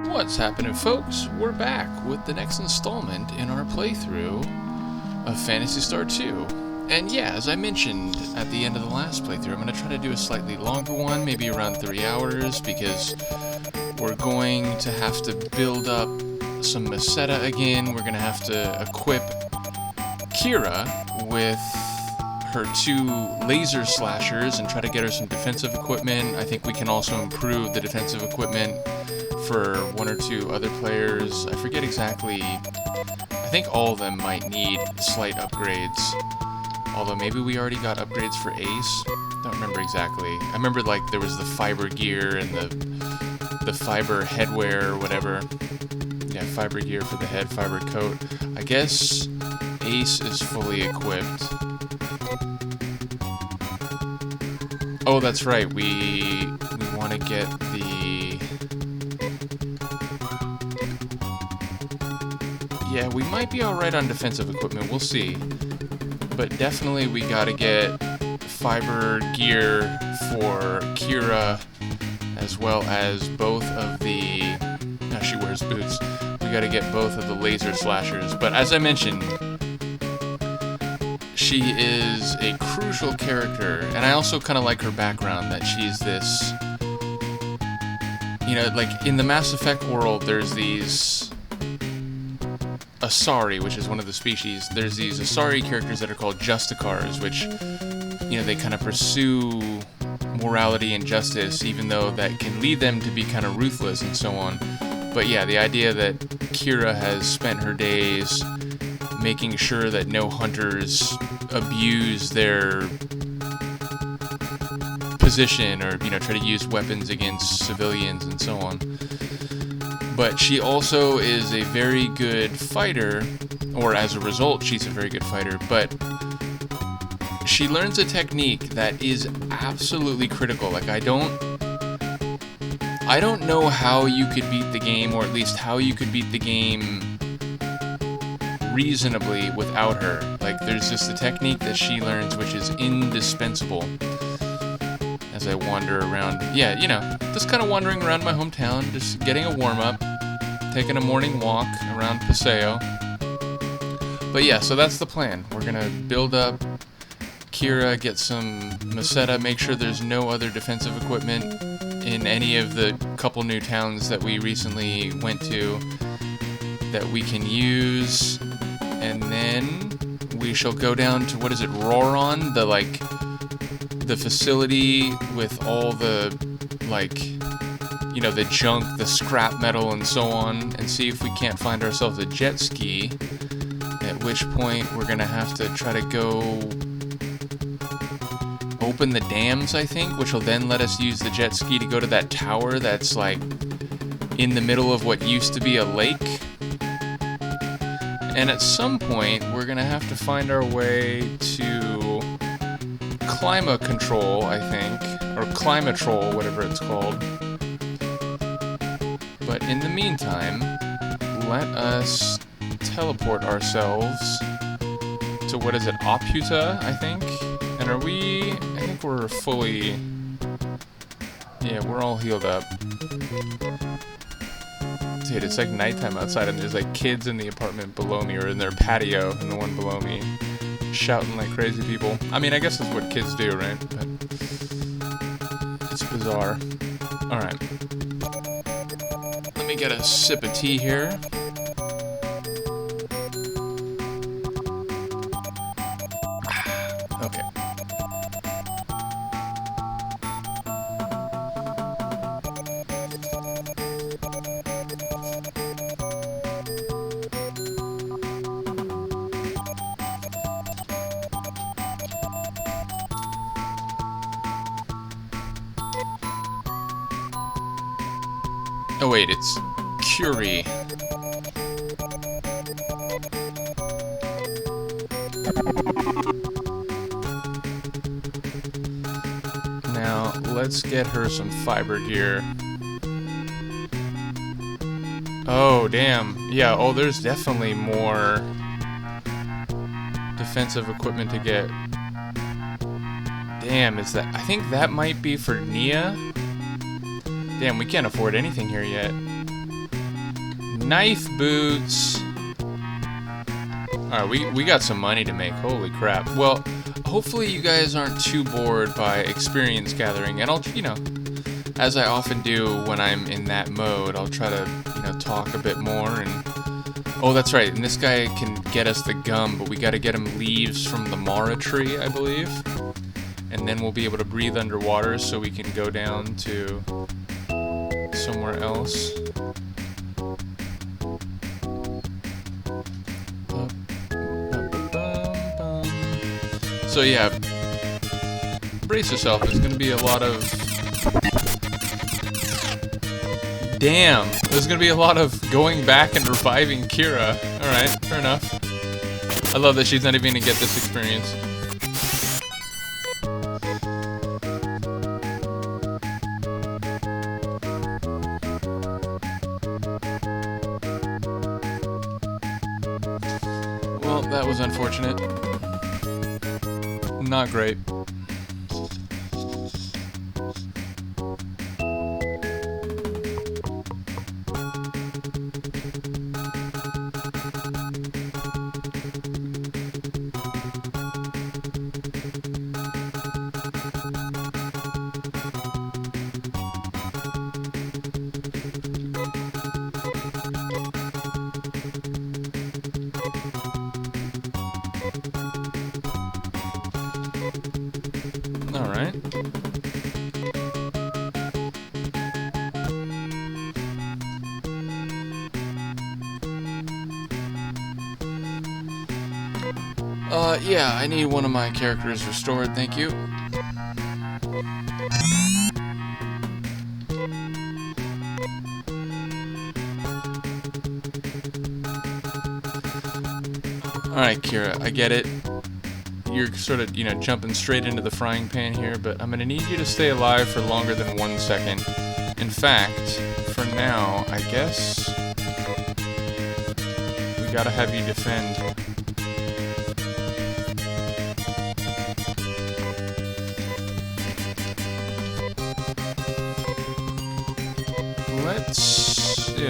What's happening, folks? We're back with the next installment in our playthrough of Phantasy Star 2. And yeah, as I mentioned at the end of the last playthrough, I'm going to try to do a slightly longer one, maybe around 3 hours, because we're going to have to build up some Meseta again. We're going to have to equip Kira with her 2 laser slashers and try to get her some defensive equipment. I think we can also improve the defensive equipment for 1 or 2 other players. I forget exactly. I think all of them might need slight upgrades. Although maybe we already got upgrades for Ace. Don't remember exactly. I remember like there was the fiber gear and the fiber headwear or whatever. Yeah, fiber gear for the head, fiber coat. I guess Ace is fully equipped. Oh, that's right. We want to get the... Yeah, we might be alright on defensive equipment. We'll see. But definitely we gotta get fiber gear for Kira, as well as both of the... Now she wears boots. We gotta get both of the laser slashers. But as I mentioned, she is a crucial character, and I also kind of like her background, that she's this... You know, like, in the Mass Effect world, there's these... Asari, which is one of the species. There's these Asari characters that are called Justicars, which, you know, they kind of pursue morality and justice, even though that can lead them to be kind of ruthless and so on. But yeah, the idea that Kira has spent her days making sure that no hunters abuse their position or, you know, try to use weapons against civilians and so on. But she also is a very good fighter, or as a result, she's a very good fighter, but she learns a technique that is absolutely critical. Like, I don't know how you could beat the game, or at least how you could beat the game reasonably without her. Like, there's just a technique that she learns which is indispensable. As I wander around, yeah, you know, just kind of wandering around my hometown, just getting a warm-up, taking a morning walk around Paseo. But yeah, so that's the plan. We're gonna build up Kira, get some Meseta, make sure there's no other defensive equipment in any of the couple new towns that we recently went to that we can use, and then we shall go down to, what is it, Roron, the facility with all the, like, you know, the junk, the scrap metal and so on, and see if we can't find ourselves a jet ski, at which point we're gonna have to try to go open the dams, I think, which will then let us use the jet ski to go to that tower that's, like, in the middle of what used to be a lake. And at some point, we're gonna have to find our way to Clima Control, I think, or Climatrol, whatever it's called. But in the meantime, let us teleport ourselves to, what is it, Oputa, I think? And are we... I think we're fully... Yeah, we're all healed up. Dude, it's like nighttime outside and there's like kids in the apartment below me, or in their patio in the one below me, shouting like crazy people. I mean, I guess that's what kids do, right? But it's bizarre. Alright. Let me get a sip of tea here. Okay. Oh wait, it's Curie. Now, let's get her some fiber gear. Oh, damn. Yeah, oh, there's definitely more defensive equipment to get. Damn, is that... I think that might be for Nia. Damn, we can't afford anything here yet. Knife boots. Alright, we got some money to make. Holy crap. Well, hopefully you guys aren't too bored by experience gathering. And I'll, you know, as I often do when I'm in that mode, I'll try to, you know, talk a bit more. And oh, that's right. And this guy can get us the gum, but we got to get him leaves from the Mara tree, I believe. And then we'll be able to breathe underwater so we can go down to somewhere else. So yeah, brace yourself. There's going to be a lot of... Damn! There's going to be a lot of going back and reviving Kira. Alright, fair enough. I love that she's not even going to get this experience. Well, that was unfortunate. Not great. Alright. Yeah, I need one of my characters restored, thank you. Alright, Kira, I get it. You're sort of, you know, jumping straight into the frying pan here, but I'm gonna need you to stay alive for longer than 1 second. In fact, for now, I guess we gotta have you defend.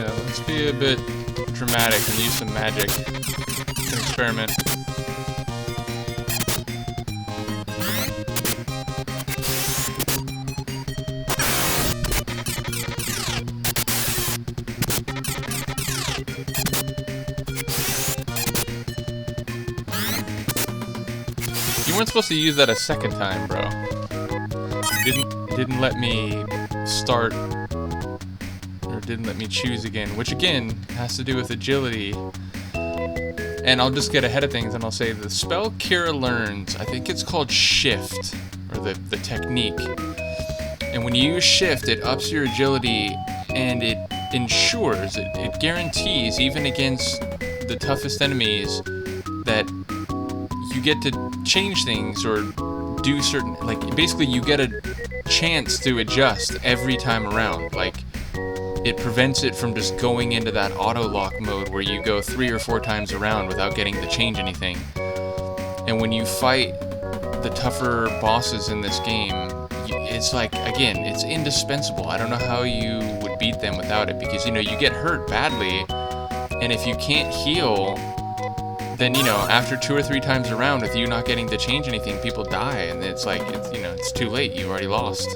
Let's be a bit dramatic and use some magic. It's an experiment. You weren't supposed to use that a second time, bro. You didn't let me start, or didn't let me choose again, which again has to do with agility. And I'll just get ahead of things and I'll say the spell Kira learns, I think it's called Shift, or the technique. And when you use Shift, it ups your agility and it ensures, it guarantees, even against the toughest enemies, that you get to change things or do certain, like, basically you get a chance to adjust every time around. Like, it prevents it from just going into that auto-lock mode where you go 3 or 4 times around without getting to change anything. And when you fight the tougher bosses in this game, it's like, again, it's indispensable. I don't know how you would beat them without it, because, you know, you get hurt badly, and if you can't heal, then, you know, after 2 or 3 times around with you not getting to change anything, people die, and it's like, it's, you know, it's too late. You already lost.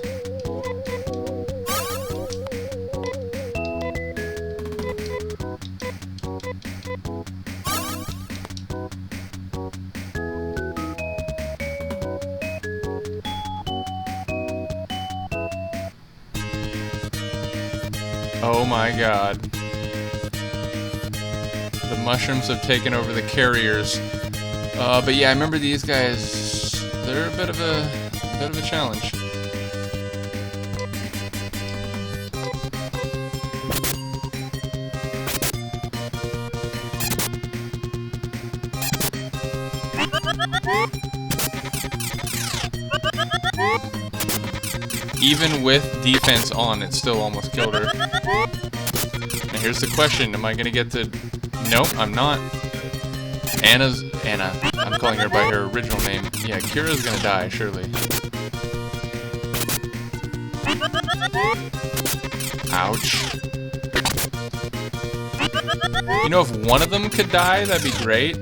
Oh my god. The mushrooms have taken over the carriers. But yeah, I remember these guys, they're a bit of a challenge. Even with defense on, it still almost killed her. Now here's the question, am I gonna get to... Nope, I'm not. Anna. I'm calling her by her original name. Yeah, Kira's gonna die, surely. Ouch. You know, if one of them could die, that'd be great.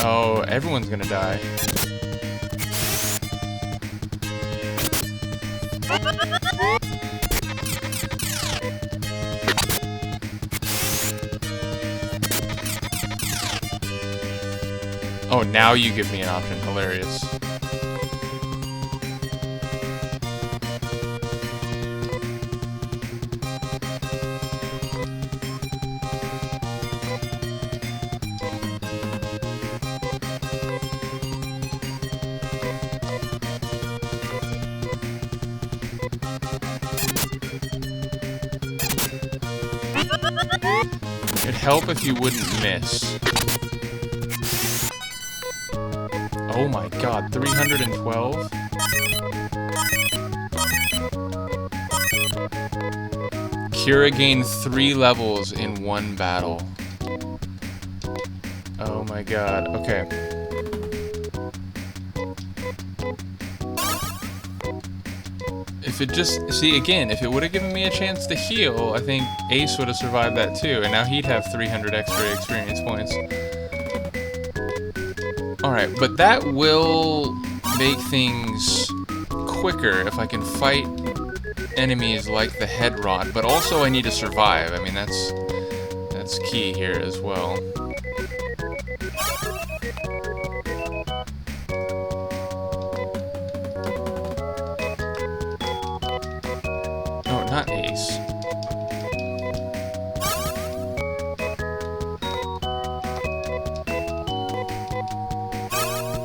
Oh, everyone's gonna die. Oh, now you give me an option. Hilarious. It'd help if you wouldn't miss. Oh my god, 312? Kira gained 3 levels in 1 battle. Oh my god, okay. If it just... See, again, if it would have given me a chance to heal, I think Ace would have survived that too, and now he'd have 300 extra experience points. Alright, but that will make things quicker if I can fight enemies like the head rot, but also I need to survive. I mean, that's key here as well. Oh, not Ace.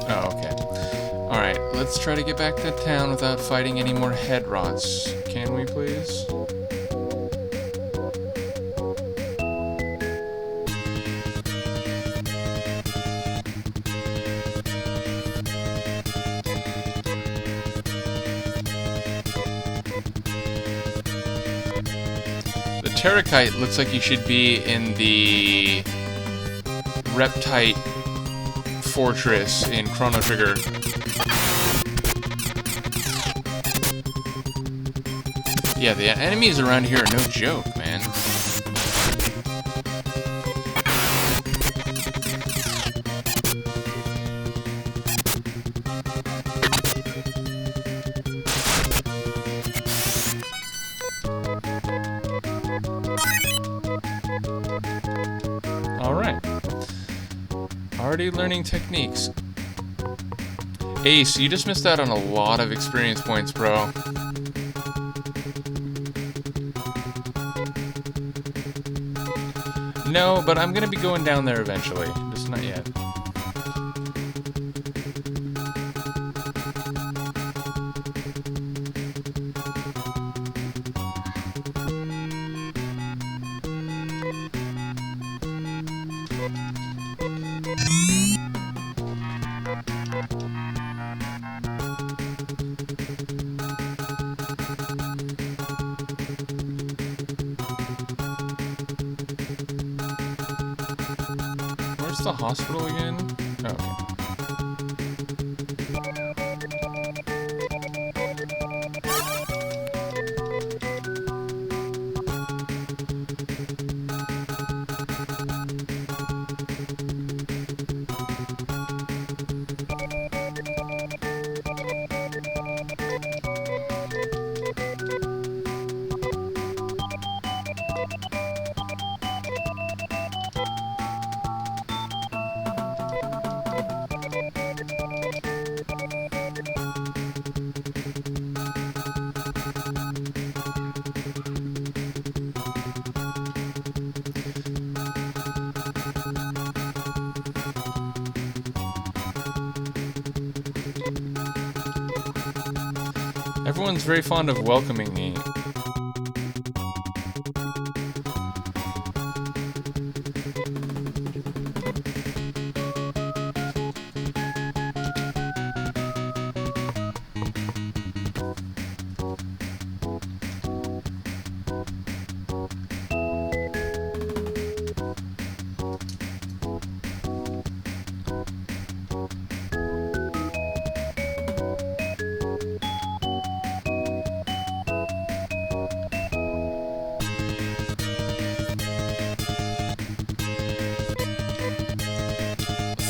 Oh, okay. Alright, let's try to get back to town without fighting any more head rots. Can we, please? The Terrakite looks like you should be in the Reptite Fortress in Chrono Trigger. Yeah, the enemies around here are no joke, man. Alright. Already learning techniques. Ace, you just missed out on a lot of experience points, bro. No, but I'm gonna be going down there eventually. Just not yet. The hospital again? Oh, okay. Everyone's very fond of welcoming me.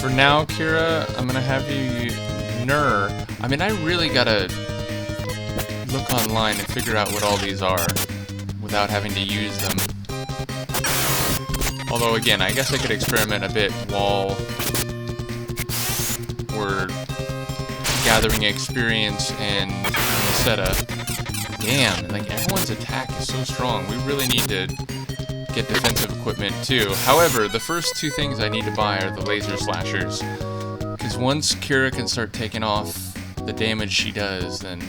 for now, Kira, I'm gonna have you I mean, I really gotta look online and figure out what all these are without having to use them. Although, again, I guess I could experiment a bit while we're gathering experience and the setup. Damn, like, everyone's attack is so strong. We really need to get defensive equipment, too. However, the first two things I need to buy are the laser slashers. Because once Kira can start taking off the damage she does, then...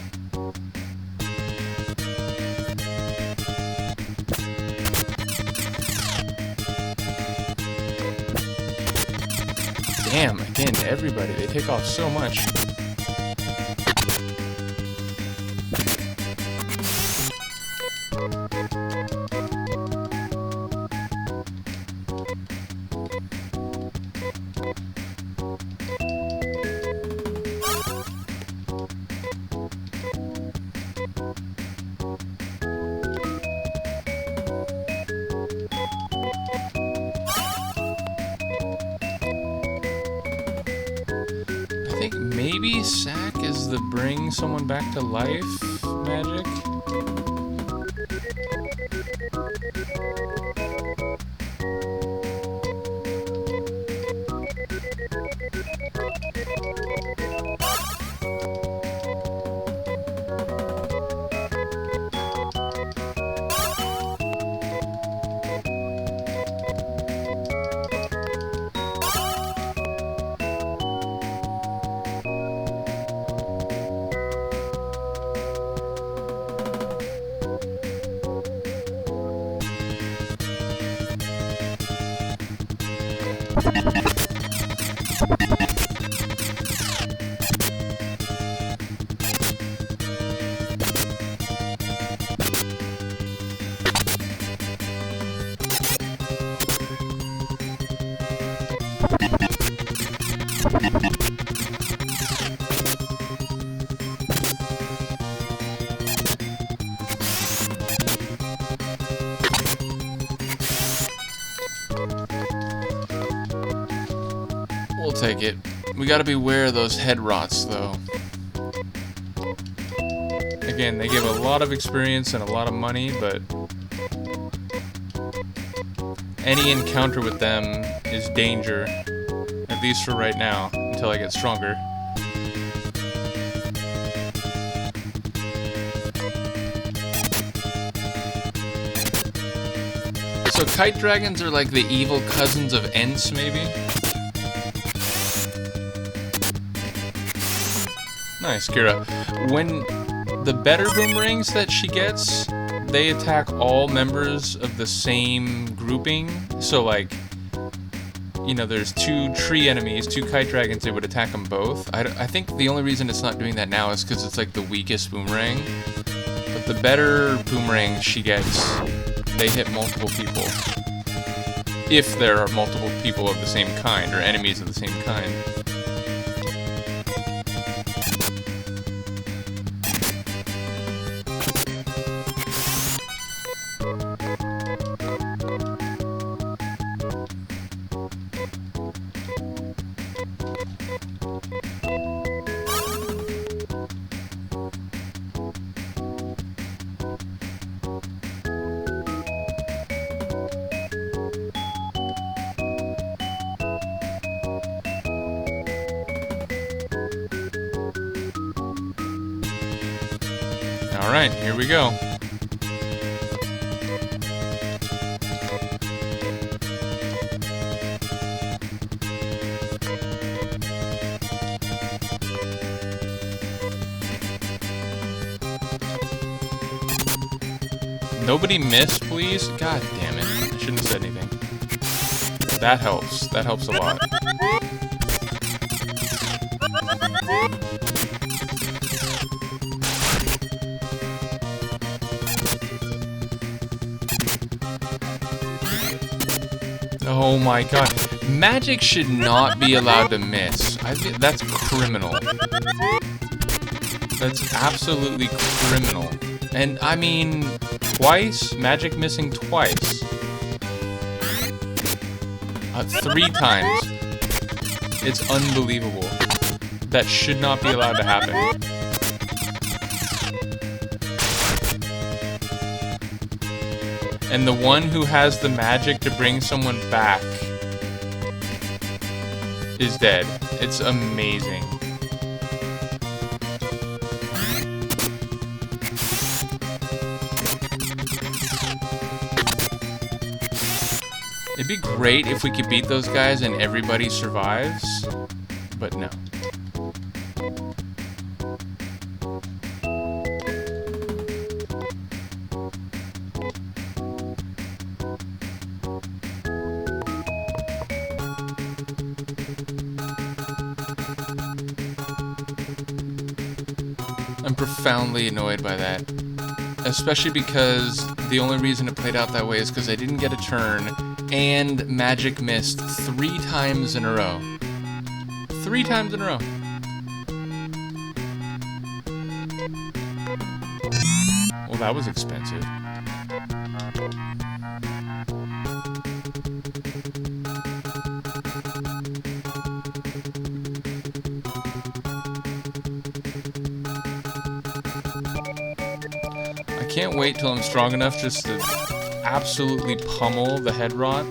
Damn, again, everybody, they take off so much. I think maybe Sack is the bring someone back to life magic. We'll take it. We gotta beware of those head rots, though. Again, they give a lot of experience and a lot of money, but any encounter with them is danger. At least for right now, until I get stronger. So kite dragons are like the evil cousins of Ents, maybe? Nice, Kira. When the better boomerangs that she gets, they attack all members of the same grouping. So, like, you know, there's two tree enemies, two kite dragons, they would attack them both. I think the only reason it's not doing that now is because it's, like, the weakest boomerang. But the better boomerang she gets, they hit multiple people. If there are multiple people of the same kind, or enemies of the same kind. Alright, here we go. Nobody miss, please? God damn it. I shouldn't have said anything. That helps. That helps a lot. Oh my god. Magic should not be allowed to miss. I think that's criminal. That's absolutely criminal. And I mean, twice? Magic missing twice. 3 times. It's unbelievable. That should not be allowed to happen. And the one who has the magic to bring someone back is dead. It's amazing. It'd be great if we could beat those guys and everybody survives, but no. I'm profoundly annoyed by that. Especially because the only reason it played out that way is because I didn't get a turn and magic missed 3 times in a row. 3 times in a row. Well, that was expensive. I can't wait till I'm strong enough just to absolutely pummel the head rot.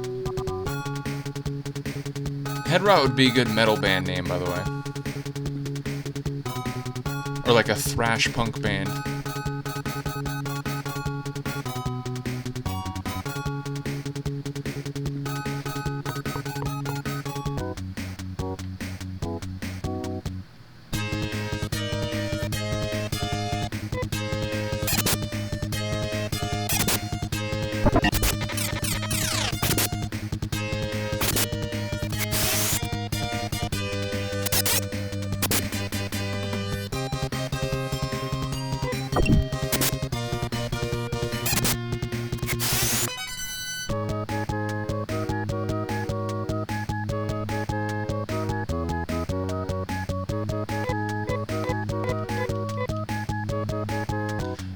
Head rot would be a good metal band name, by the way. Or like a thrash punk band.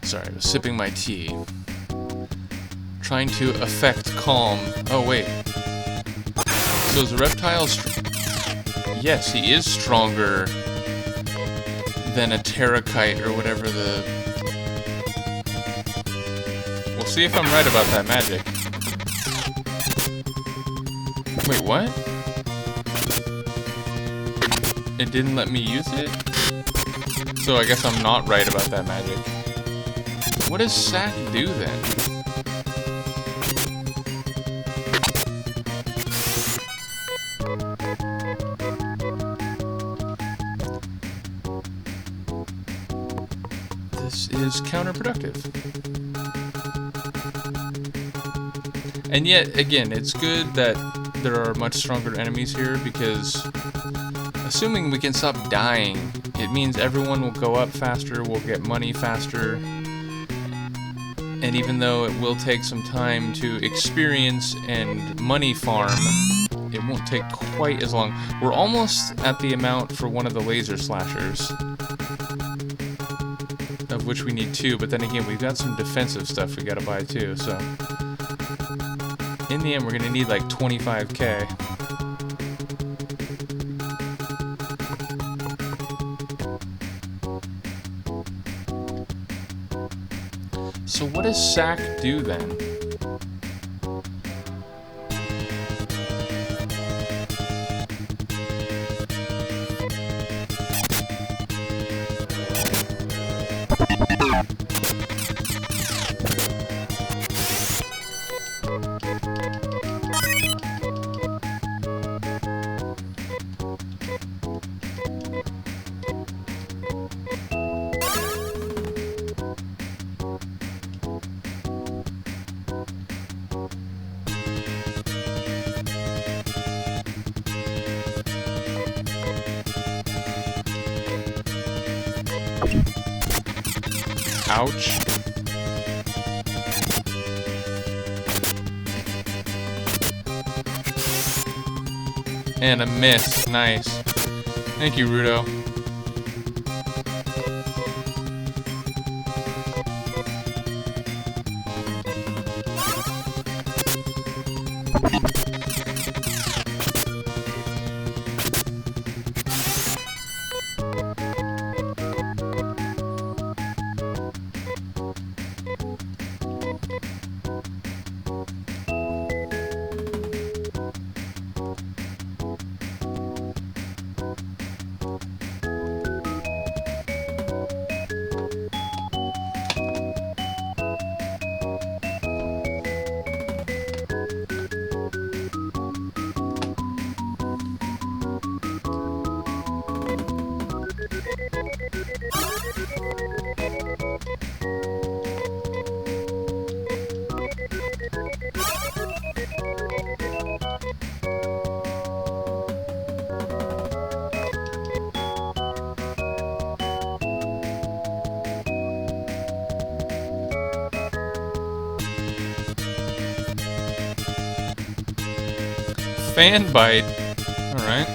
Sorry, I was sipping my tea. Trying to affect calm. Oh, wait. So is the reptile yes, he is stronger than a terrakite or whatever the... We'll see if I'm right about that magic. Wait, what? It didn't let me use it? So I guess I'm not right about that magic. What does Sack do then? This is counterproductive. And yet, again, it's good that there are much stronger enemies here because assuming we can stop dying, it means everyone will go up faster, we'll get money faster. And even though it will take some time to experience and money farm, it won't take quite as long. We're almost at the amount for one of the laser slashers, of which we need 2, but then again, we've got some defensive stuff we gotta buy too, so... In the end, we're gonna need like 25k. So what does Sack do then? Ouch. And a miss. Nice. Thank you, Rudo. Fan bite. Alright.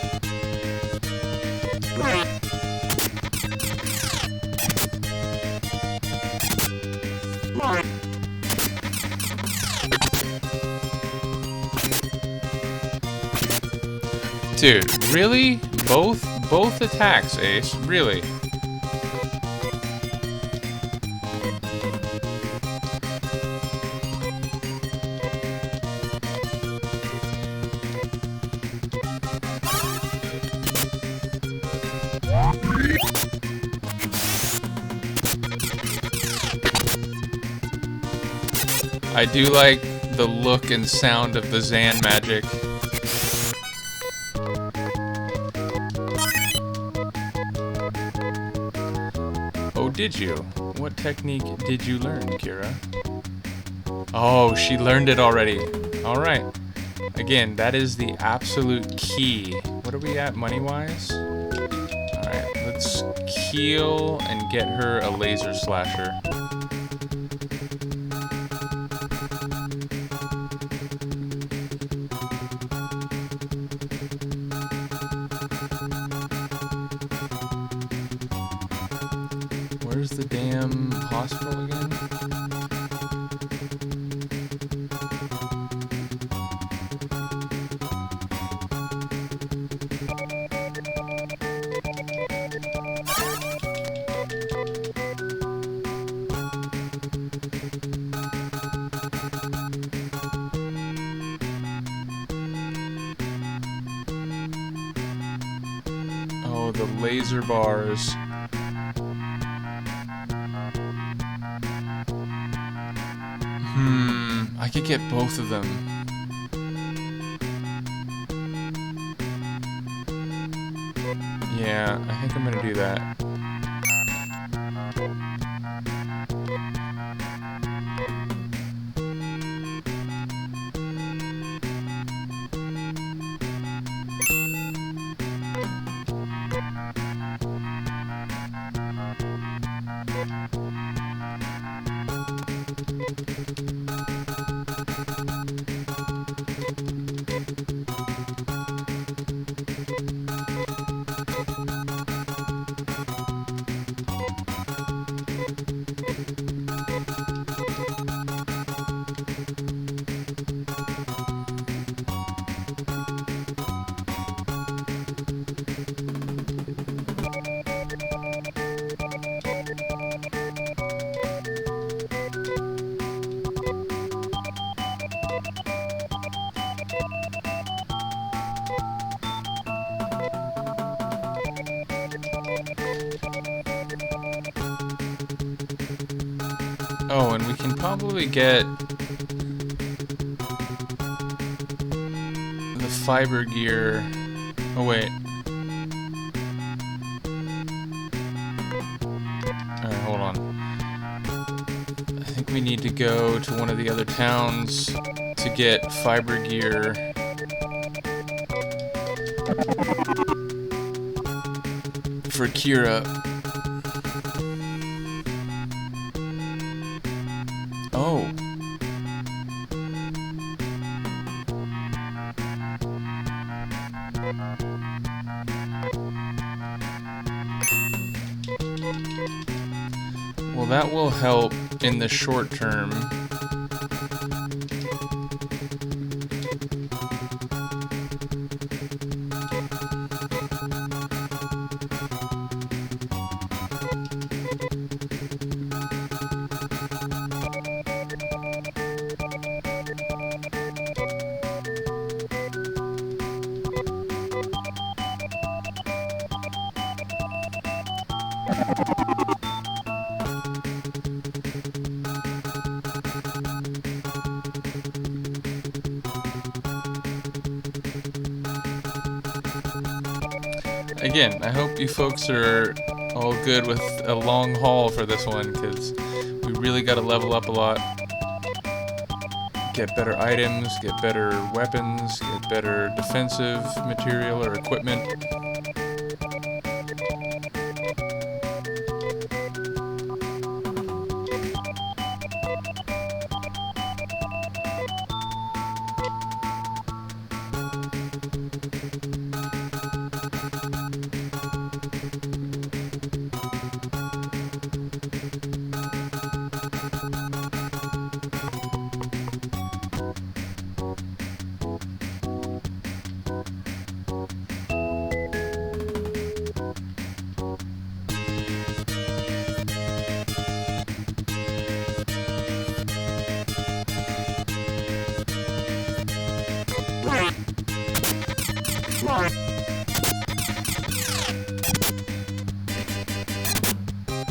Dude, really? Both attacks, Ace? Really? I do like the look and sound of the Zan magic. Oh, did you? What technique did you learn, Kira? Oh, she learned it already. Alright. Again, that is the absolute key. What are we at money-wise? Alright, let's heal and get her a laser slasher. Where's the damn hospital again? Oh, the laser bars. I could get both of them. Yeah, I think I'm gonna do that. Oh, and we can probably get the fiber gear. Oh, wait. Alright, hold on. I think we need to go to one of the other towns to get fiber gear. For Kira. Oh. Well, that will help in the short term. again, I hope you folks are all good with a long haul for this one, because we really got to level up a lot. Get better items, get better weapons, get better defensive material or equipment.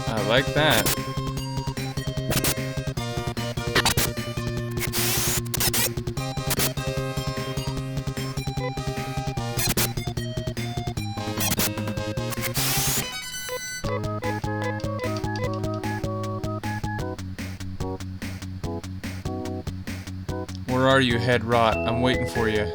I like that. Where are you, head rot? I'm waiting for you.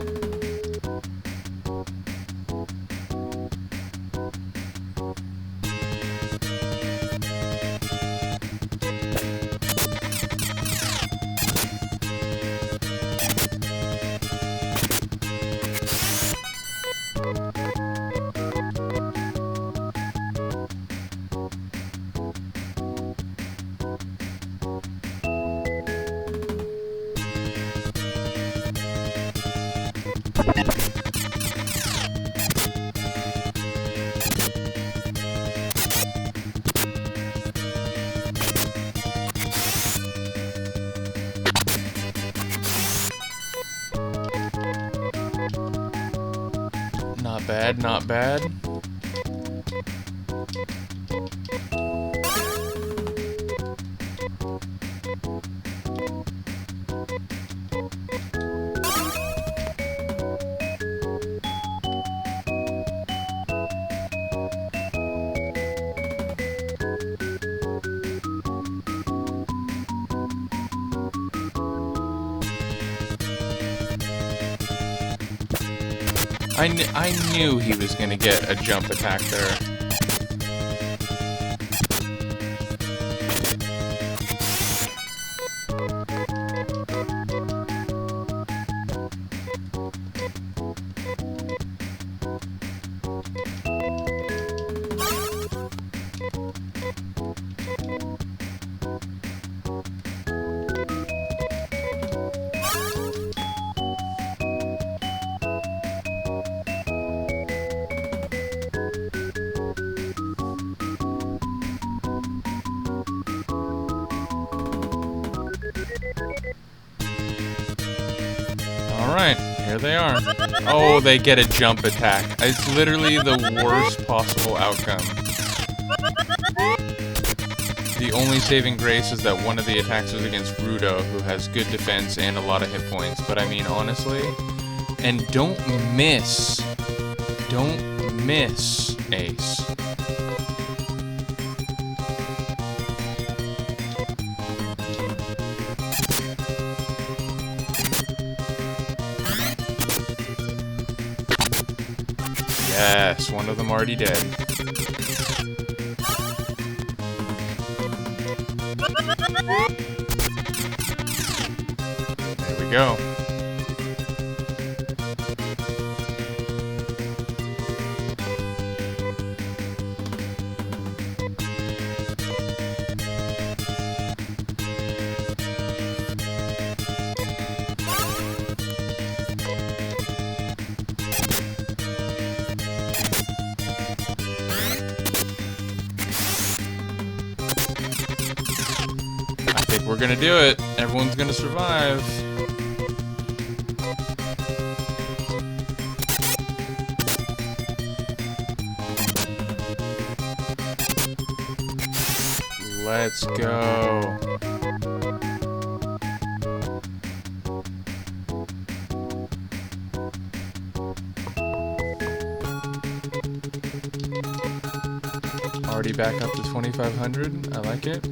Not bad, not bad. I knew he was gonna get a jump attack there. Alright, here they are. Oh, they get a jump attack. It's literally the worst possible outcome. The only saving grace is that one of the attacks was against Rudo, who has good defense and a lot of hit points. But I mean, honestly... And don't miss. Don't miss, Ace. Yes, one of them already dead. There we go. I think we're gonna do it. Everyone's gonna survive. Let's go. already back up to 2,500. I like it.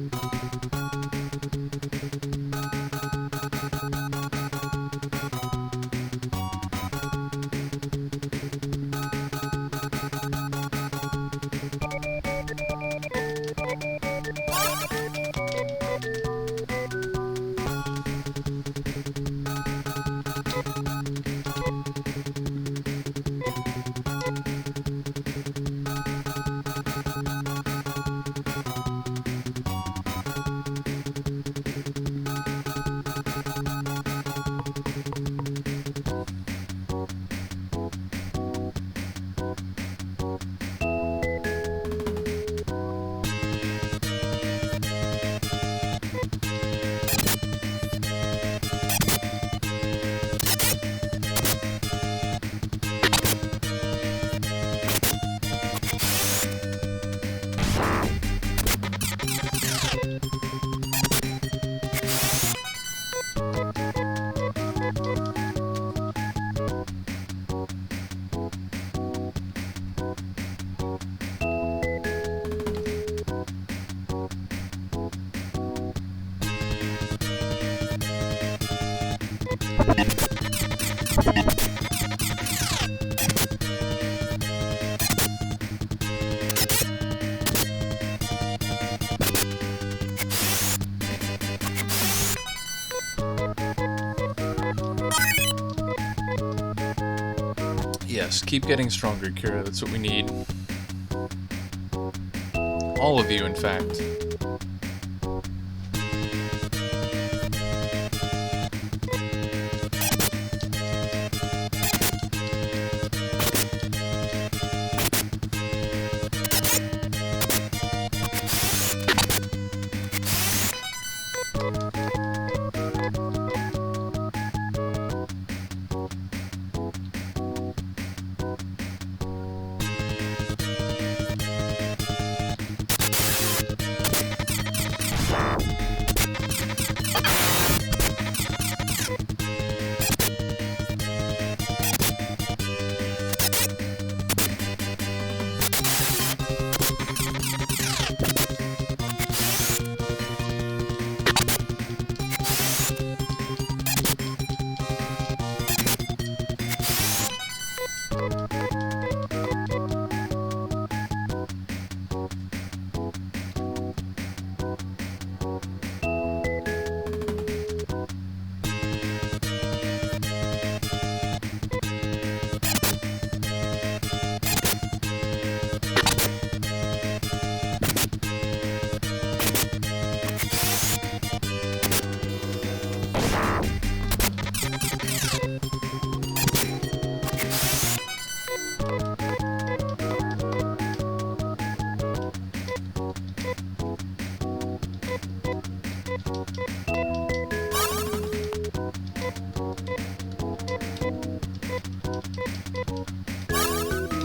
Yes, keep getting stronger, Kira. That's what we need. All of you, in fact.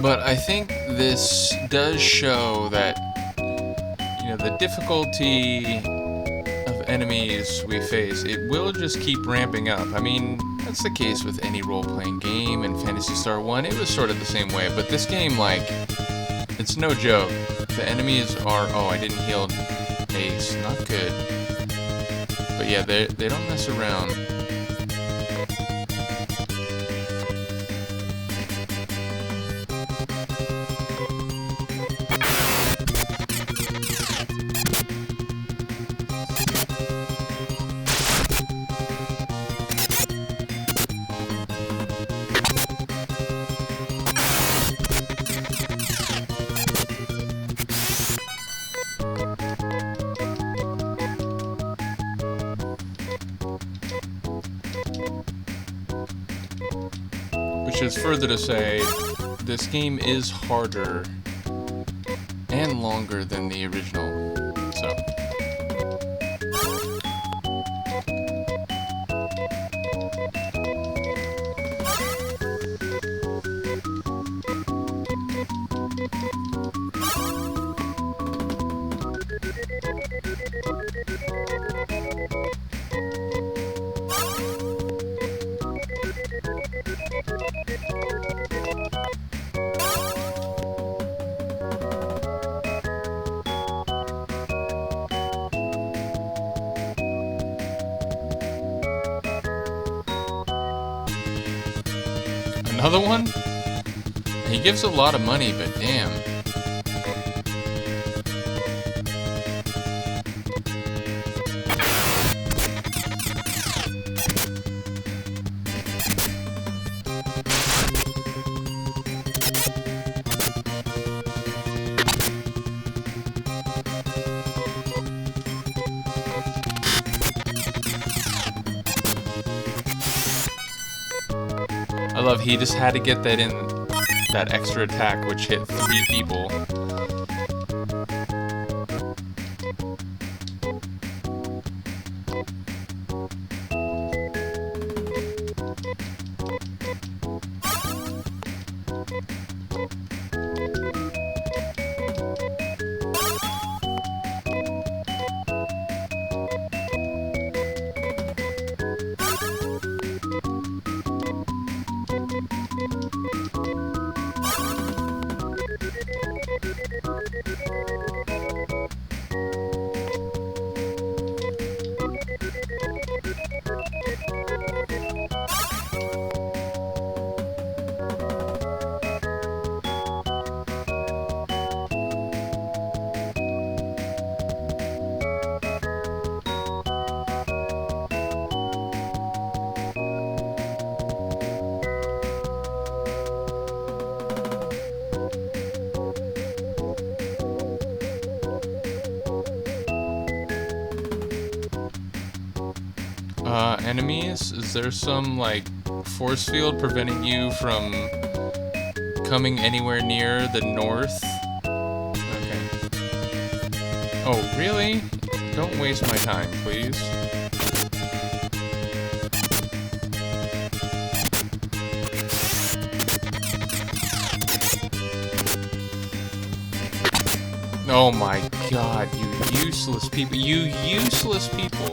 But I think this does show that, you know, the difficulty of enemies we face, it will just keep ramping up. I mean, that's the case with any role-playing game, and Phantasy Star 1, it was sort of the same way. But this game, like, it's no joke. The enemies are... Oh, I didn't heal Ace. Not good. But yeah, they don't mess around. Which is further to say, this game is harder and longer than the original, so... Another one? He gives a lot of money, but damn. I love he just had to get that in, that extra attack which hit 3 people. Enemies? Is there some, like, force field preventing you from coming anywhere near the north? Okay. Oh, really? Don't waste my time, please. Oh my god, you useless people. You useless people.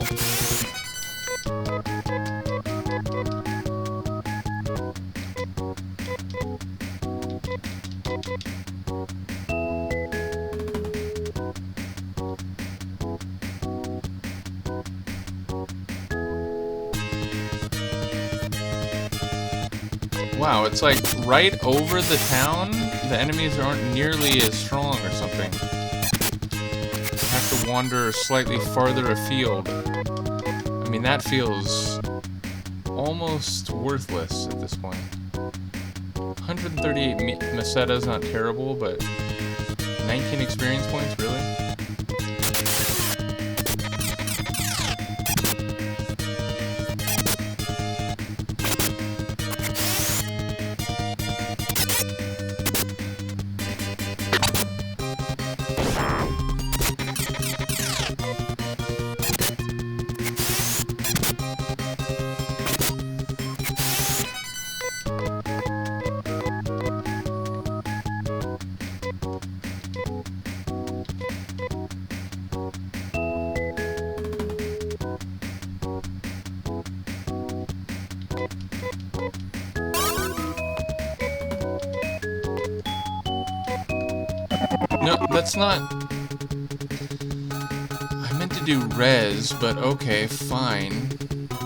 Wow, it's like right over the town, the enemies aren't nearly as strong or something. I have to wander slightly farther afield. I mean, that feels almost worthless at this point. 138 Meseta is not terrible, but 19 experience points, really? No, that's not... I meant to do res, but okay, fine.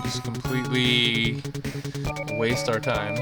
Just completely waste our time.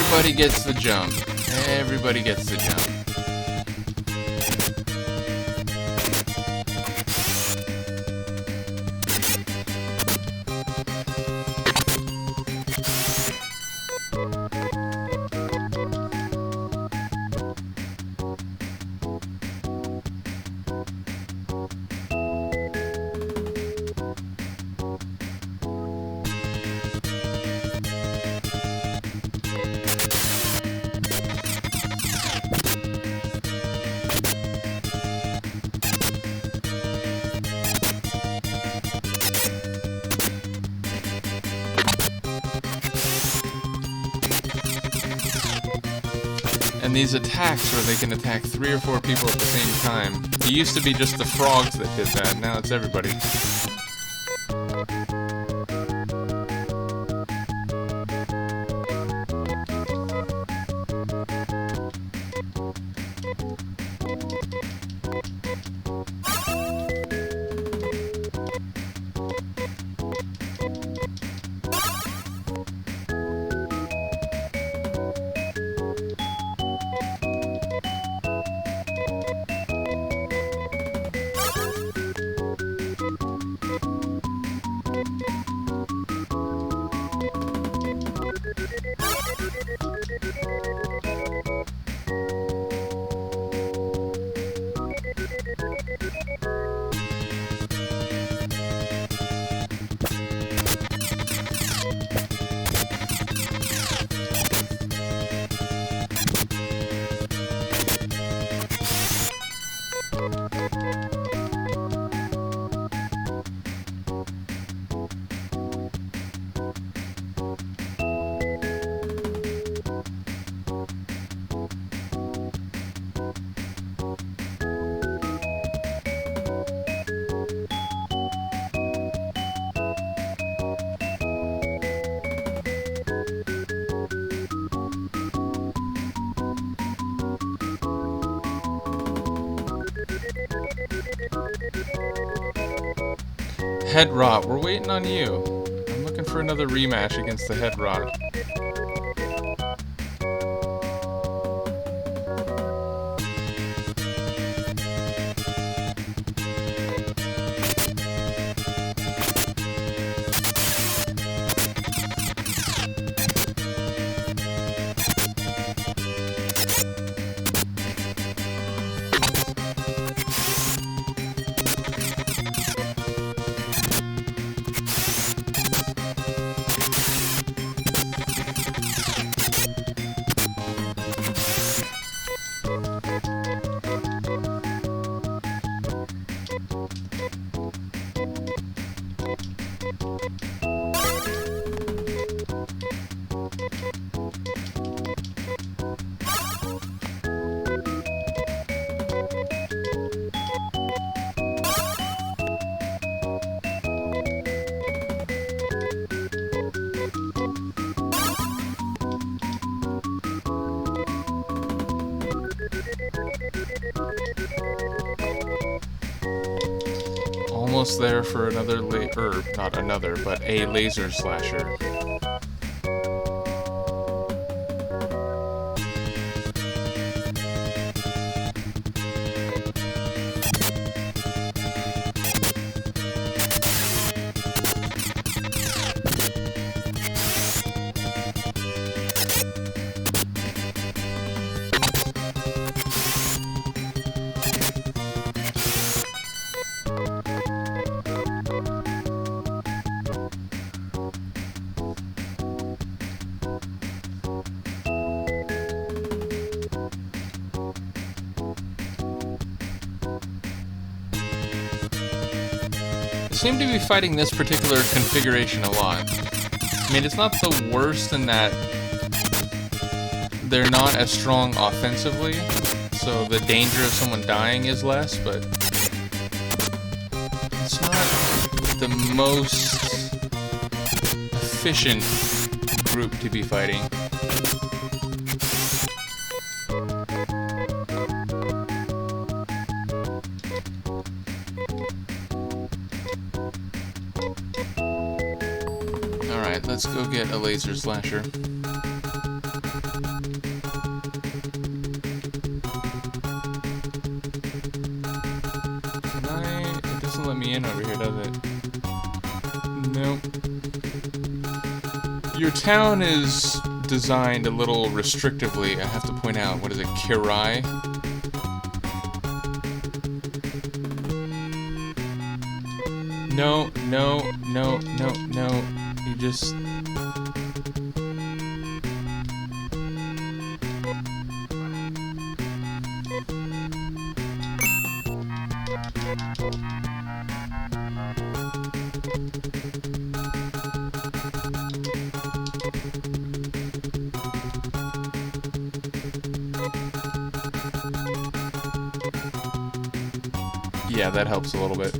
Everybody gets the jump. Everybody gets the jump. And these attacks where they can attack 3 or 4 people at the same time. It used to be just the frogs that did that, now it's everybody. Head Rot, we're waiting on you. I'm looking for another rematch against the Head Rot. Almost there for another not another, but a laser slasher. Seem to be fighting this particular configuration a lot. I mean, it's not the worst in that they're not as strong offensively, so the danger of someone dying is less, but it's not the most efficient group to be fighting. Alright, let's go get a laser slasher. Your town is designed a little restrictively. I have to point out, what is it, Kirai? No, no, no, no, no. You just... Yeah, that helps a little bit.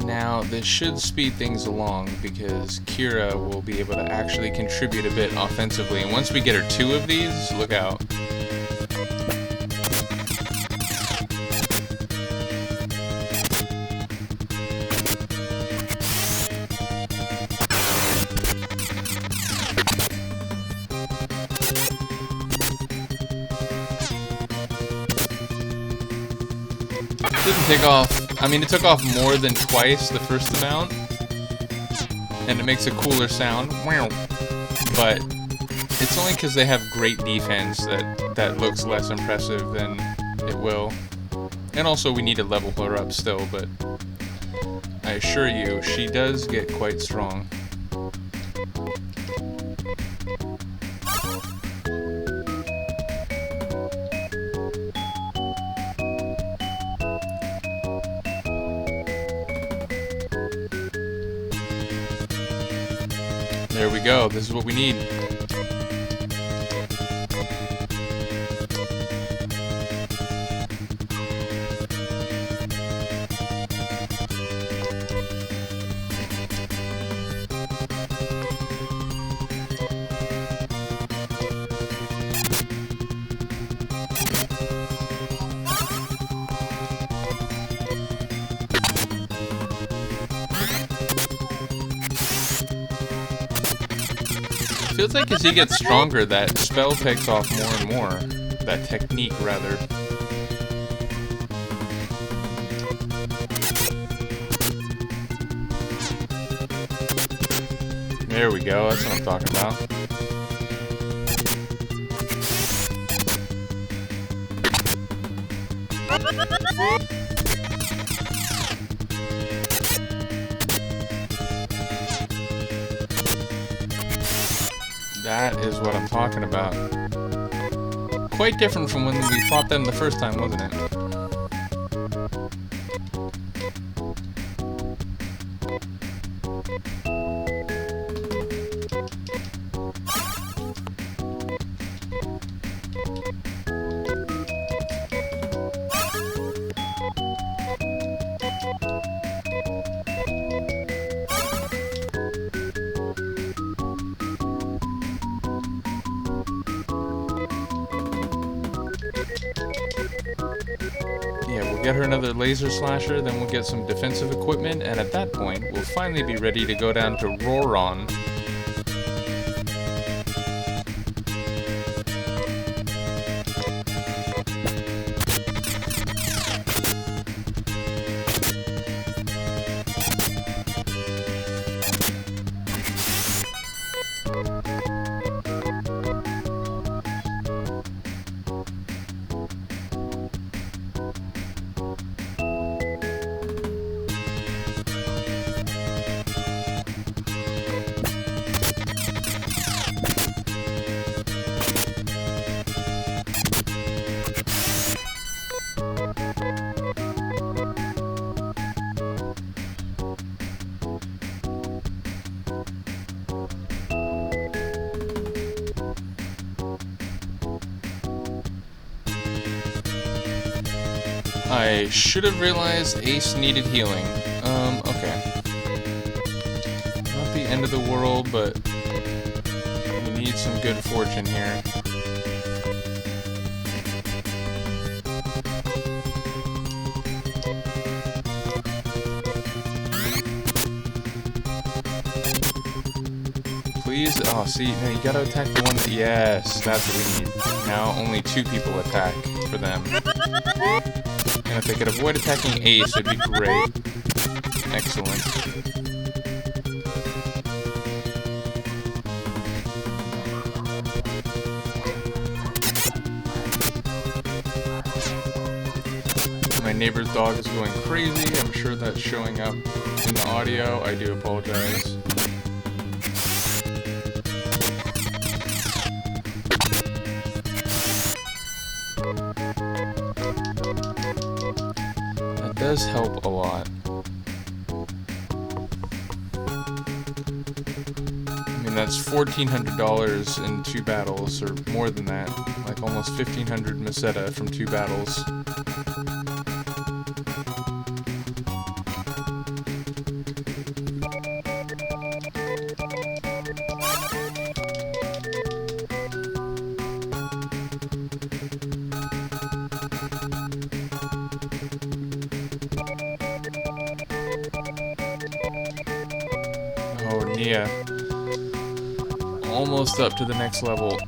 Now, this should speed things along because Kira will be able to actually contribute a bit offensively. And once we get her 2 of these, look out. Didn't take off. I mean, it took off more than twice the first amount, and it makes a cooler sound. But it's only because they have great defense that looks less impressive than it will. And also, we need to level her up still, but I assure you, she does get quite strong. There we go. This is what we need. Feels like as he gets stronger, that spell takes off more and more. That technique, rather. There we go, that's what I'm talking about. That is what I'm talking about. Quite different from when we fought them the first time, wasn't it? Get her another laser slasher, then we'll get some defensive equipment, and at that point, we'll finally be ready to go down to Roron. I should have realized Ace needed healing. Okay. Not the end of the world, but we need some good fortune here. Please? Oh, see, no, you gotta attack the one that... Yes, that's what we need. Now only 2 people attack for them. And if they could avoid attacking Ace, it'd be great. Excellent. My neighbor's dog is going crazy. I'm sure that's showing up in the audio. I do apologize. Does help a lot. I mean, that's $1,400 in 2 battles, or more than that. Like almost 1,500 Meseta from 2 battles. Oh, Nia. Almost up to the next level.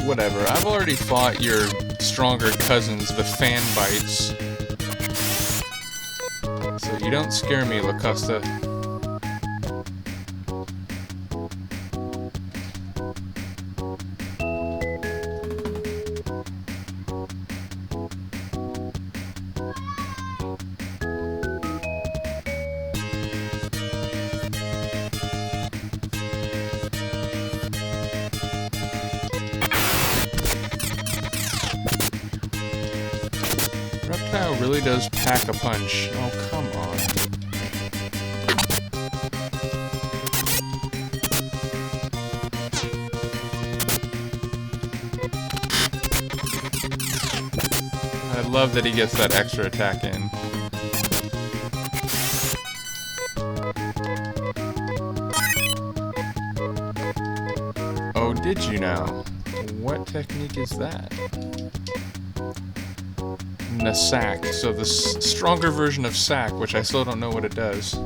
Whatever, I've already fought your stronger cousins, the fan bites. So you don't scare me, Lacosta. Reptile really does pack a punch. Oh, come on. I love that he gets that extra attack in. Oh, did you now? What technique is that? A sack, so the stronger version of sack, which I still don't know what it does.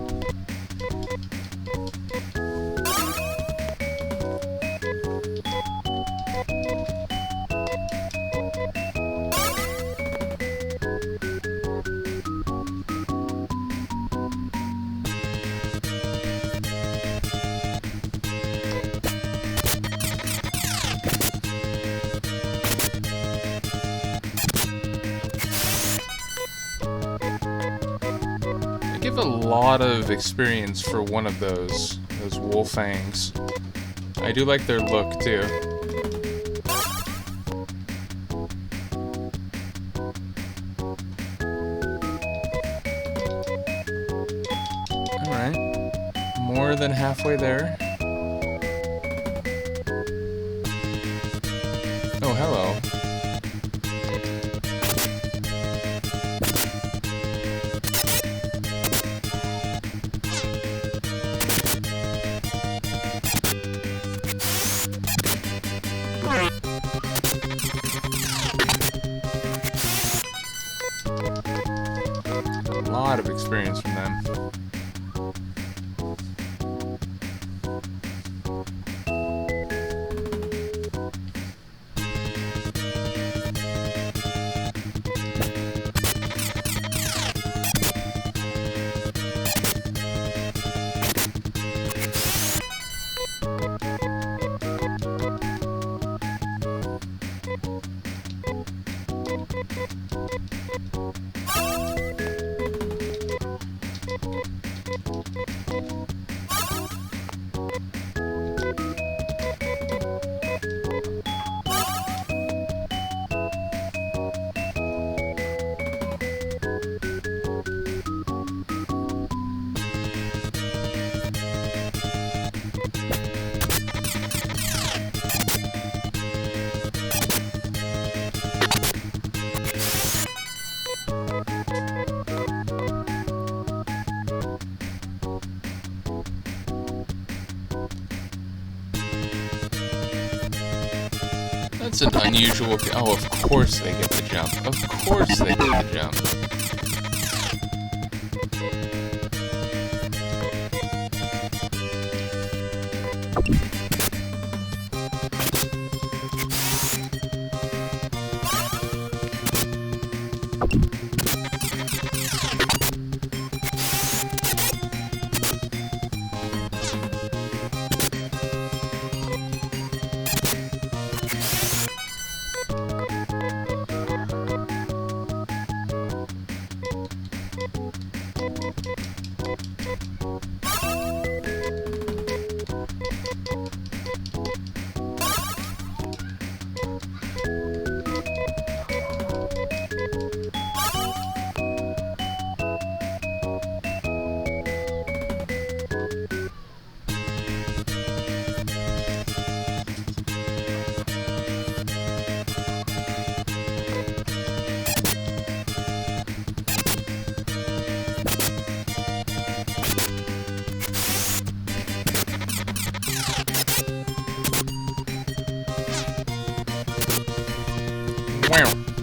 Give a lot of experience for one of those wolf fangs. I do like their look too. Alright, more than halfway there. Oh, hello. A lot of experience from them. That's an unusual... Oh, of course they get the jump. Of course they get the jump.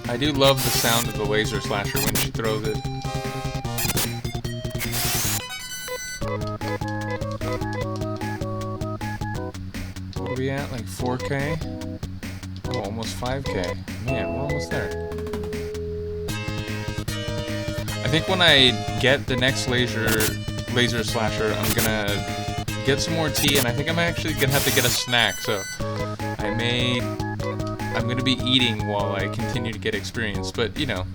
I do love the sound of the laser slasher when she throws it. What are we at? Like 4K? Oh, almost 5K. Man, we're almost there. I think when I get the next laser slasher, I'm gonna get some more tea, and I think I'm actually gonna have to get a snack, so I'm gonna be eating while I continue to get experience, but you know,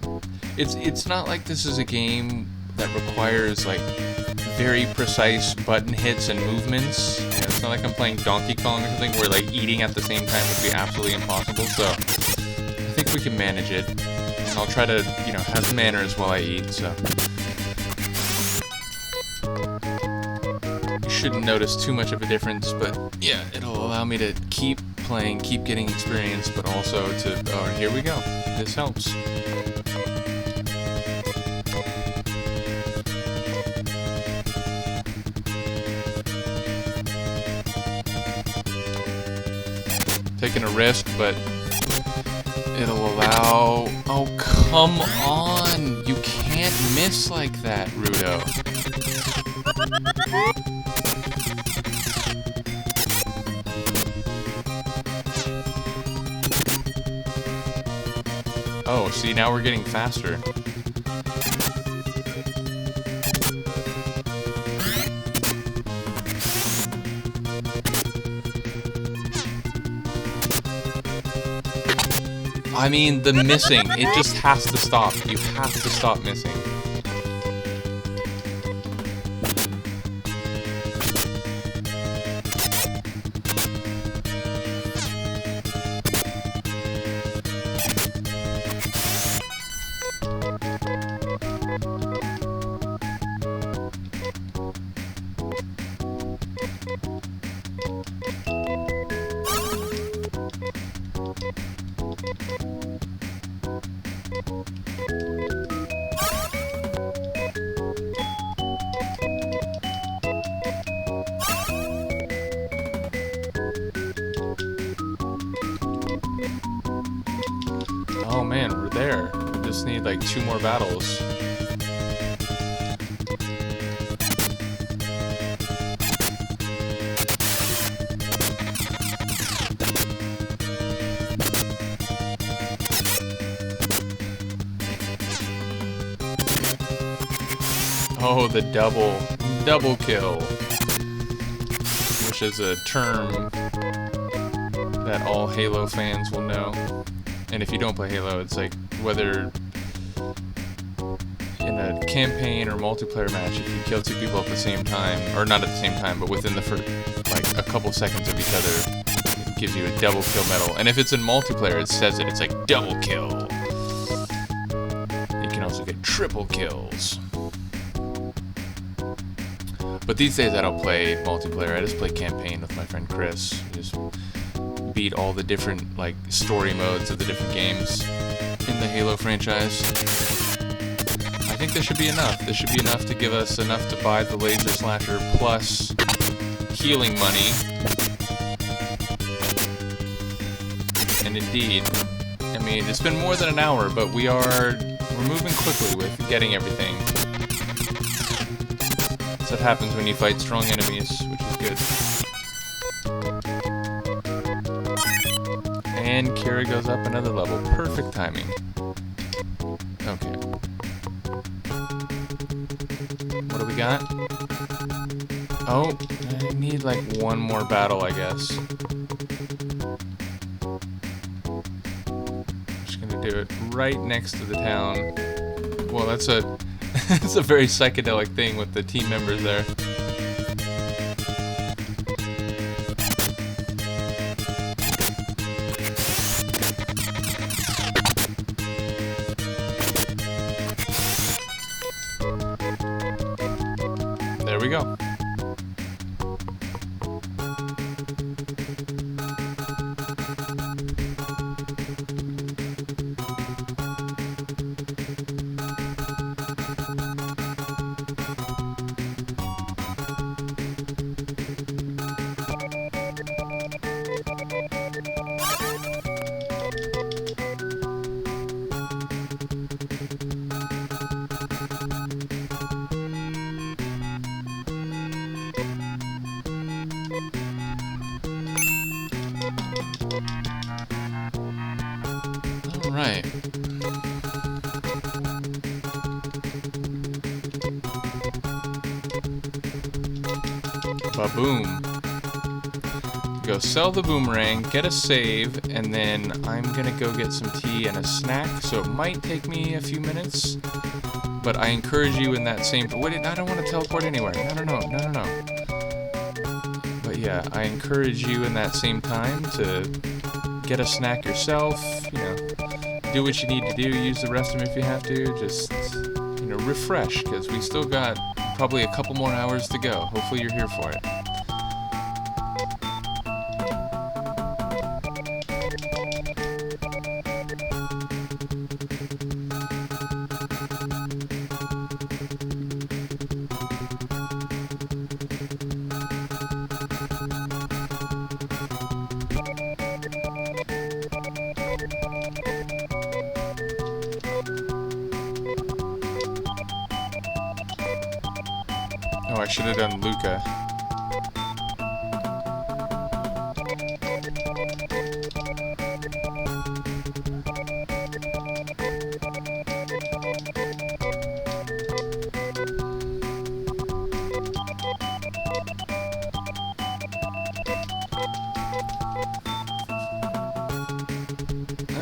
it's not like this is a game that requires like very precise button hits and movements. You know, it's not like I'm playing Donkey Kong or something where like eating at the same time would be absolutely impossible. So I think we can manage it, and I'll try to, you know, have manners while I eat. So you shouldn't notice too much of a difference, but yeah, it'll allow me to keep playing, keep getting experience, but also to, oh, here we go. This helps. Taking a risk, but it'll allow... Oh, come on! You can't miss like that, Rudo. Oh, see, now we're getting faster. I mean, the missing, it just has to stop. You have to stop missing. Oh man, we're there. We just need like 2 more battles. Oh, the double kill, which is a term that all Halo fans will know. And if you don't play Halo, it's like whether in a campaign or multiplayer match, if you kill 2 people at the same time, or not at the same time, but within the first, like a couple seconds of each other, it gives you a double kill medal. And if it's in multiplayer, it says it. It's like double kill. You can also get triple kills. But these days I don't play multiplayer. I just play campaign with my friend Chris. We just beat all the different like story modes of the different games in the Halo franchise. I think this should be enough. This should be enough to give us enough to buy the laser slasher plus healing money. And indeed indeed. I mean, it's been more than an hour, but we're moving quickly with getting everything. Stuff happens when you fight strong enemies, which is good. And Kira goes up another level. Perfect timing. Okay. What do we got? Oh, I need like one more battle, I guess. Just gonna do it right next to the town. Well, that's a that's a very psychedelic thing with the team members there. There we go. Right. Ba-boom. Go sell the boomerang, get a save, and then I'm gonna go get some tea and a snack, so it might take me a few minutes, but I encourage you in that same... Wait, I don't want to teleport anywhere. No. But yeah, I encourage you in that same time to get a snack yourself, you know, do what you need to do, use the restroom if you have to, just, you know, refresh, because we still got probably a couple more hours to go. Hopefully you're here for it. Oh, I should have done Luca.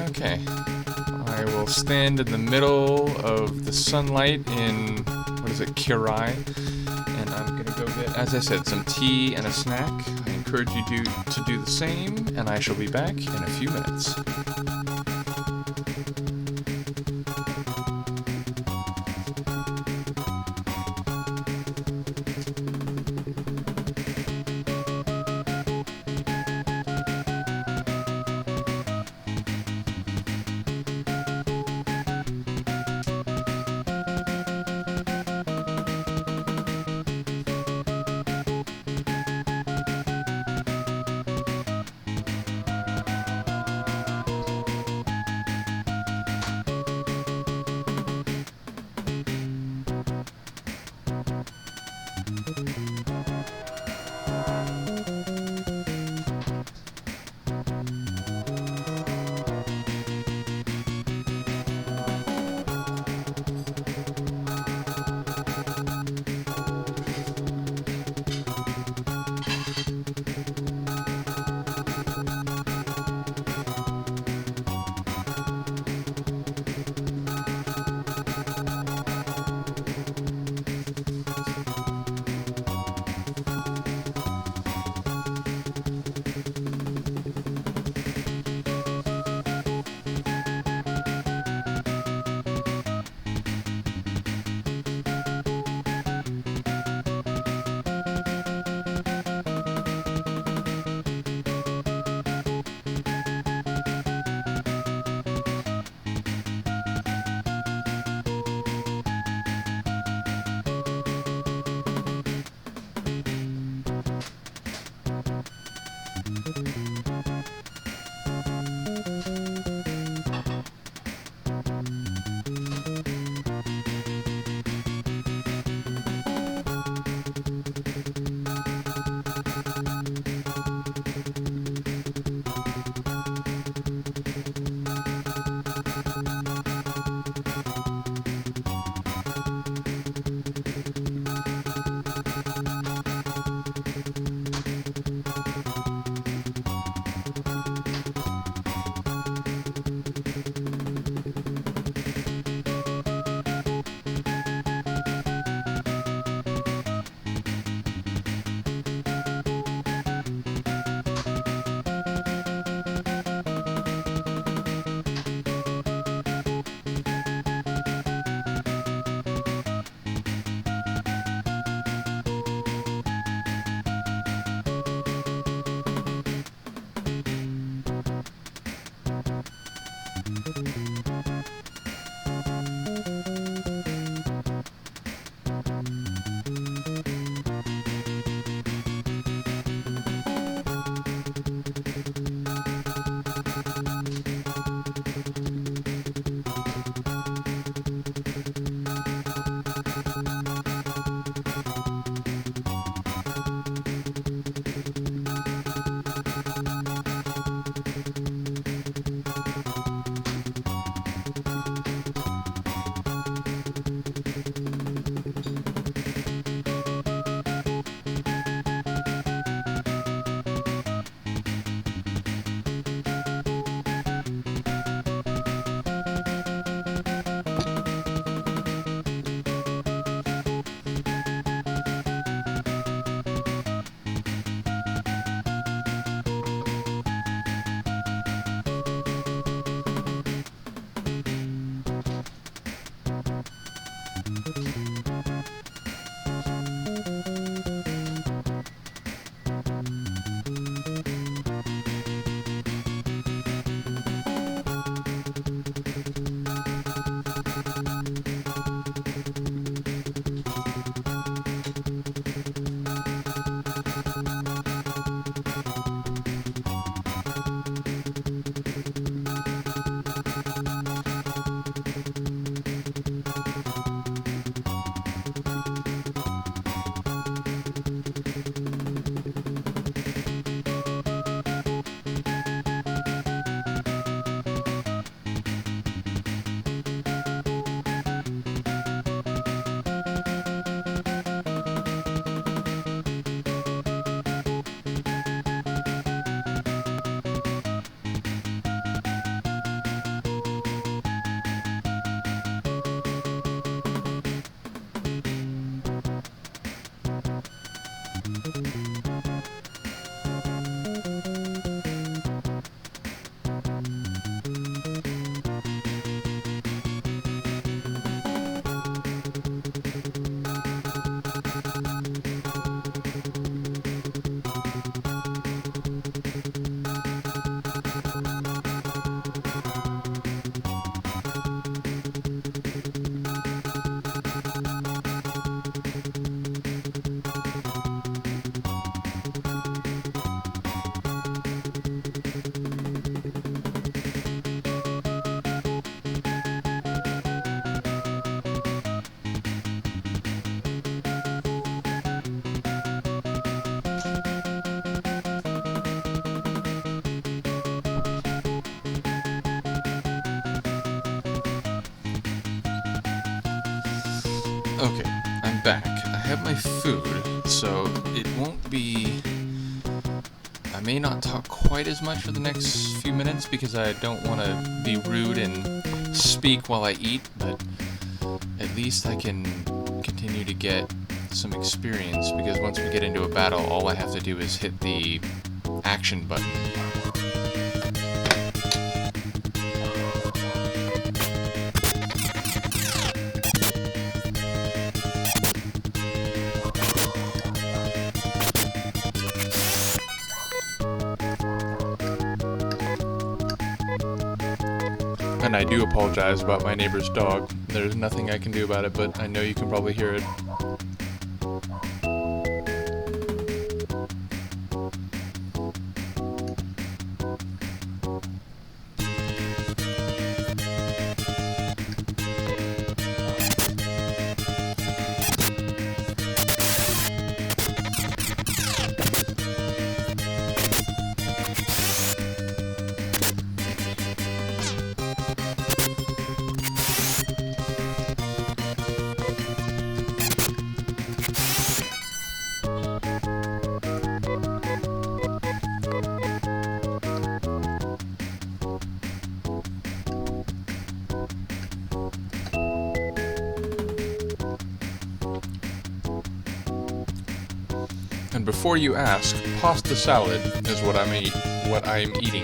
Okay. I will stand in the middle of the sunlight in, what is it, Kirai? And I'm gonna go get, as I said, some tea and a snack. I encourage you to do the same, and I shall be back in a few minutes. Okay, I'm back. I have my food, so it won't be... I may not talk quite as much for the next few minutes because I don't want to be rude and speak while I eat, but at least I can continue to get some experience because once we get into a battle, all I have to do is hit the action button. And I do apologize about my neighbor's dog. There's nothing I can do about it, but I know you can probably hear it. And before you ask, pasta salad is what I'm eating.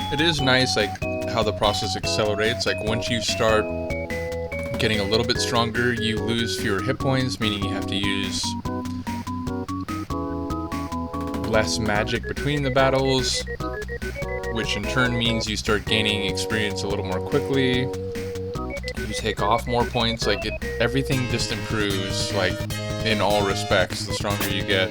It is nice, like, how the process accelerates. Like, once you start getting a little bit stronger, you lose fewer hit points, meaning you have to use less magic between the battles, which in turn means you start gaining experience a little more quickly. You take off more points. Like, everything just improves, like, in all respects, the stronger you get.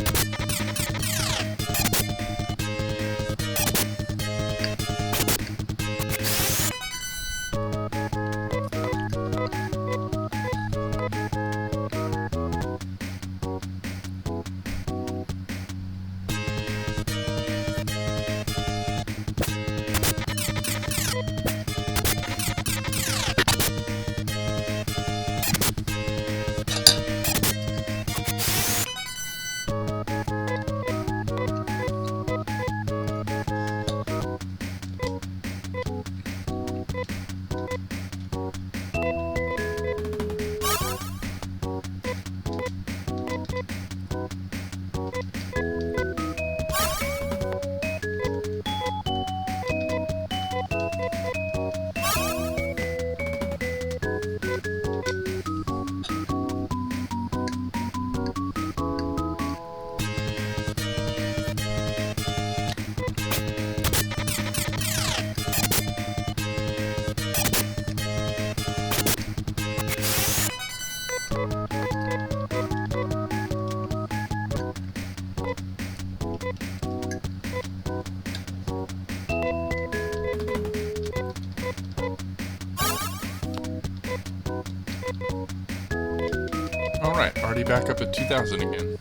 Alright, already back up at 2,000 again.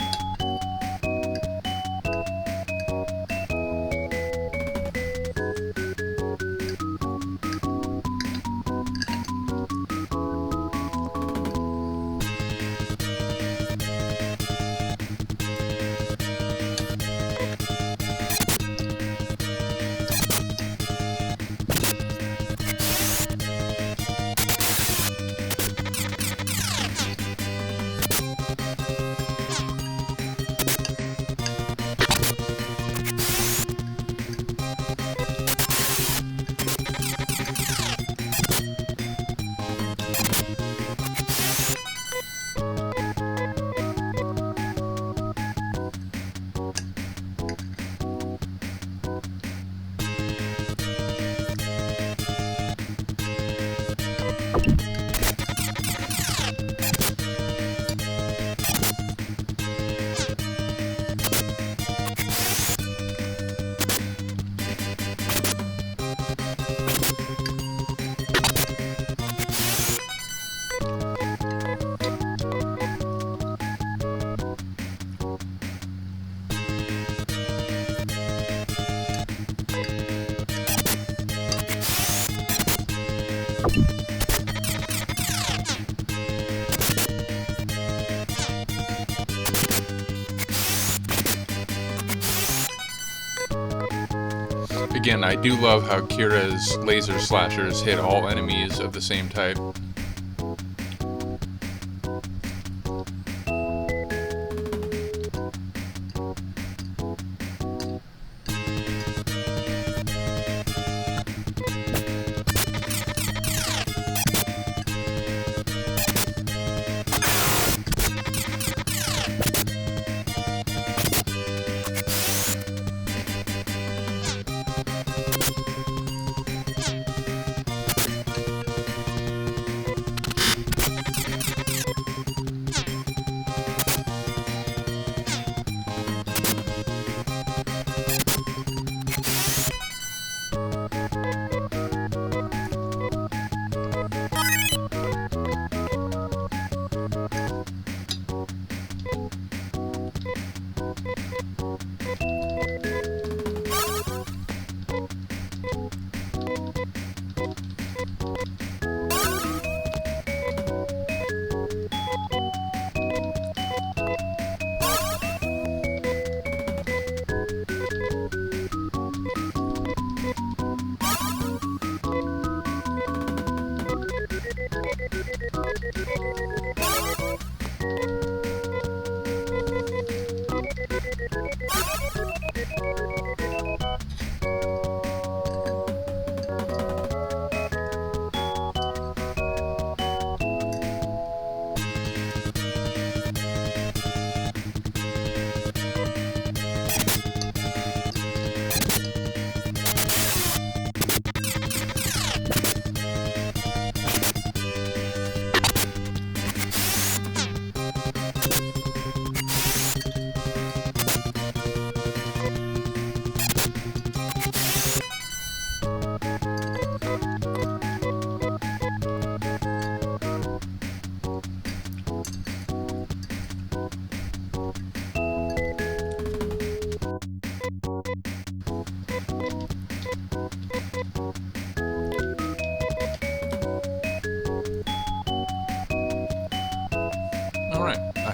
Again, I do love how Kira's laser slashers hit all enemies of the same type.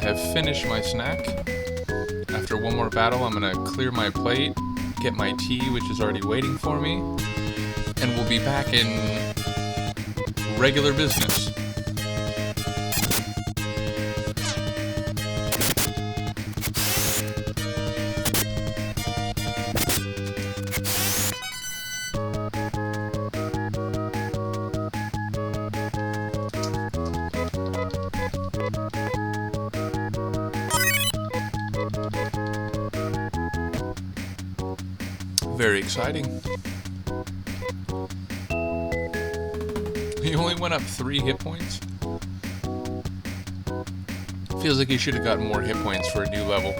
have finished my snack. After one more battle, I'm gonna clear my plate, get my tea, which is already waiting for me, and we'll be back in regular business. Very exciting. He only went up 3 hit points. Feels like he should have gotten more hit points for a new level.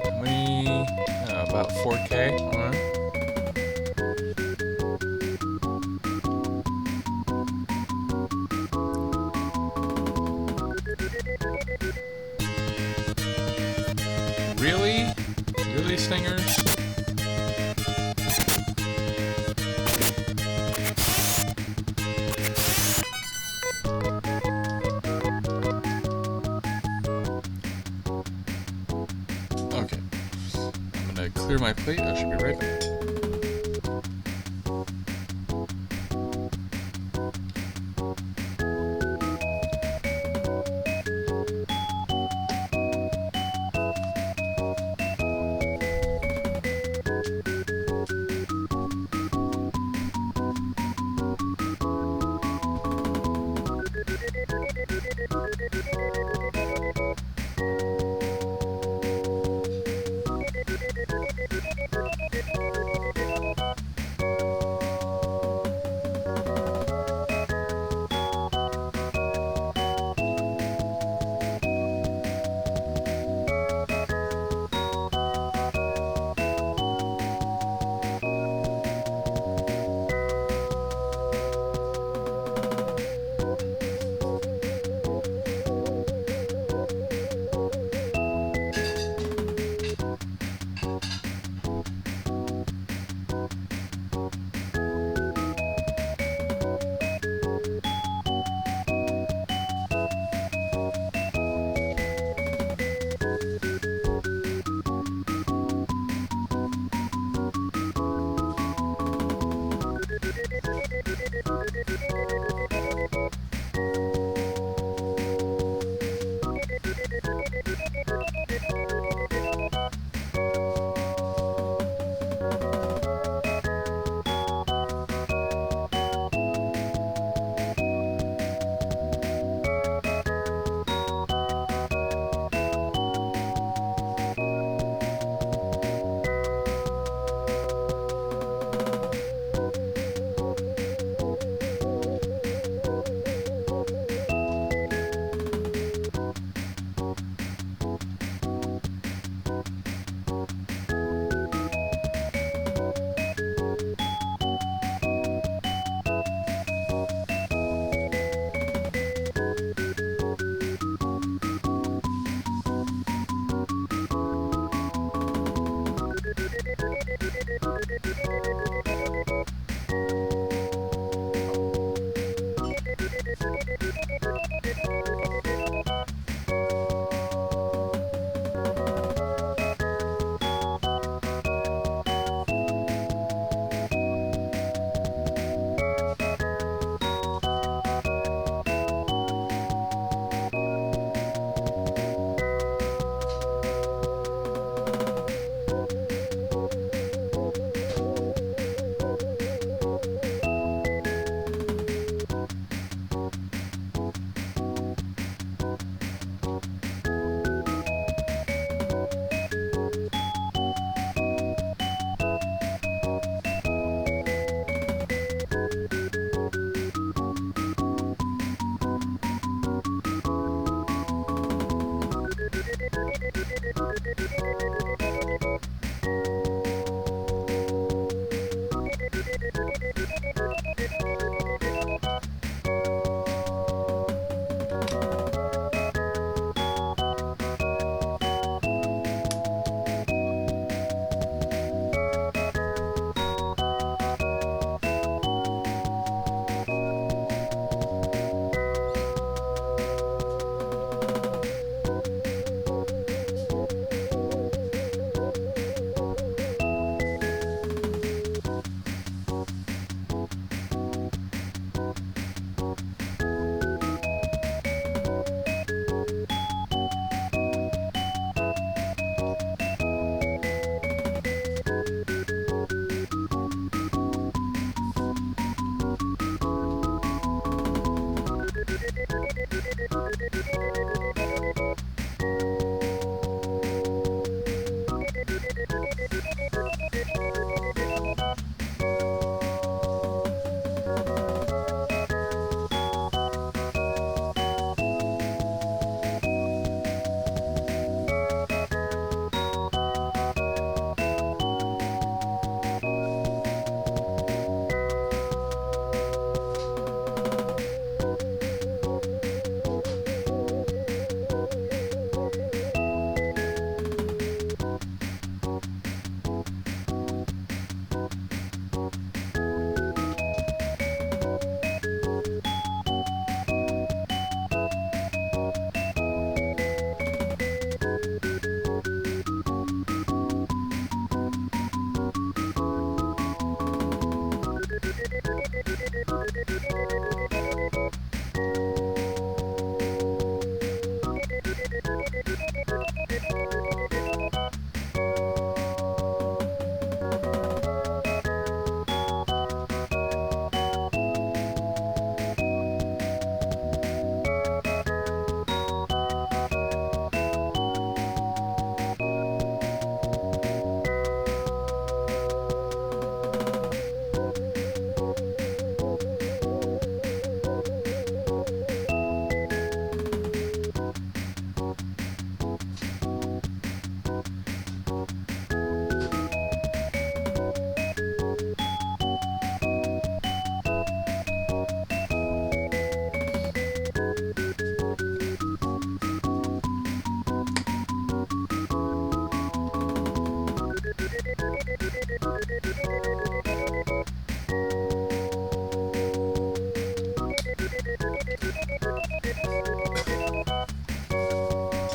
How many? About 4K. Alright. Really? Really, Stingers? Okay. I'm gonna clear my plate. I should be right back.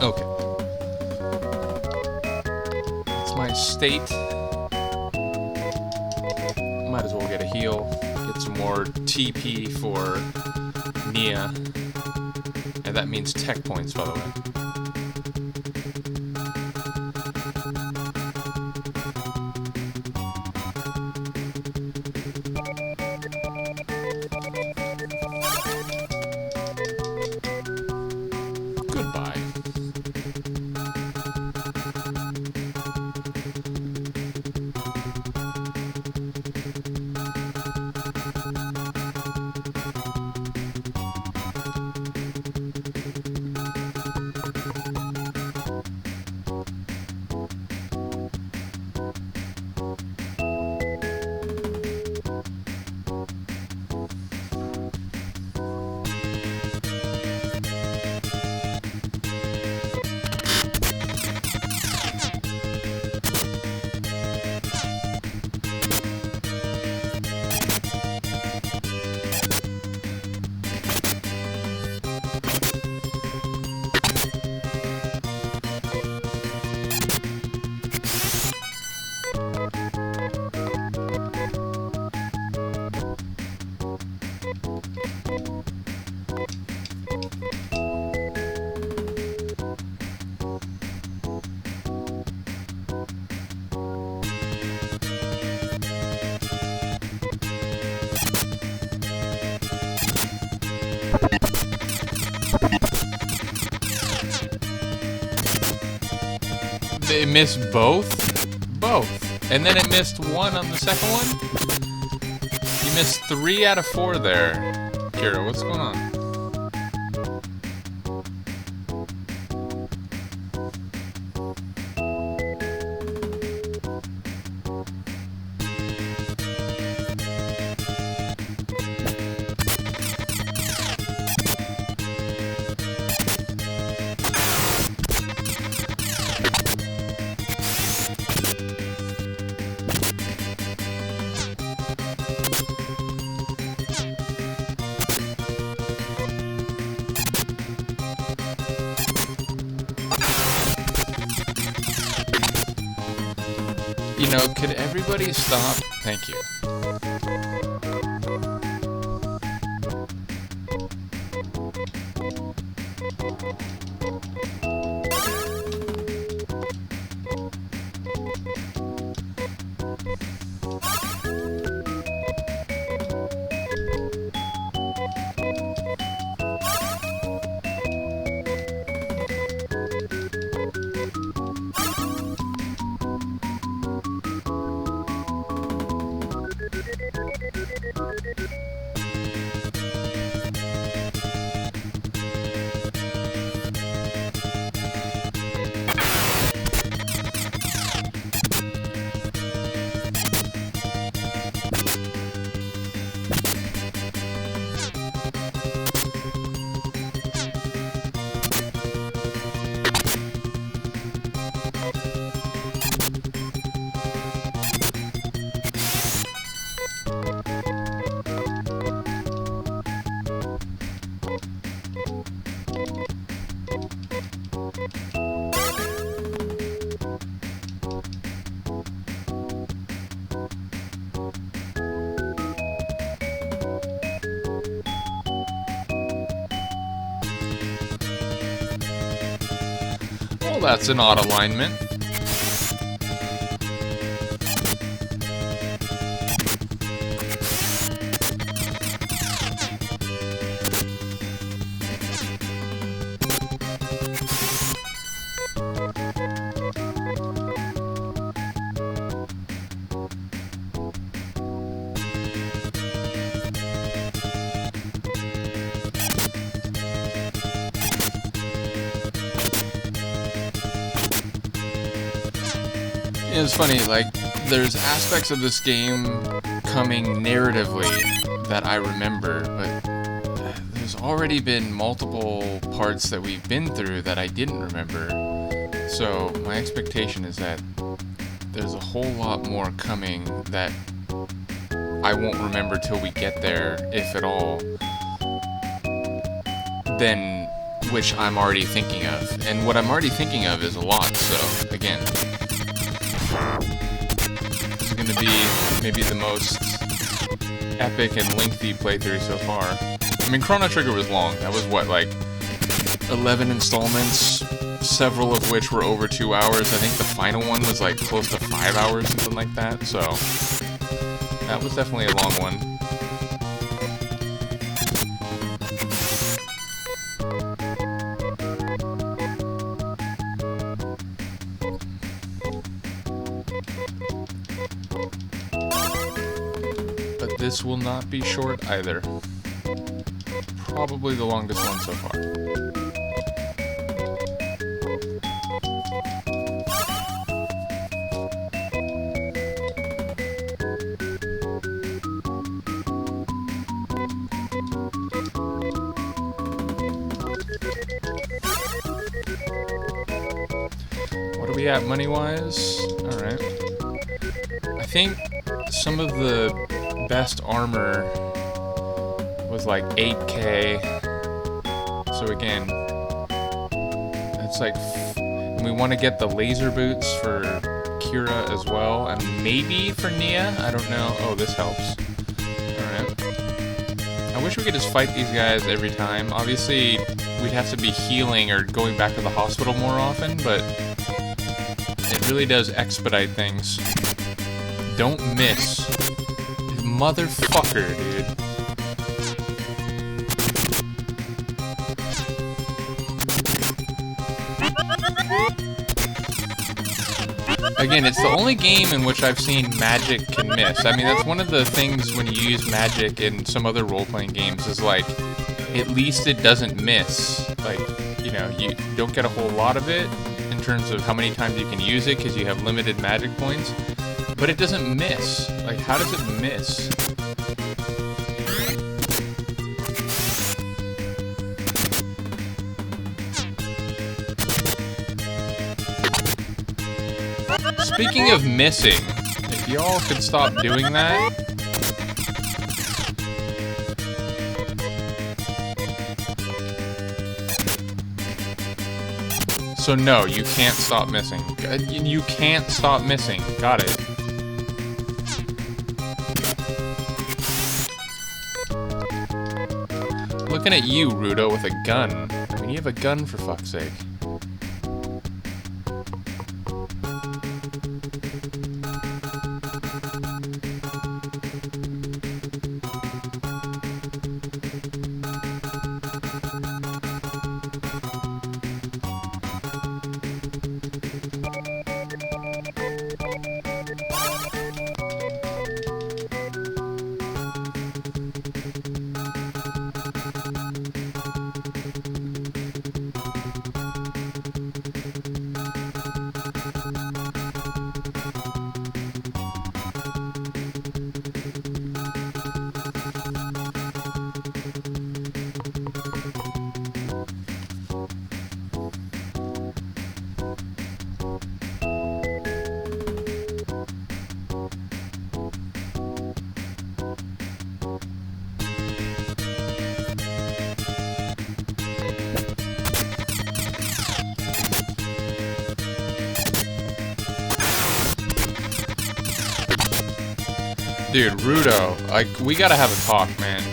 Okay. It's my state. Might as well get a heal. Get some more TP for Nia. And that means tech points, by the way. Goodbye. It missed both? Both. And then it missed one on the second one? You missed 3 out of 4 there. Kira, what's going on? You know, could everybody stop? Thank you. Well, that's an odd alignment. It's funny, like, there's aspects of this game coming narratively that I remember, but there's already been multiple parts that we've been through that I didn't remember. So my expectation is that there's a whole lot more coming that I won't remember till we get there, if at all, than which I'm already thinking of. And what I'm already thinking of is a lot, so, again. This is going to be maybe the most epic and lengthy playthrough so far. I mean, Chrono Trigger was long. That was, what, like, 11 installments, several of which were over 2 hours. I think the final one was, like, close to 5 hours, something like that, so that was definitely a long one. But this will not be short either. Probably the longest one so far. What are we at money-wise? Alright. I think some of the best armor was like 8K. So again, that's like, and we want to get the laser boots for Kira as well, and maybe for Nia. I don't know. Oh, this helps. Alright. I wish we could just fight these guys every time. Obviously, we'd have to be healing or going back to the hospital more often, but it really does expedite things. Don't miss. Motherfucker, dude. Again, it's the only game in which I've seen magic can miss. I mean, that's one of the things when you use magic in some other role-playing games is like, at least it doesn't miss. Like, you know, you don't get a whole lot of it in terms of how many times you can use it because you have limited magic points. But it doesn't miss. Like, how does it miss? Speaking of missing, if y'all could stop doing that. So no, you can't stop missing. You can't stop missing. Got it. Looking at you, Rudo, with a gun. I mean, you have a gun for fuck's sake. Dude, Rudo, like, we gotta have a talk, man.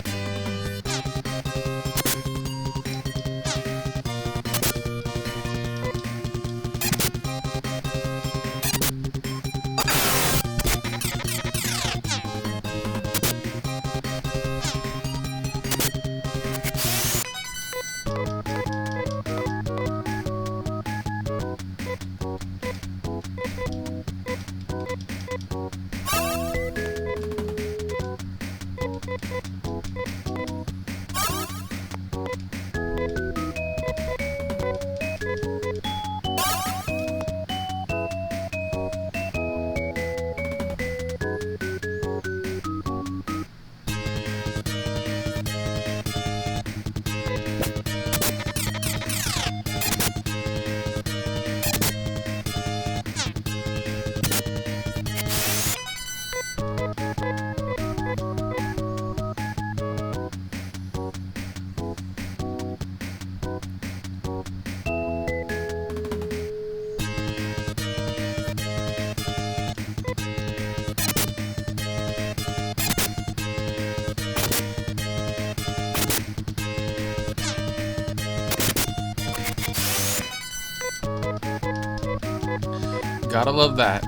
Gotta love that.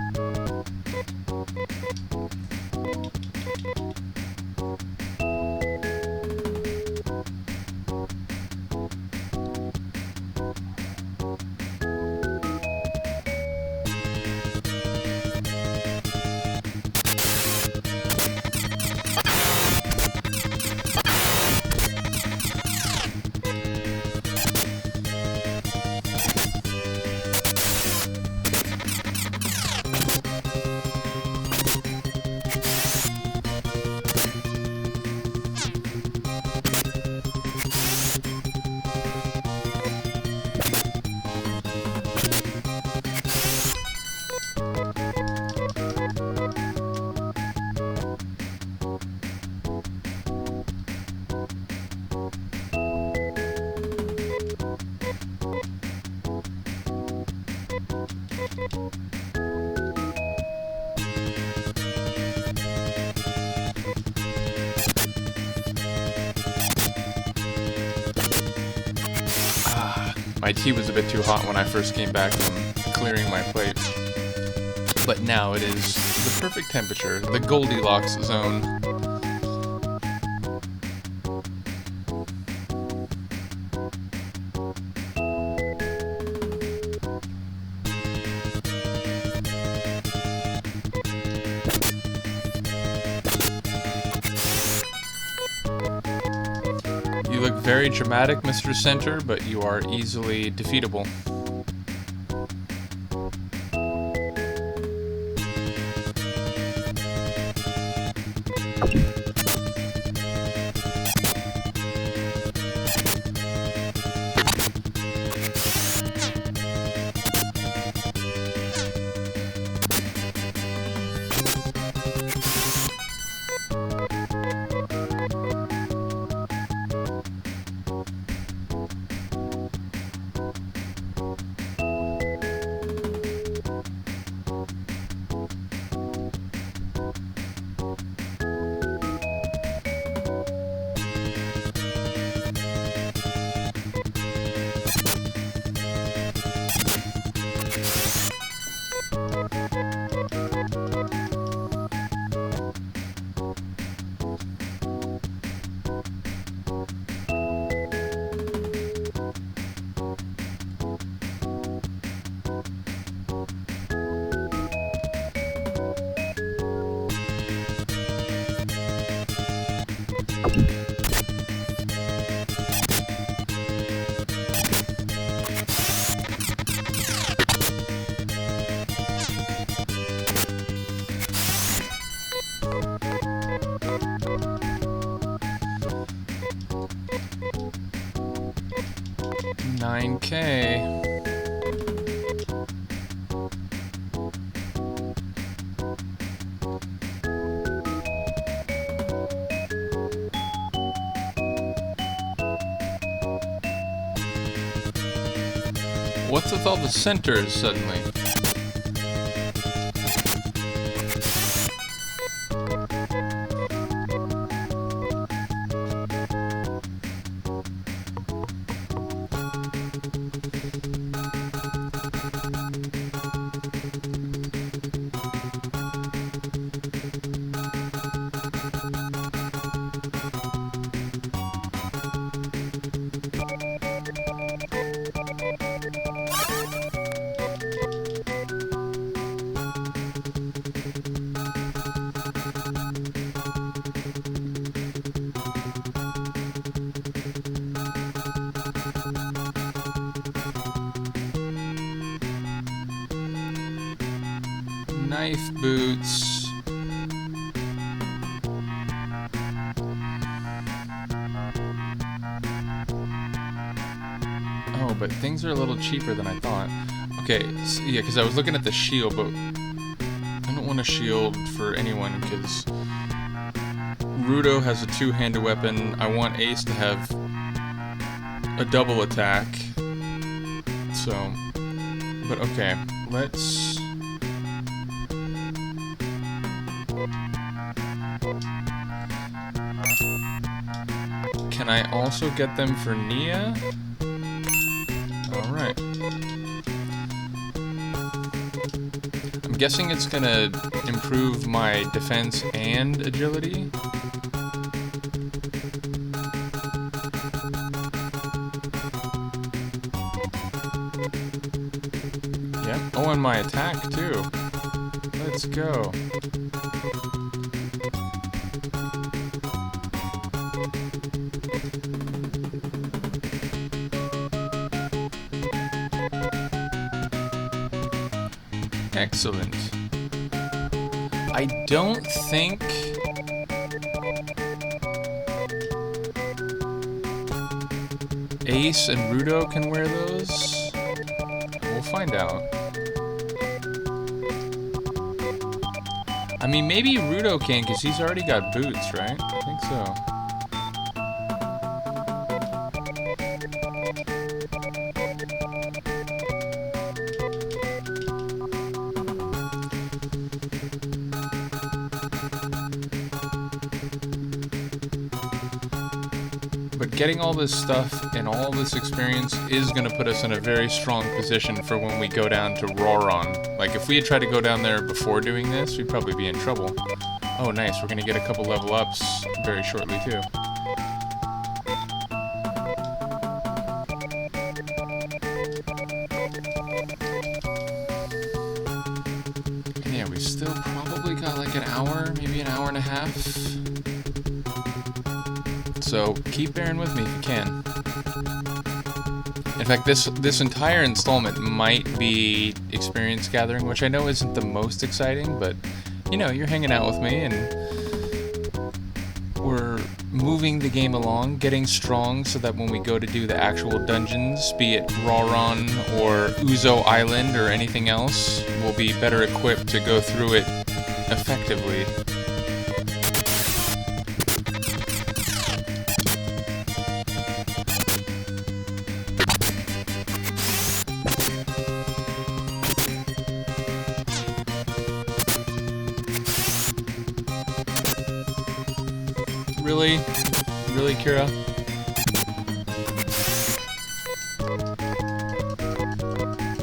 My tea was a bit too hot when I first came back from clearing my plate. But now it is the perfect temperature, the Goldilocks zone. You look very dramatic, Mr. Center, but you are easily defeatable. $9K. What's with all the centers suddenly? Knife boots. Oh, but things are a little cheaper than I thought. Okay, so, yeah, because I was looking at the shield, but I don't want a shield for anyone because Rudo has a two-handed weapon. I want Ace to have a double attack. So, but okay, let's... Can I also get them for Nia? Alright. guessing it's gonna improve my defense and agility. Yep. Oh, and my attack too. Let's go. Excellent. I don't think Ace and Rudo can wear those. We'll find out. I mean, maybe Rudo can, because he's already got boots, right? I think so. But getting all this stuff and all this experience is going to put us in a very strong position for when we go down to Roron. Like, if we had tried to go down there before doing this, we'd probably be in trouble. Oh, nice. We're going to get a couple level ups very shortly, too. And yeah, we still probably got like an hour, maybe an hour and a half. So keep bearing with me if you can. In fact, this entire installment might be experience gathering, which I know isn't the most exciting, but you know, you're hanging out with me and we're moving the game along, getting strong so that when we go to do the actual dungeons, be it Roron or Uzo Island or anything else, we'll be better equipped to go through it effectively. Really? Really, Kira?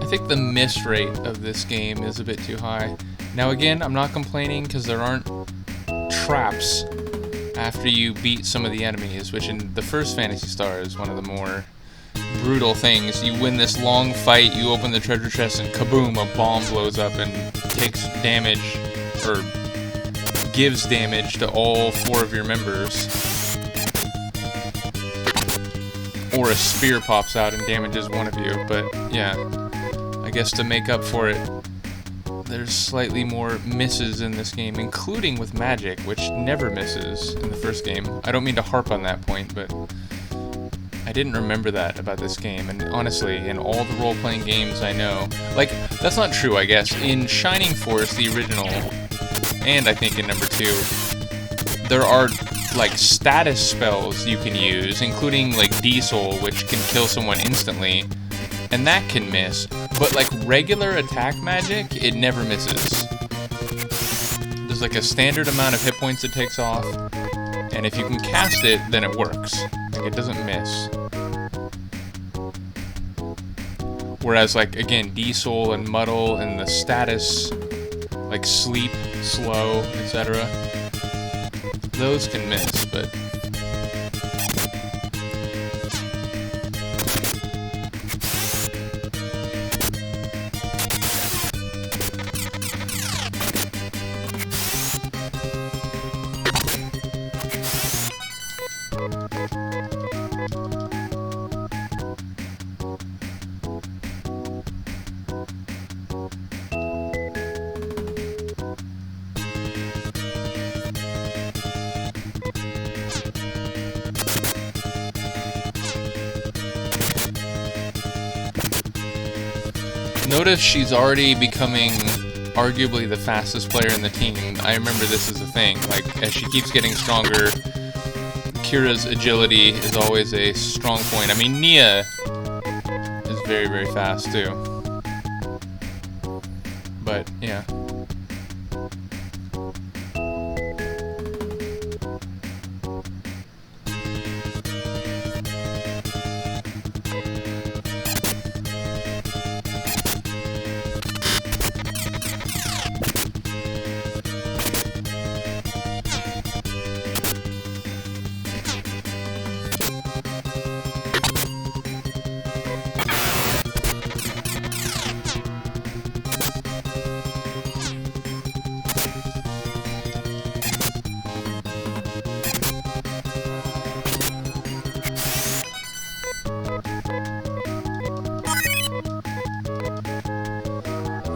I think the miss rate of this game is a bit too high. Now again, I'm not complaining because there aren't traps after you beat some of the enemies, which in the first Phantasy Star is one of the more brutal things. You win this long fight, you open the treasure chest, and kaboom, a bomb blows up and takes damage, or gives damage to all 4 of your members. Or a spear pops out and damages one of you, but yeah, I guess to make up for it, there's slightly more misses in this game, including with magic, which never misses in the first game. I don't mean to harp on that point, but I didn't remember that about this game, and honestly, in all the role-playing games I know, like, that's not true, I guess. In Shining Force, the original, and I think in number 2, there are like status spells you can use, including like Diesel, which can kill someone instantly, and that can miss. But like regular attack magic, it never misses. There's like a standard amount of hit points it takes off, and if you can cast it, then it works. Like, it doesn't miss. Whereas like, again, Diesel and Muddle and the status, like Sleep, Slow, etc., those can miss, but notice she's already becoming arguably the fastest player in the team. I remember this as a thing. Like, as she keeps getting stronger, Kira's agility is always a strong point. I mean, Nia is very, very fast too. But, yeah.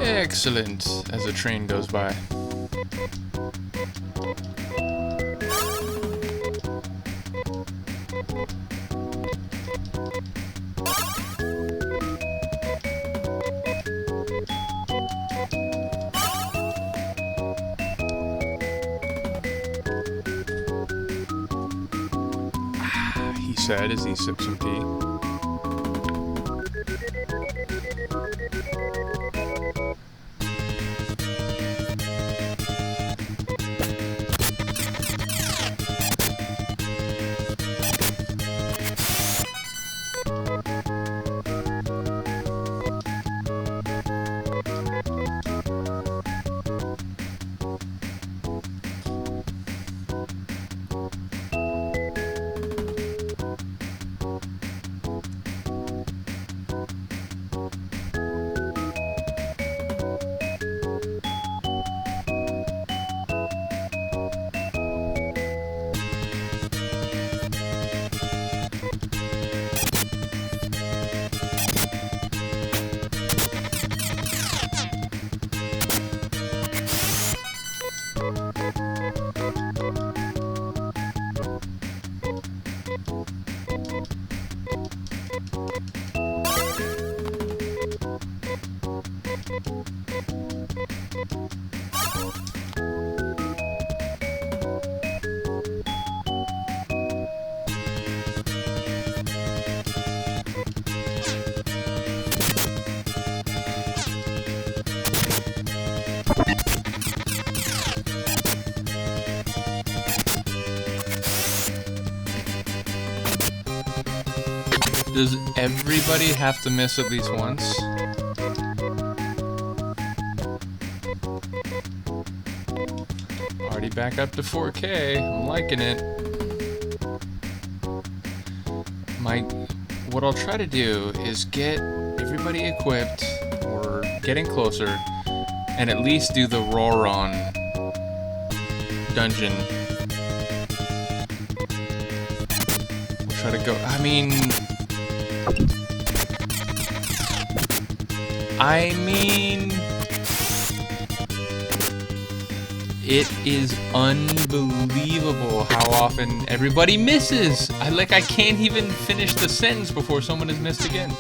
Excellent, as a train goes by. He said as he sipped some tea. Does everybody have to miss at least once? Already back up to 4K. I'm liking it. What I'll try to do is get everybody equipped, or getting closer, and at least do the Roron dungeon. We'll try to go. I mean, it is unbelievable how often everybody misses. I can't even finish the sentence before someone has missed again.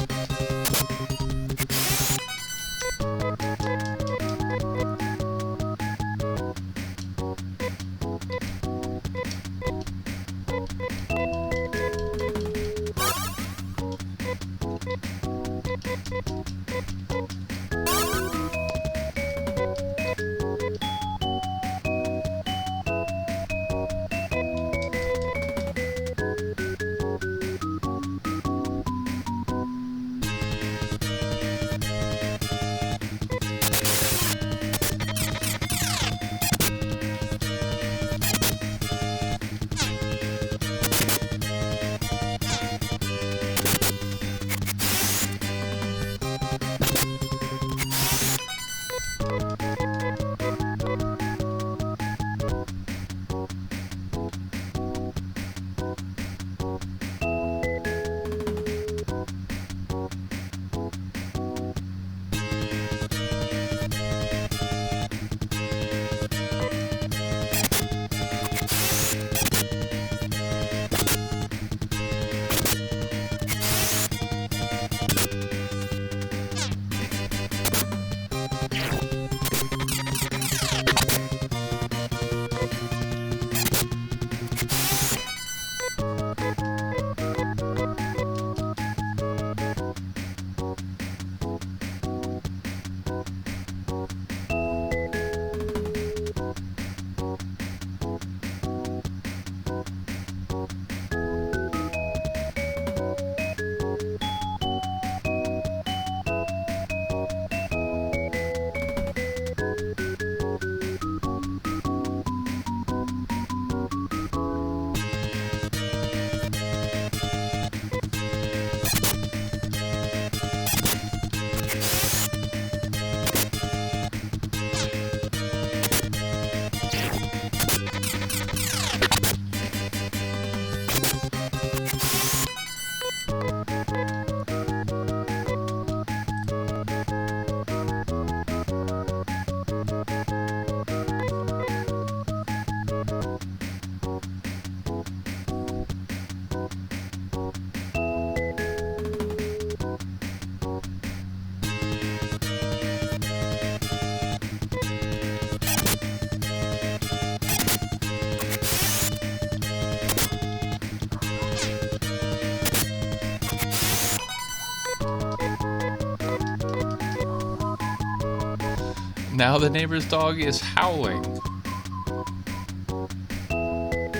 Now the neighbor's dog is howling.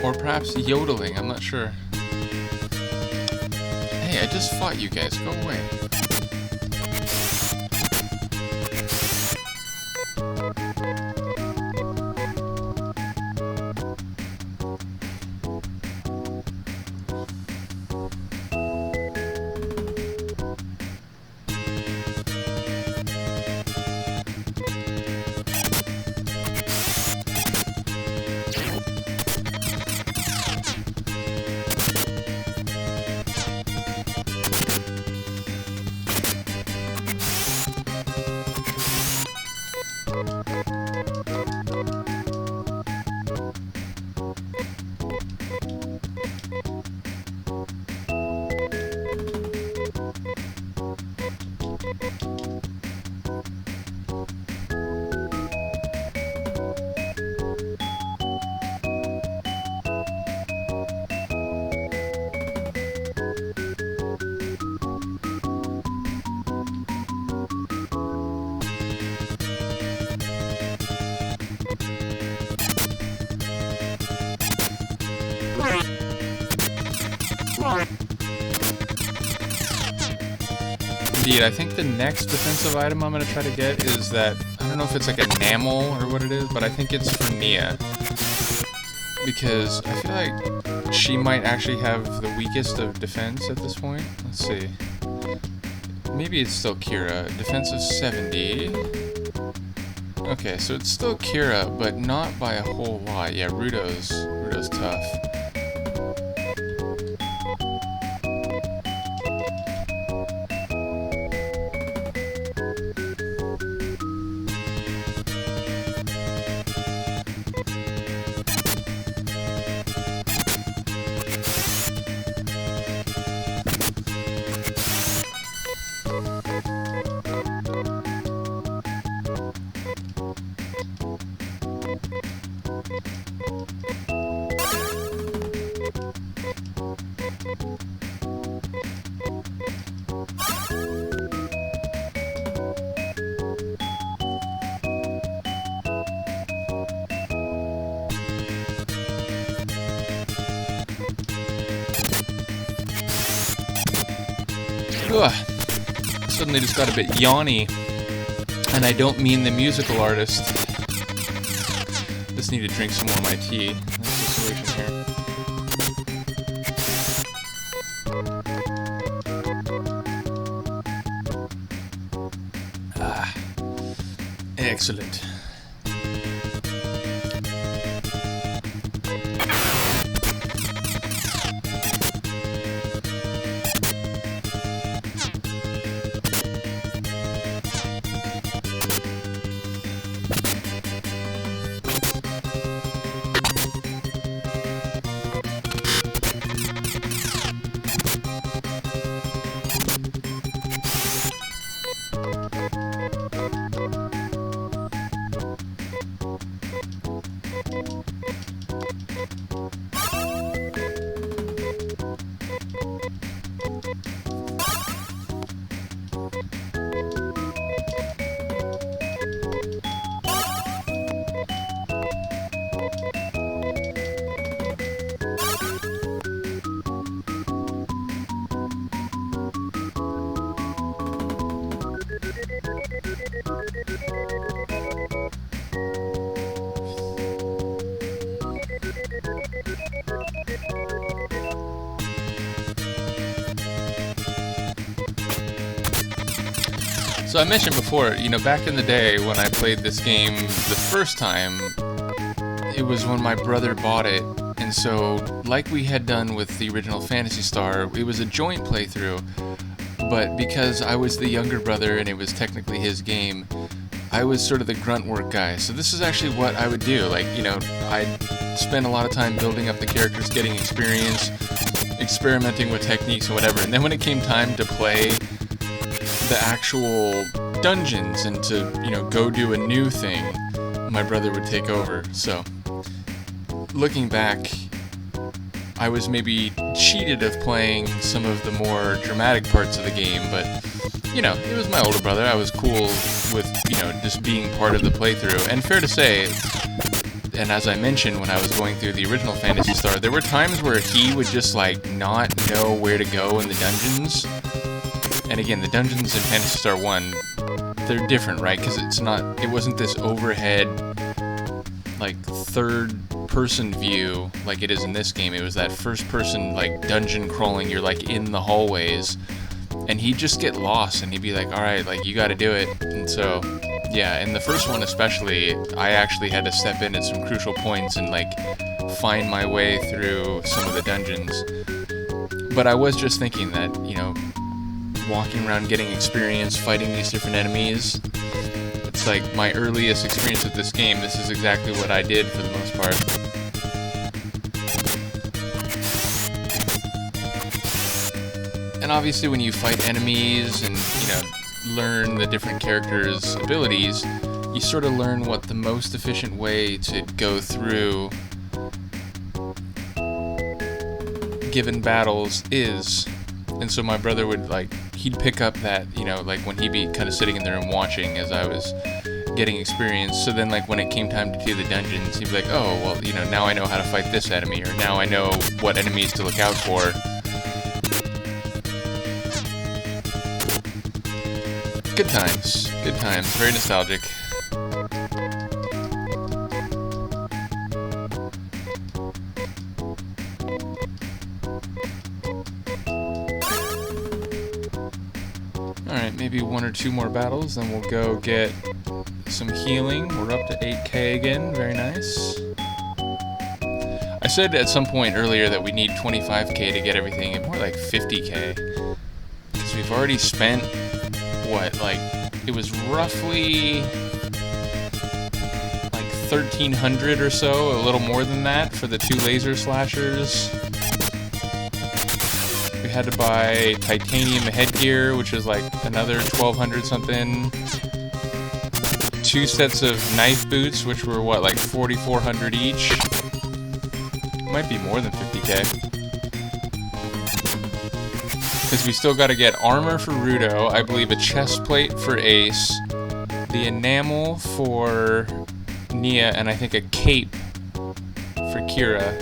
Or perhaps yodeling, I'm not sure. Hey, I just fought you guys, go away. Indeed, I think the next defensive item I'm going to try to get is that, I don't know if it's like an enamel or what it is, but I think it's for Nia. Because I feel like she might actually have the weakest of defense at this point. Let's see. Maybe it's still Kira. Defense of 70. Okay, so it's still Kira, but not by a whole lot. Yeah, Rudo's tough. Ugh. Suddenly just got a bit yawny. And I don't mean the musical artist. Just need to drink some more of my tea in this situation here. Ah. Excellent. So I mentioned before, you know, back in the day when I played this game the first time, it was when my brother bought it, and so, like we had done with the original Phantasy Star, it was a joint playthrough, but because I was the younger brother and it was technically his game, I was sort of the grunt work guy. So this is actually what I would do, like, you know, I'd spend a lot of time building up the characters, getting experience, experimenting with techniques and whatever, and then when it came time to play the actual dungeons and to, you know, go do a new thing, my brother would take over. So looking back, I was maybe cheated of playing some of the more dramatic parts of the game, but, you know, it was my older brother. I was cool with, you know, just being part of the playthrough. And fair to say, and as I mentioned when I was going through the original Phantasy Star, there were times where he would just, like, not know where to go in the dungeons. And again, the dungeons in Phantasy Star 1, they're different, right? Because it wasn't this overhead, like, third-person view like it is in this game. It was that first-person, like, dungeon crawling. You're, like, in the hallways. And he'd just get lost, and he'd be like, alright, like, you gotta do it. And so, yeah, in the first one especially, I actually had to step in at some crucial points and, like, find my way through some of the dungeons. But I was just thinking that, you know, walking around getting experience, fighting these different enemies, it's like my earliest experience with this game. This is exactly what I did for the most part. And obviously when you fight enemies and, you know, learn the different characters' abilities, you sort of learn what the most efficient way to go through given battles is. And so my brother would, like, he'd pick up that, you know, like when he'd be kind of sitting in there and watching as I was getting experience. So then, like, when it came time to do the dungeons, he'd be like, oh, well, you know, now I know how to fight this enemy, or now I know what enemies to look out for. Good times, very nostalgic. Alright, maybe 1 or 2 more battles, then we'll go get some healing. We're up to 8k again, very nice. I said at some point earlier that we need 25k to get everything, and more like 50k. Because we've already spent, what, like, it was roughly like 1,300 or so, a little more than that, for the 2 laser slashers. We had to buy titanium headgear, which is like another 1,200 something. 2 sets of knife boots, which were what, like 4,400 each. Might be more than 50k. Because we still got to get armor for Rudo, I believe a chest plate for Ace, the enamel for Nia, and I think a cape for Kira,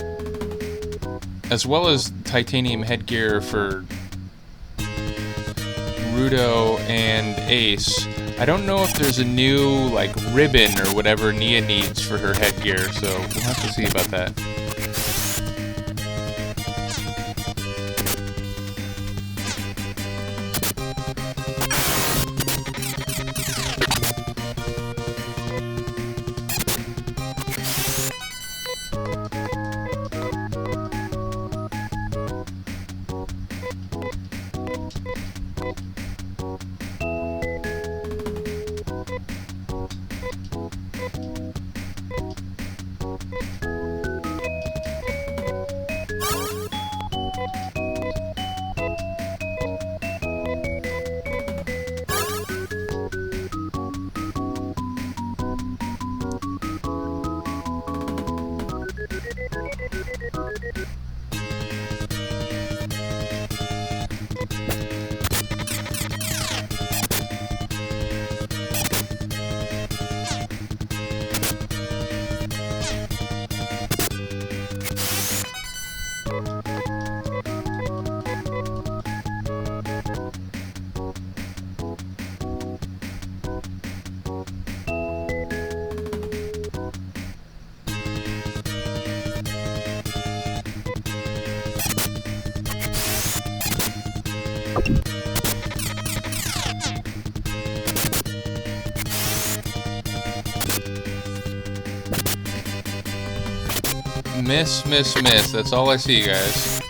as well as titanium headgear for Rudo and Ace. I don't know if there's a new, like, ribbon or whatever Nia needs for her headgear, so we'll have to see about that. Miss, miss, miss. That's all I see, guys.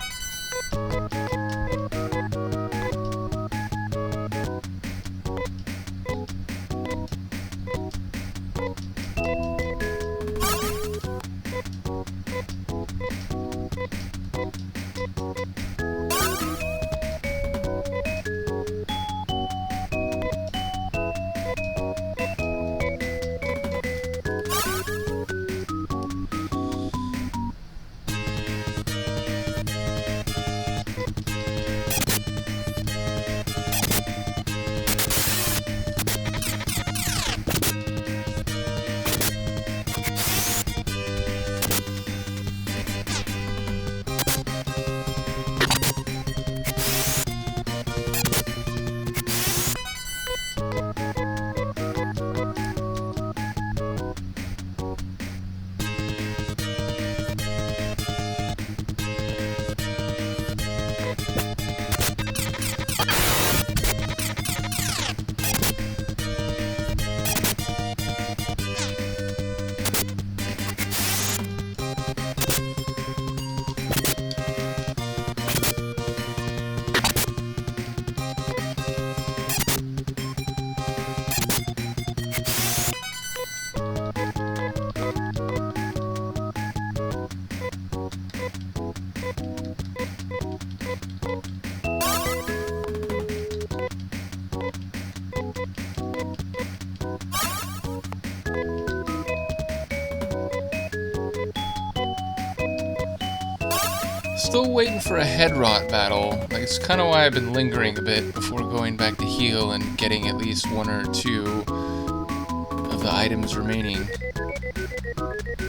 Still waiting for a head rot battle. Like, it's kind of why I've been lingering a bit before going back to heal and getting at least one or two of the items remaining.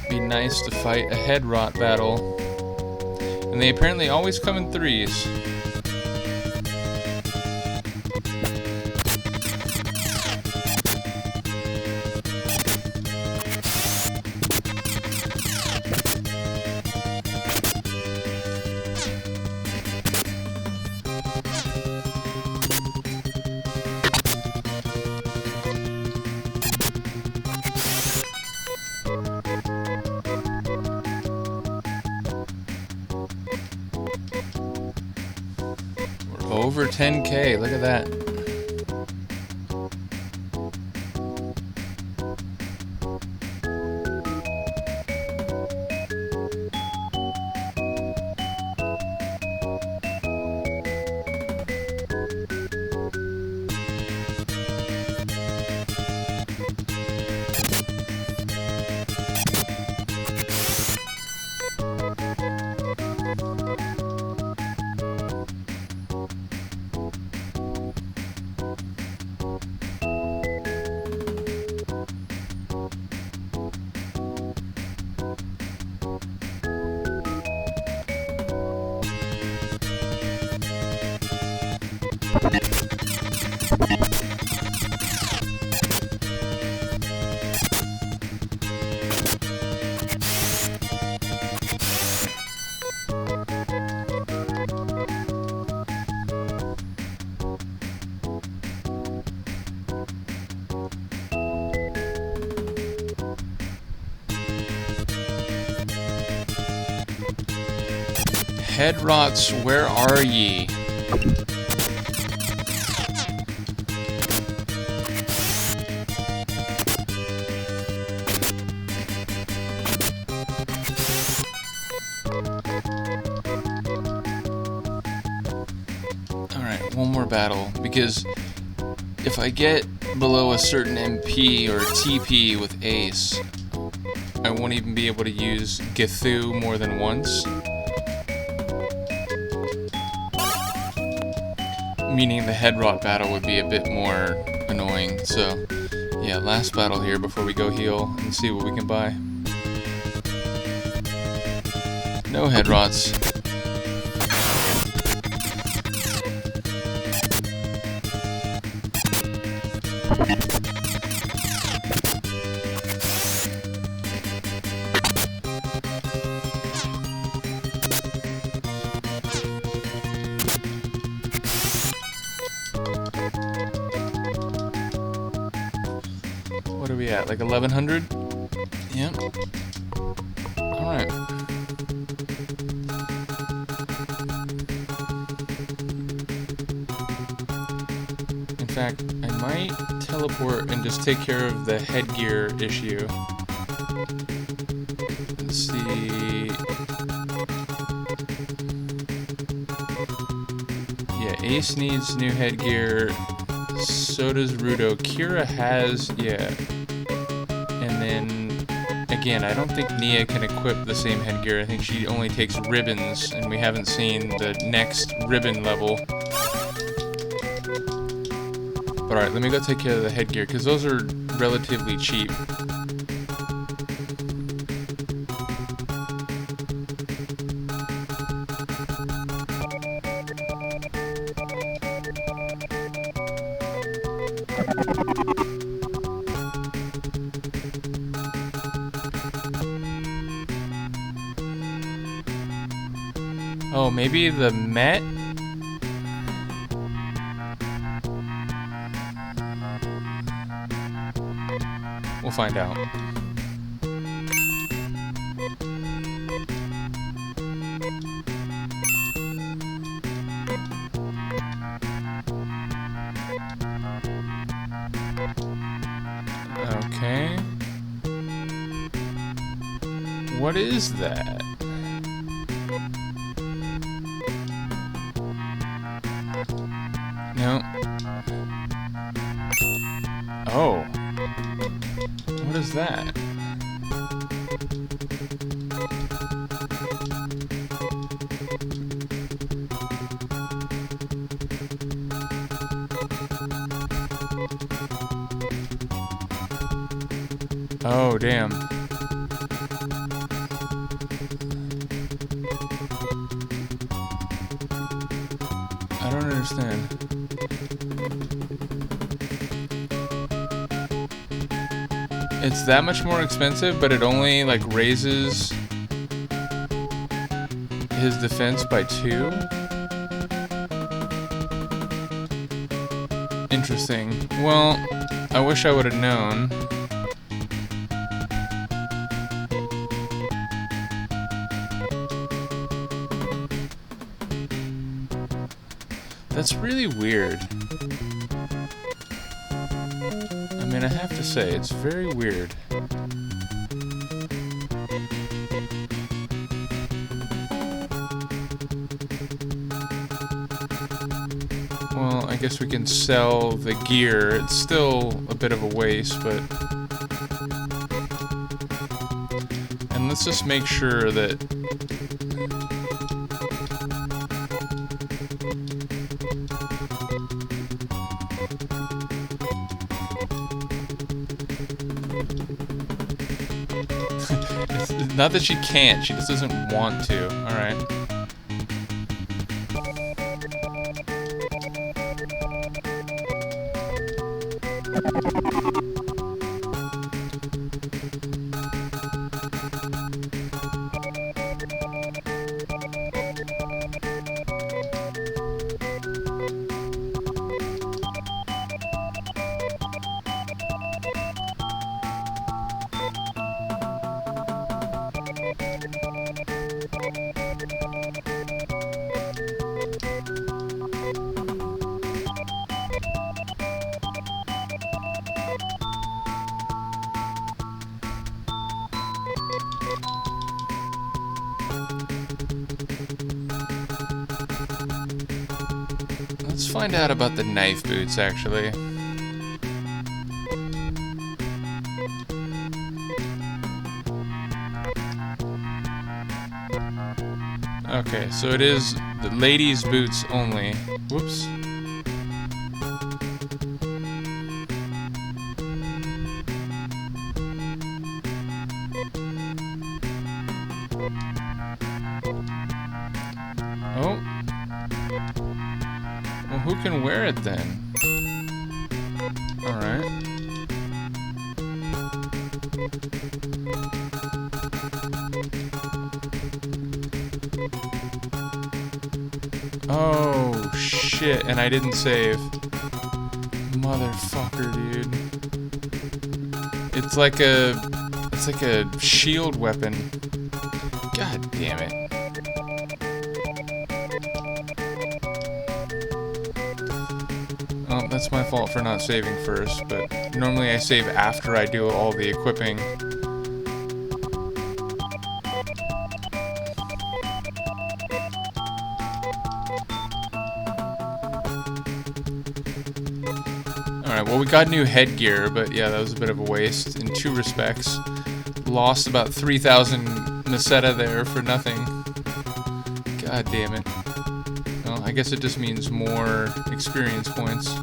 Be nice to fight a head rot battle. And they apparently always come in threes. Over 10K, look at that. Head rots, where are ye? Alright, one more battle, because if I get below a certain MP or TP with Ace, I won't even be able to use Gethu more than once. Meaning the head rot battle would be a bit more annoying. So, yeah, last battle here before we go heal and see what we can buy. No head rots. What are we at? Like 1100? Yep. Alright. In fact, I might teleport and just take care of the headgear issue. Let's see. Yeah, Ace needs new headgear. So does Rudo. Kira has, yeah. And then, again, I don't think Nia can equip the same headgear. I think she only takes ribbons, and we haven't seen the next ribbon level. But alright, let me go take care of the headgear, because those are relatively cheap. Oh, maybe the Met? We'll find out. Okay. What is that? No. Oh. What is that? Oh, damn. I don't understand. It's that much more expensive, but it only, like, raises his defense by 2? Interesting. Well, I wish I would have known. That's really weird. I mean, I have to say, it's very weird. Well, I guess we can sell the gear. It's still a bit of a waste, but... And let's just make sure that... It's not that she can't, she just doesn't want to. Alright. Let's find out about the knife boots, actually. Okay, so it is the ladies' boots only. Whoops. Oh. Well, who can wear it then? Alright. Oh, shit, and I didn't save. Motherfucker, dude. It's like a shield weapon. God damn it. Oh, that's my fault for not saving first, but normally I save after I do all the equipping. Alright, well we got new headgear, but yeah, that was a bit of a waste in 2 respects. Lost about 3,000 Meseta there for nothing. God damn it. Well, I guess it just means more experience points.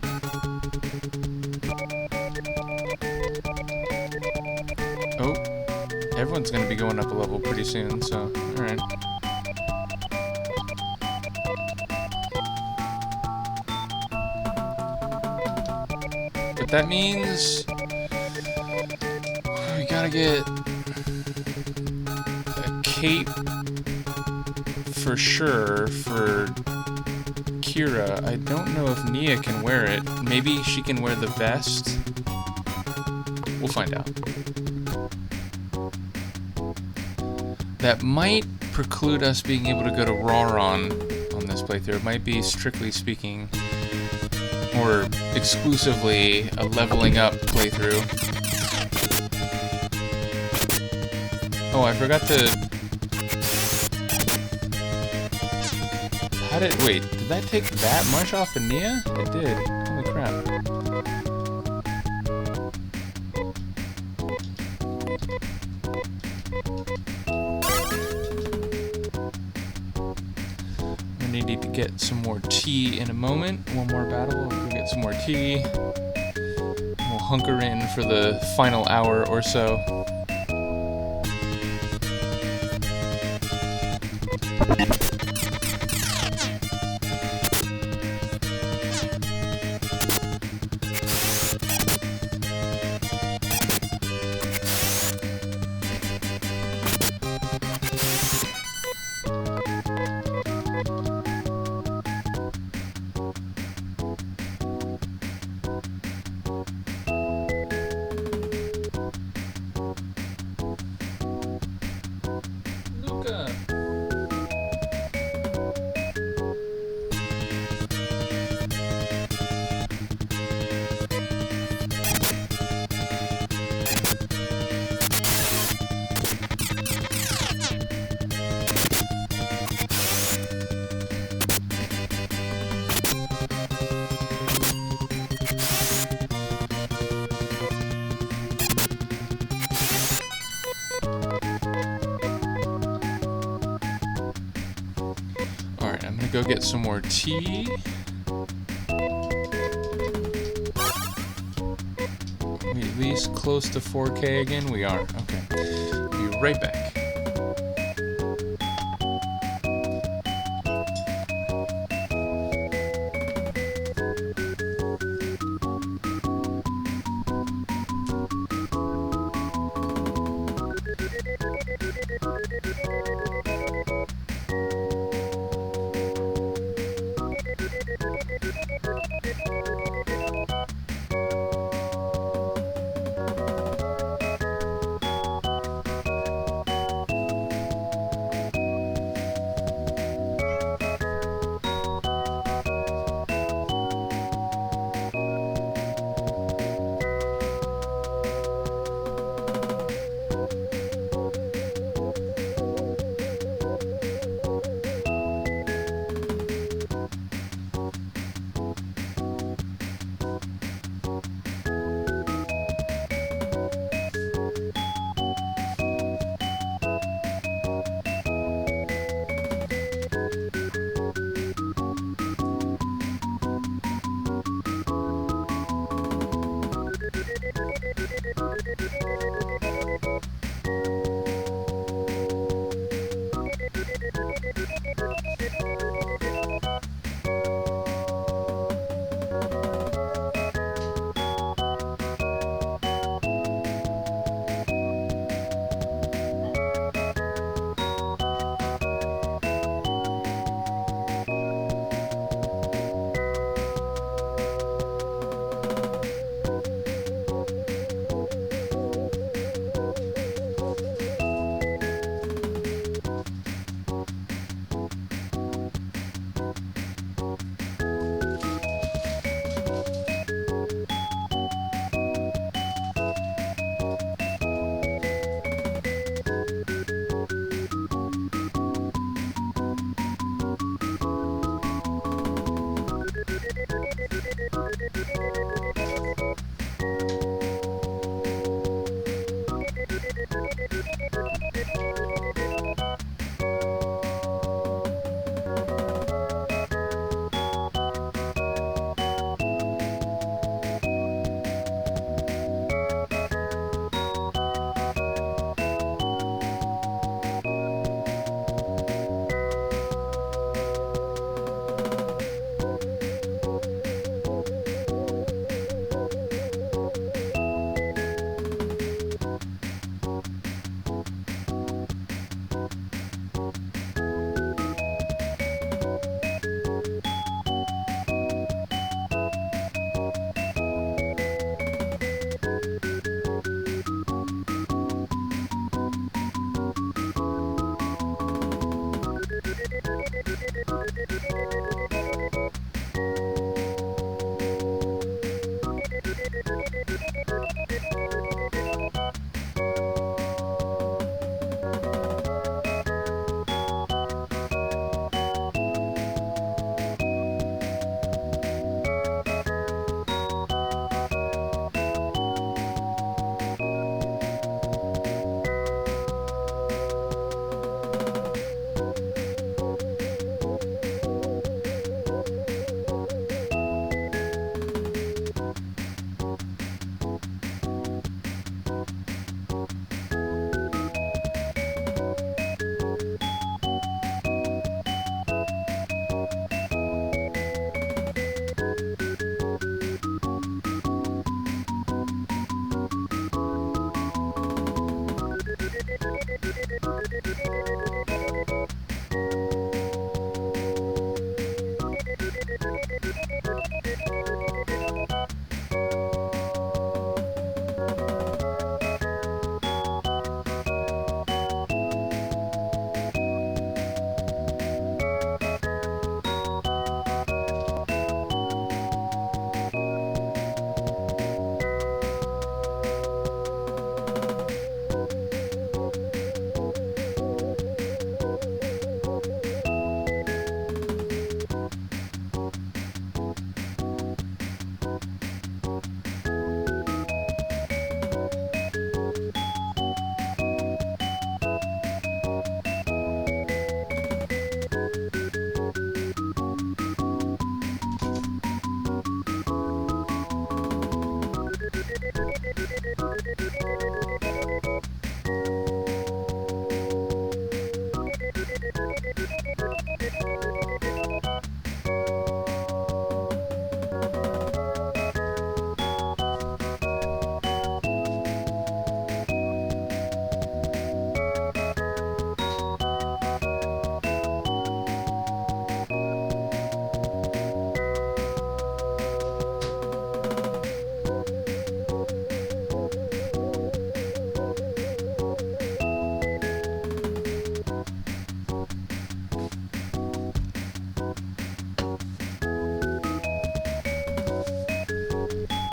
Oh, everyone's gonna be going up a level pretty soon, so, alright. But that means we gotta get a cape for sure for Kira. I don't know if Nia can wear it. Maybe she can wear the vest. We'll find out. That might preclude us being able to go to Rawron on this playthrough. It might be, strictly speaking, or exclusively a leveling up playthrough. Oh, I forgot to... Wait, did that take that much off of Nia? It did. Holy crap. We need to get some more tea in a moment. One more battle, we'll get some more tea. We'll hunker in for the final hour or so. Alright, I'm gonna go get some more tea. Are we at least close to 4K again? We are. Okay. Be right back.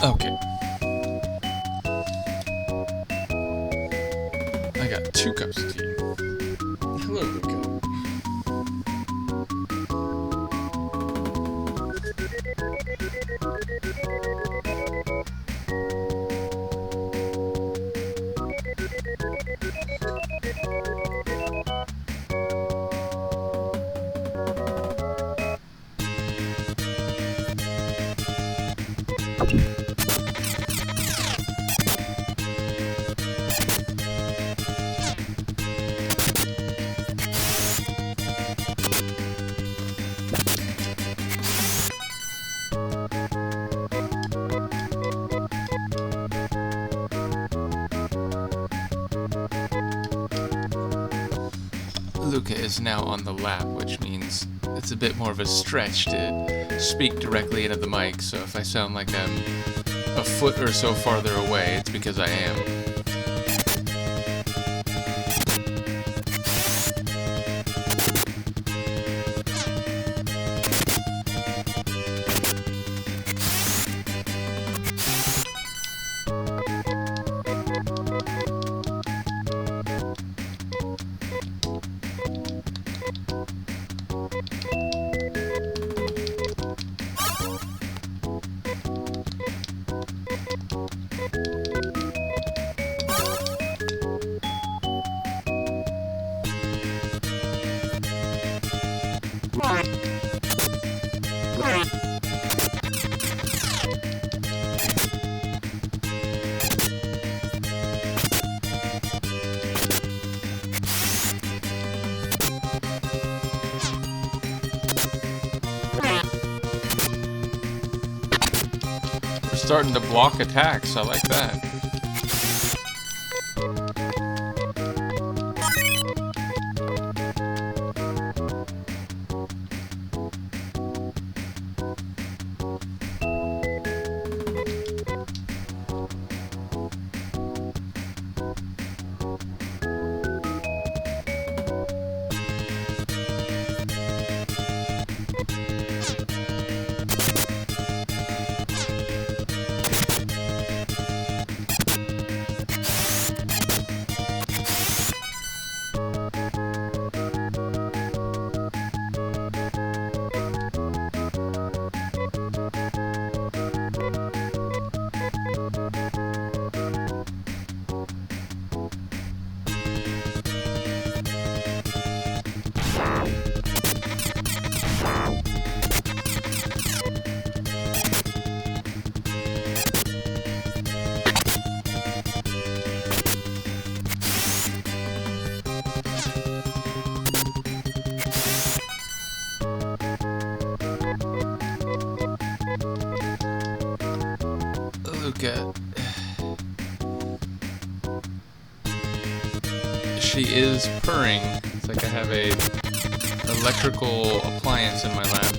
Okay. I got 2 cups of tea. Hello, Luca. Luca is now on the lap, which means it's a bit more of a stretch to speak directly into the mic, so if I sound like I'm a foot or so farther away, it's because I am. We're starting to block attacks, I like that. Luca. She is purring. It's like I have a electrical appliance in my lap.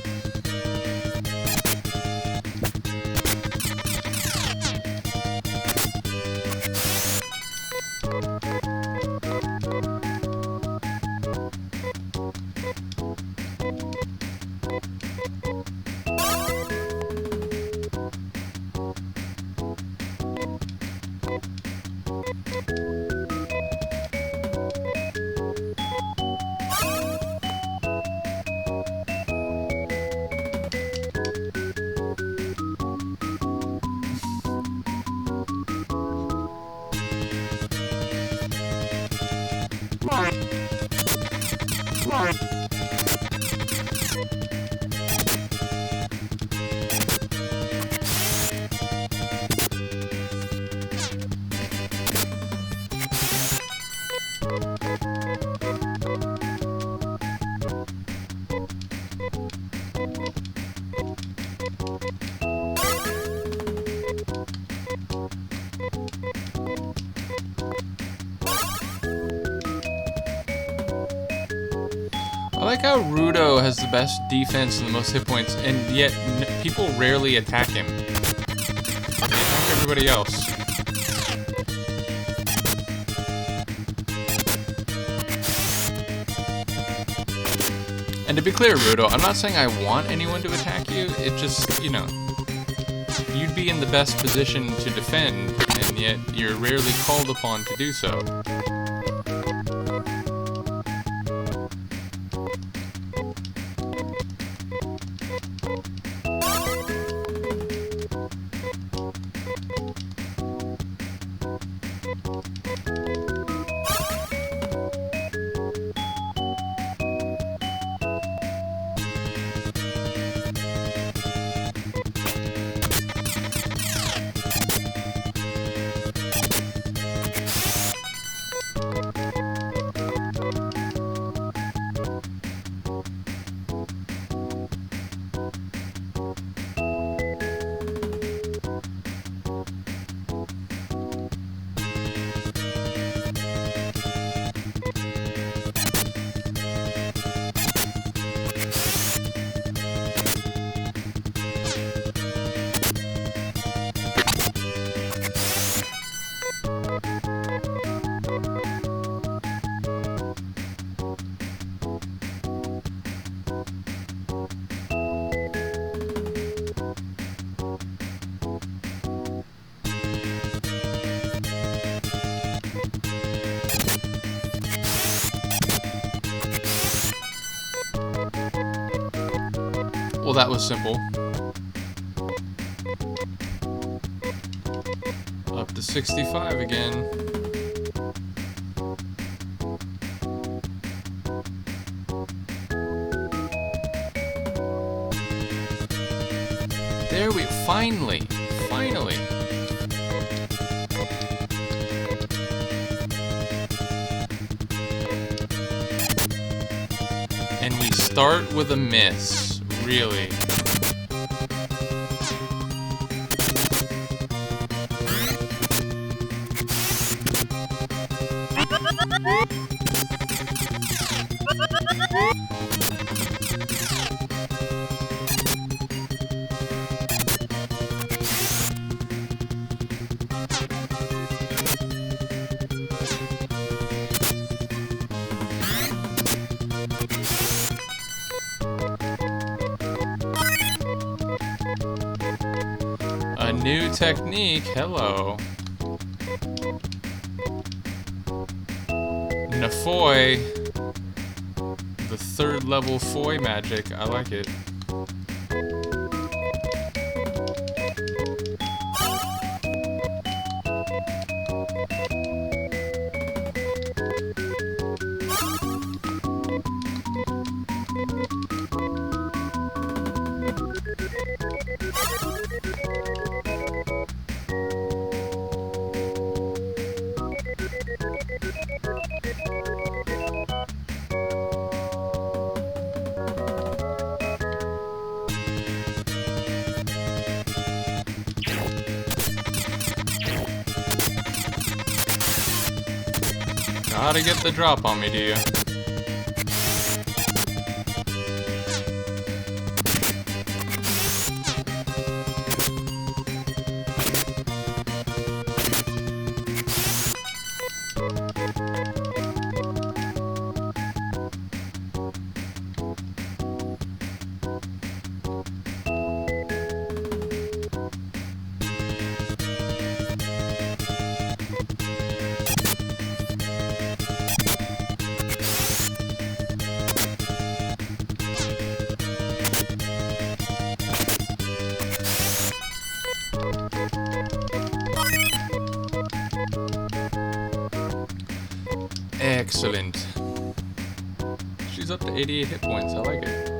I like how Rudo has the best defense and the most hit points, and yet people rarely attack him. They attack everybody else. And to be clear, Rudo, I'm not saying I want anyone to attack you, it just, you know, you'd be in the best position to defend, and yet you're rarely called upon to do so. Well, that was simple. Up to 65 again. There we finally. And we start with a miss. Really? A new technique, hello. Nafoy. The third level foy magic, I like it. Gotta get the drop on me, do you? Excellent. She's up to 88 hit points. I like it.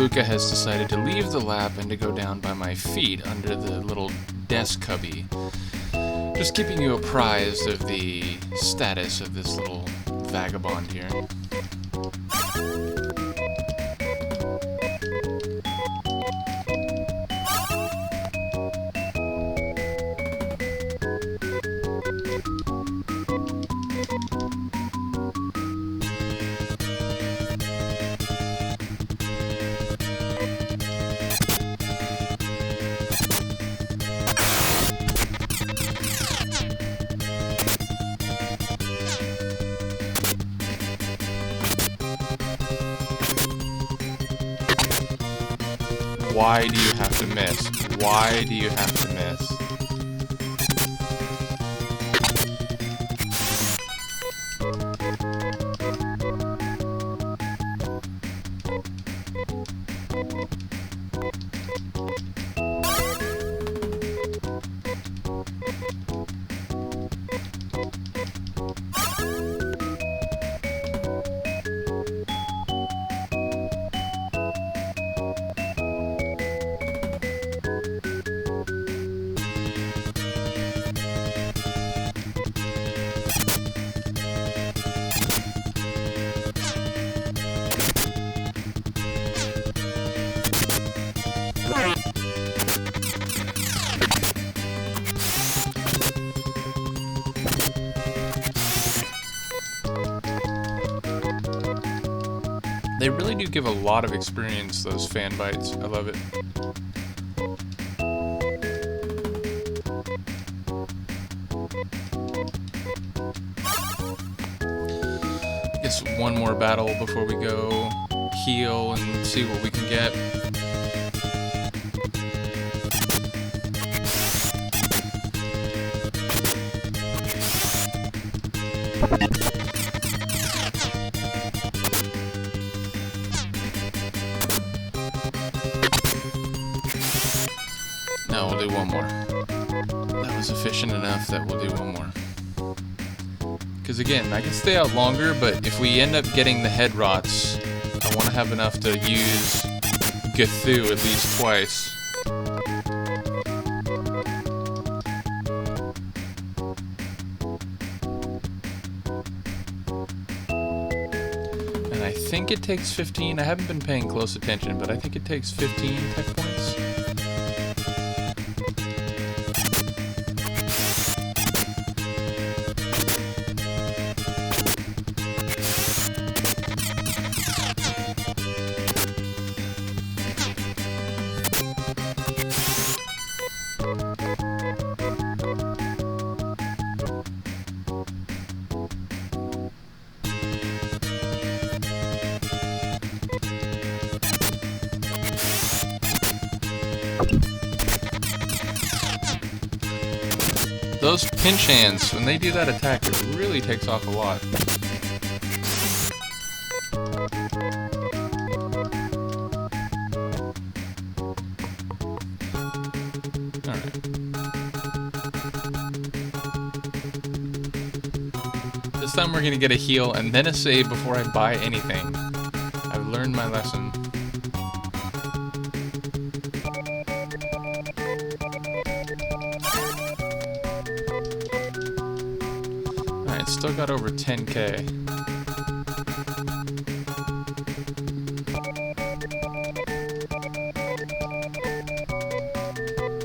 Luca has decided to leave the lab and to go down by my feet under the little desk cubby. Just keeping you apprised of the status of this little vagabond here. Why do you have to miss? Why do you have to miss? They really do give a lot of experience, those fan bites. I love it. I guess one more battle before we go heal and see what we can get. No, we'll do one more. That was efficient enough that we'll do one more. Because again, I can stay out longer, but if we end up getting the head rots, I want to have enough to use Cthulhu at least twice. And I think it takes 15. I haven't been paying close attention, but I think it takes 15 tech points. Those pinch hands, when they do that attack, it really takes off a lot. Alright. This time we're gonna get a heal and then a save before I buy anything. I've learned my lesson. Still got over 10k.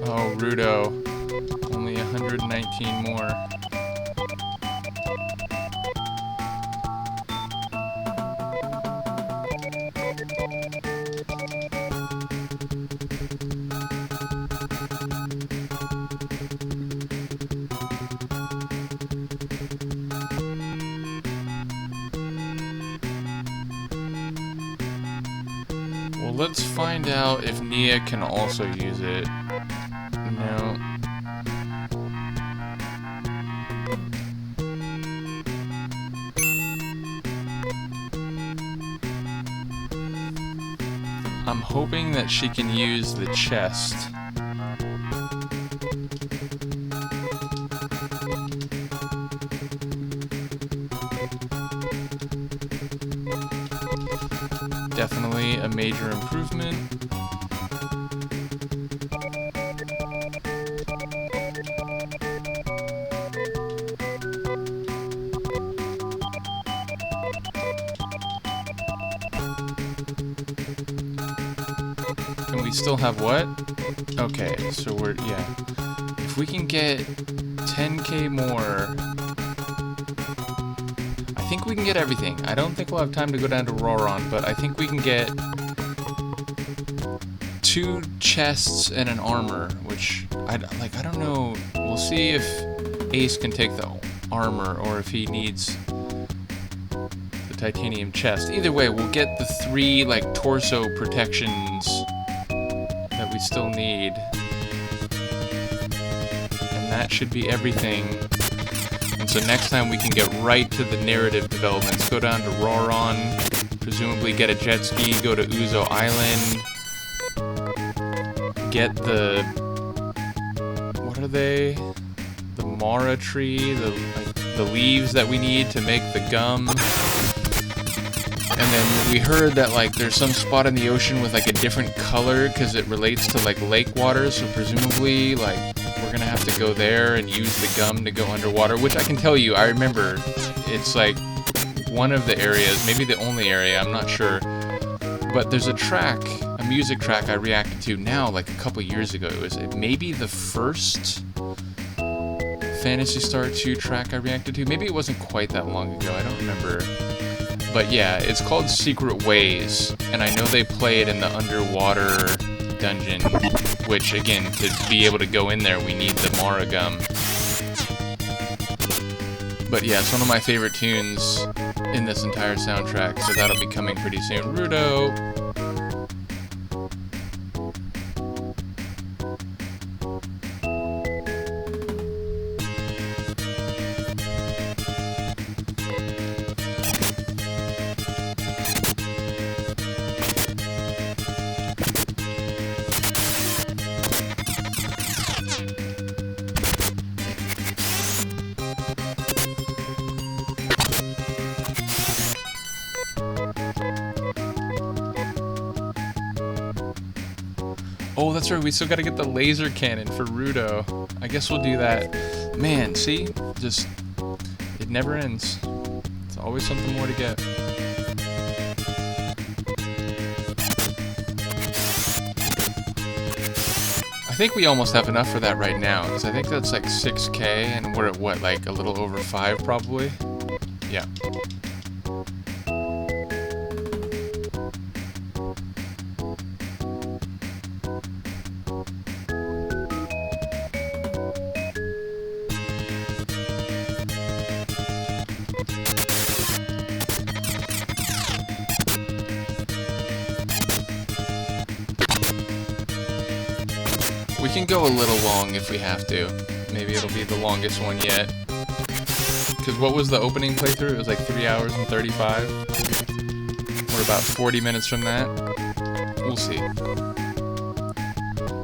Oh, Rudo. Only 119 more. Well, let's find out if Nia can also use it. No. I'm hoping that she can use the chest. Definitely a major improvement. still have what? Okay, so we're, yeah. If we can get 10k more, I think we can get everything. I don't think we'll have time to go down to Roron, but I think we can get 2 chests and an armor, which, I don't know. We'll see if Ace can take the armor or if he needs the titanium chest. Either way, we'll get the 3, like, torso protections that we still need. And that should be everything. And so next time we can get right to the narrative developments. Go down to Roron, presumably get a jet ski, go to Uzo Island, get the... what are they? The Mara tree, the leaves that we need to make the gum. And then we heard that, like, there's some spot in the ocean with, like, a different color because it relates to, like, lake water, so presumably, like, we're gonna have to go there and use the gum to go underwater, which I can tell you, I remember, it's, like, one of the areas, maybe the only area, I'm not sure, but there's a track, a music track I reacted to now, like, a couple years ago. It was maybe the first Phantasy Star 2 track I reacted to. Maybe it wasn't quite that long ago, I don't remember. But yeah, it's called Secret Ways, and I know they play it in the underwater dungeon, which, again, to be able to go in there, we need the Mara gum. But yeah, it's one of my favorite tunes in this entire soundtrack, so that'll be coming pretty soon. Rudo! Oh, that's right, we still gotta get the laser cannon for Rudo. I guess we'll do that. Man, see? Just, it never ends. It's always something more to get. I think we almost have enough for that right now, because I think that's like 6k, and we're at what, like a little over 5 probably? Yeah. We can go a little long if we have to. Maybe it'll be the longest one yet. Because what was the opening playthrough? It was like 3 hours and 35. We're about 40 minutes from that. We'll see.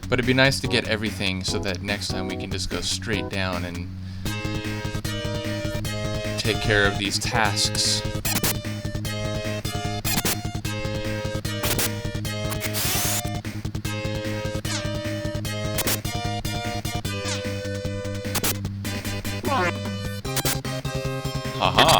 But it'd be nice to get everything so that next time we can just go straight down and take care of these tasks. Haha.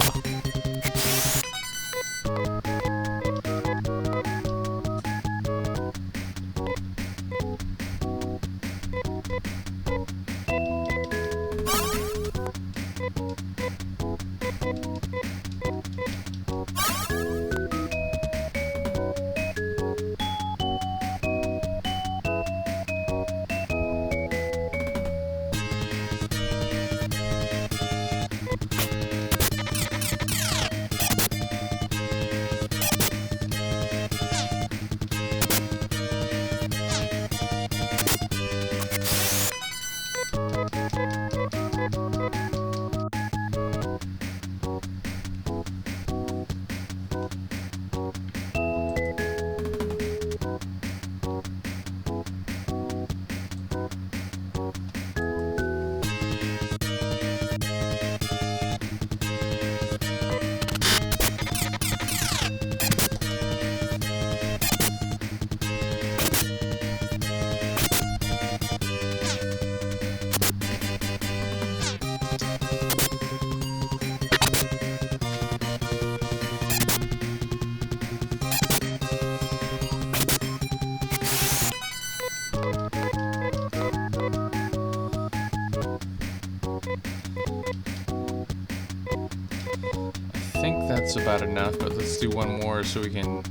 I think that's about enough, but let's do one more so we can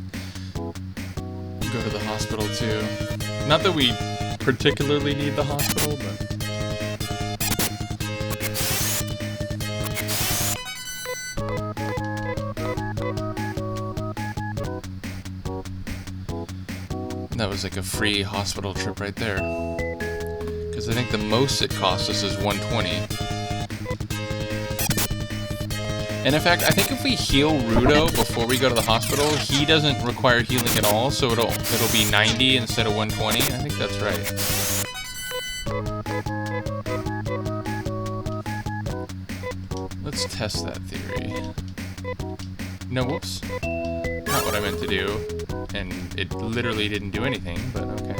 go to the hospital too. Not that we particularly need the hospital, but... That was like a free hospital trip right there. Because I think the most it costs us is 120. And in fact, I think if we heal Rudo before we go to the hospital, he doesn't require healing at all, so it'll be 90 instead of 120. I think that's right. Let's test that theory. No, whoops. Not what I meant to do. And it literally didn't do anything, but okay.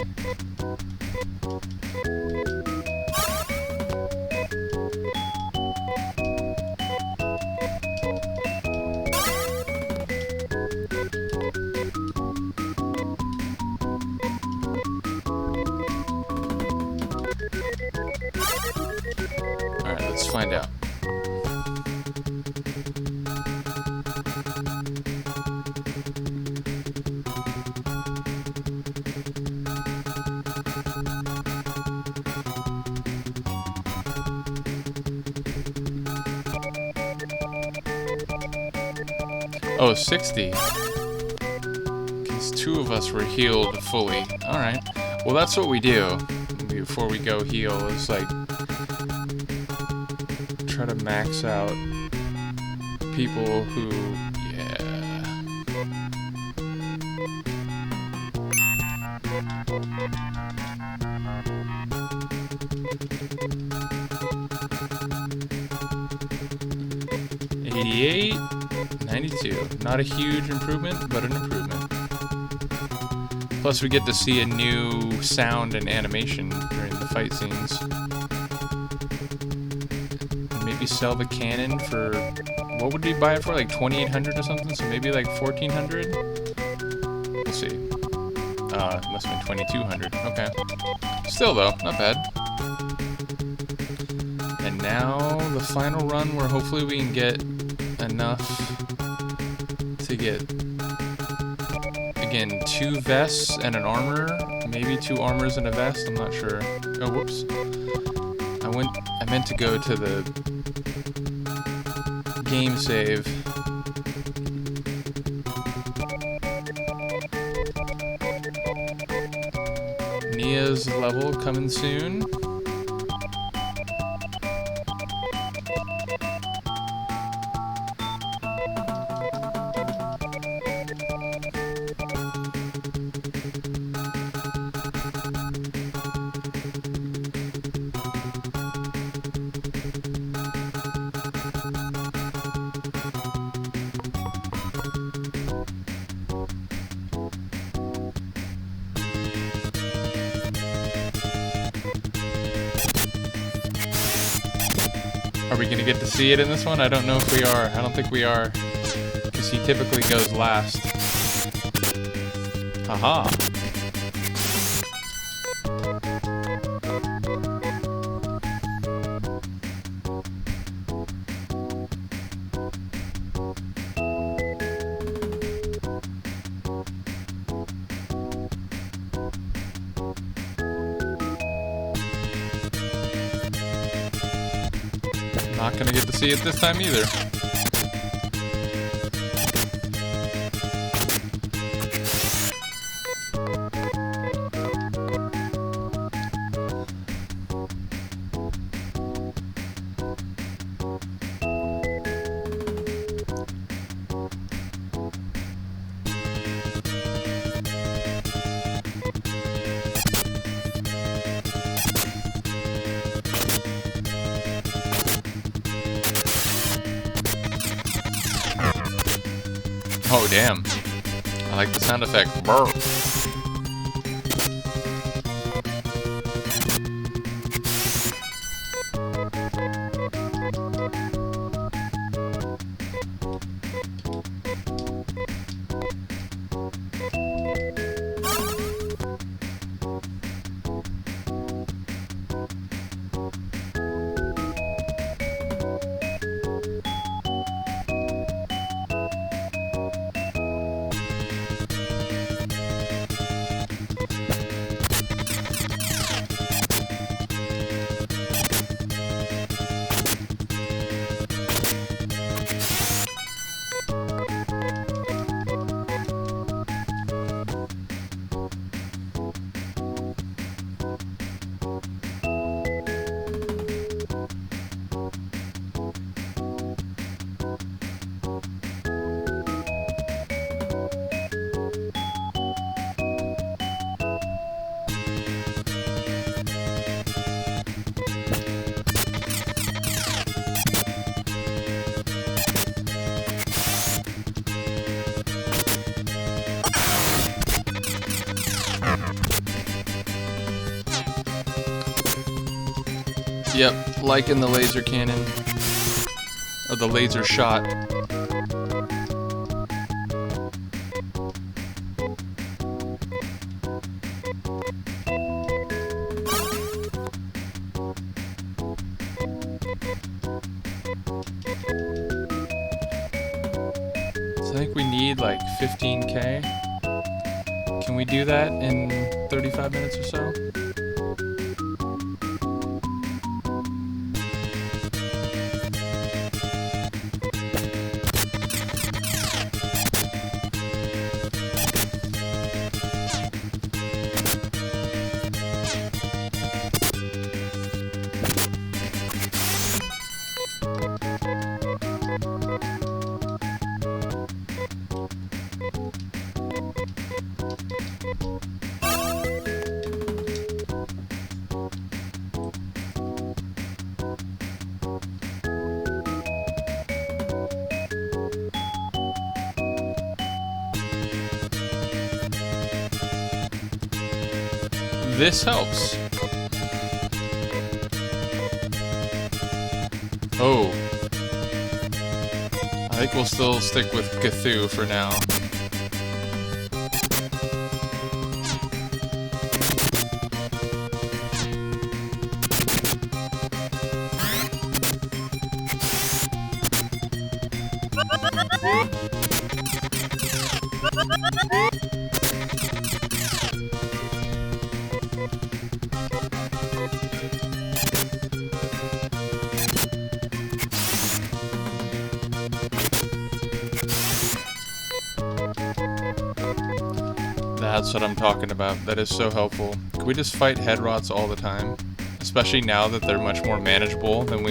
Alright, let's find out. Oh, 60. Because 2 of us were healed fully. Alright. Well, that's what we do before we go heal, is like try to max out people who, yeah. $88. 92. Not a huge improvement, but an improvement. Plus we get to see a new sound and animation during the fight scenes. And maybe sell the cannon for... What would we buy it for? Like 2,800 or something? So maybe like 1,400? We'll see. It must have been 2,200. Okay. Still though, not bad. And now the final run where hopefully we can get enough to get, again, 2 vests and an armor, maybe 2 armors and a vest, I'm not sure. Oh, whoops. I meant to go to the game save. Nia's level coming soon. Are we gonna get to see it in this one? I don't know if we are. I don't think we are. Because he typically goes last. Haha. Not gonna get to see it this time either. Oh, damn. I like the sound effect. Brr. Yep, like in the laser cannon. Or the laser shot. So I think we need like 15k. Can we do that in 35 minutes or so? This helps. Oh. I think we'll still stick with Cthulhu for now. That's what I'm talking about. That is so helpful. Can we just fight head rots all the time? Especially now that they're much more manageable than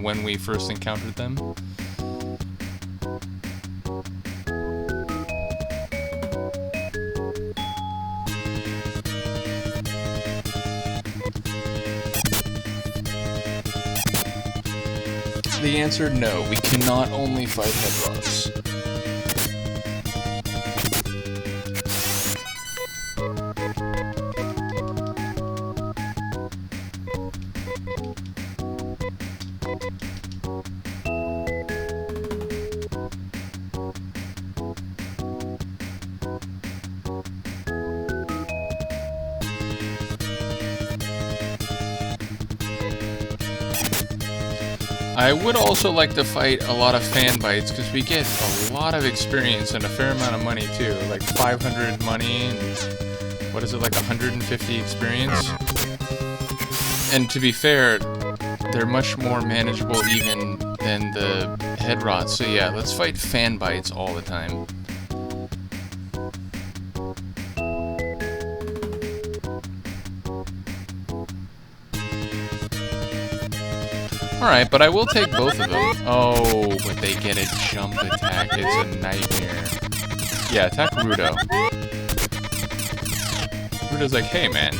when we first encountered them. The answer, no. We cannot only fight head rots. I would also like to fight a lot of fan bites because we get a lot of experience and a fair amount of money too, like 500 money and what is it, like 150 experience? And to be fair, they're much more manageable even than the head rots. So yeah, let's fight fan bites all the time. Alright, but I will take both of them. Oh, but they get a jump attack. It's a nightmare. Yeah, attack Rudo. Rudo's like, hey man.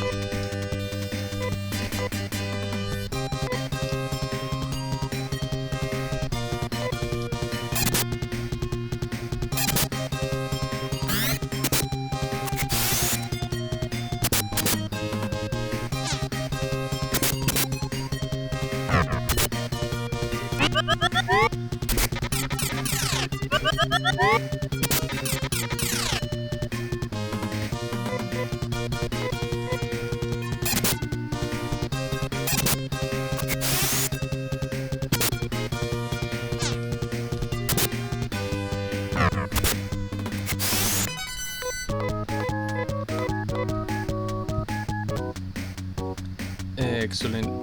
Excellent.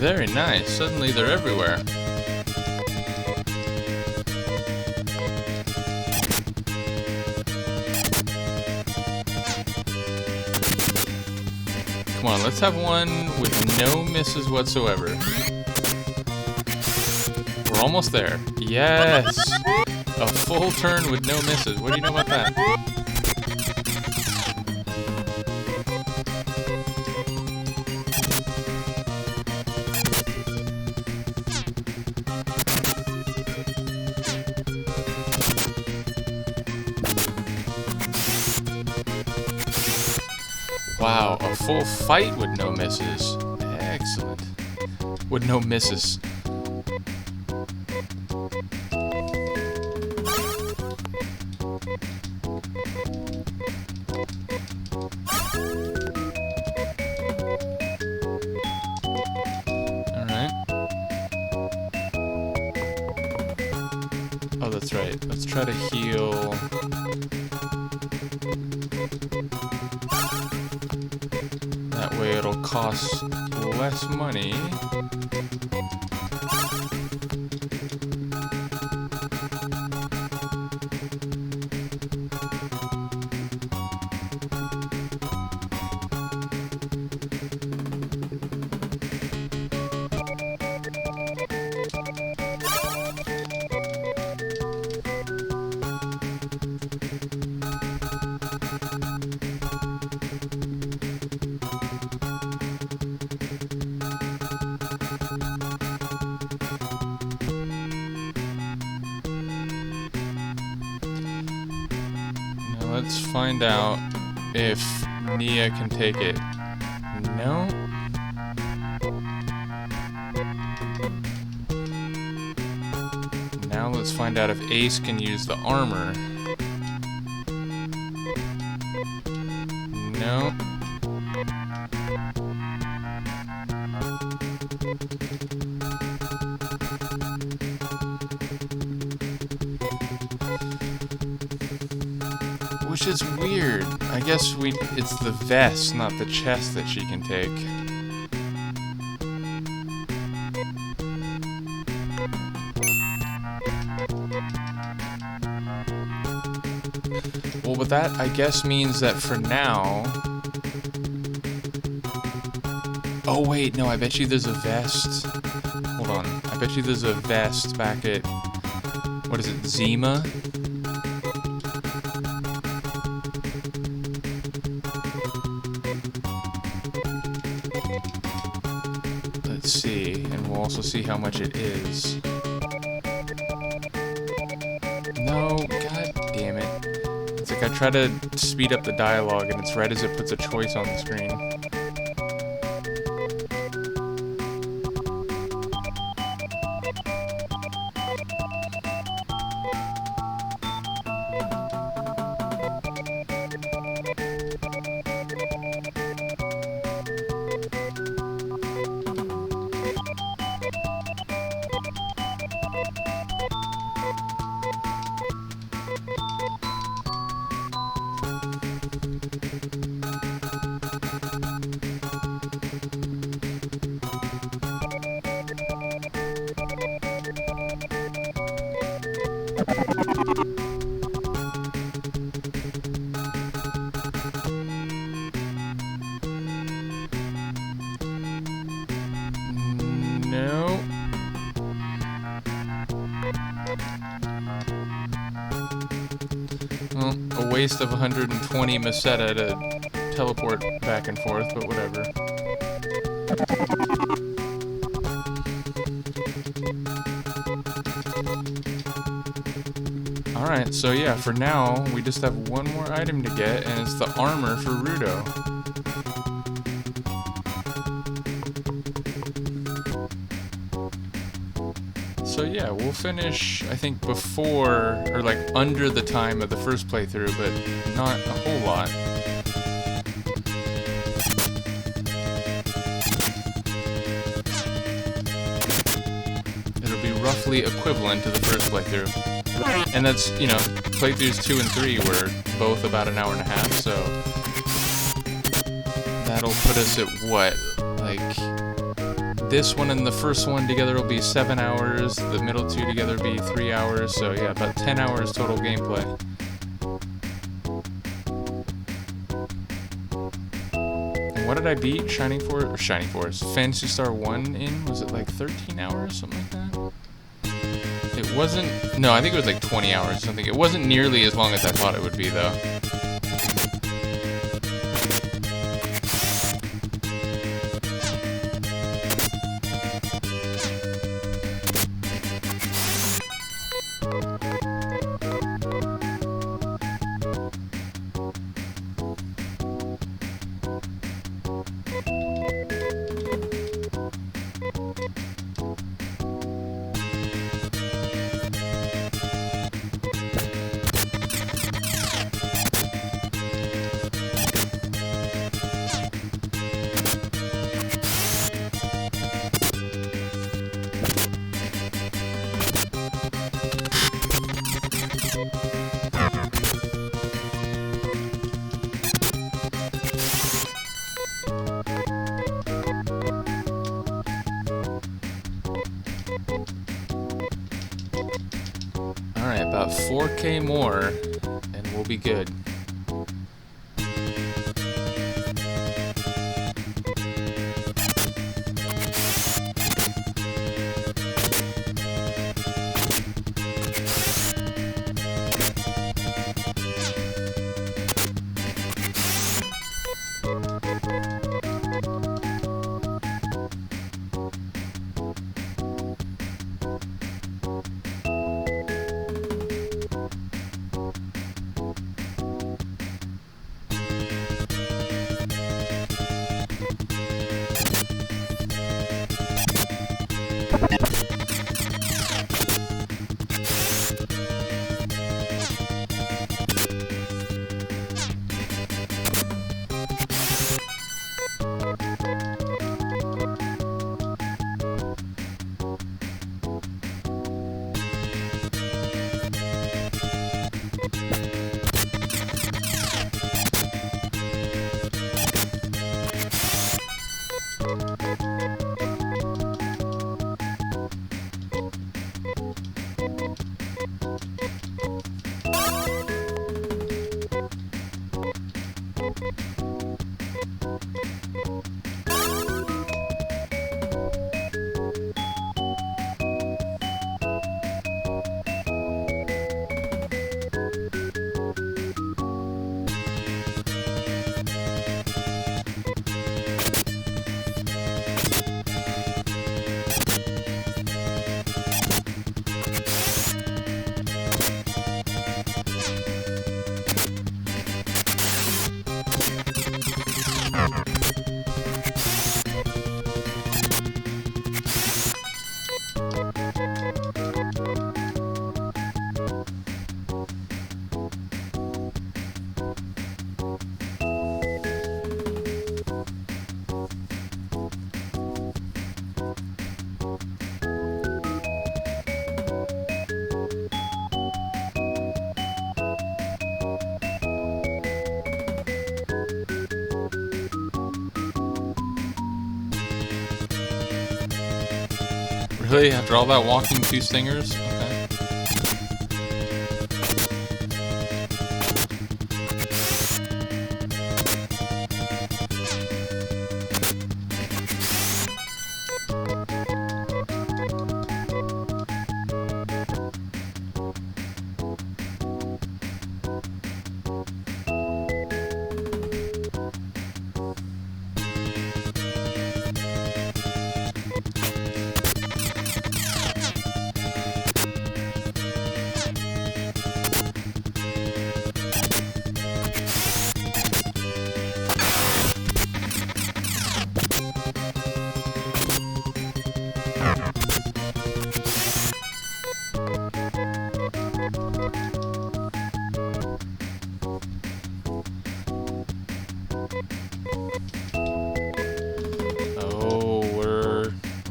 Very nice. Suddenly they're everywhere. Come on, let's have one with no misses whatsoever. We're almost there. Yes! A full turn with no misses. What do you know about that? Wow, a full fight with no misses. Excellent. With no misses. Alright. Oh, that's right. Let's try to heal. That way it'll cost less money. Let's find out if Nia can take it. No? Now let's find out if Ace can use the armor. No. Which is weird. I guess it's the vest, not the chest that she can take. Well, but that, I guess, means that for now... Oh, wait, no, I bet you there's a vest. Hold on. I bet you there's a vest back at... What is it, Zima? Let's see, and we'll also see how much it is. No, god damn it. It's like I try to speed up the dialogue and it's right as it puts a choice on the screen. No. Well, a waste of 120 Meseta to teleport back and forth, but whatever. Alright, so yeah, for now, we just have one more item to get, and it's the armor for Rudo. So yeah, we'll finish, I think, before, or like under the time of the first playthrough, but not a whole lot. It'll be roughly equivalent to the first playthrough. And that's, you know, playthroughs 2 and 3 were both about an hour and a half, so that'll put us at what? Like, this one and the first one together will be 7 hours. The middle two together will be 3 hours. So yeah, about 10 hours total gameplay. And what did I beat Shining Force? Phantasy Star 1 in? Was it like 13 hours, something like that? It wasn't... No, I think it was like 20 hours or something. It wasn't nearly as long as I thought it would be, though. Alright, about 4K more, and we'll be good. Really? After all that walking, 2 stingers? Okay.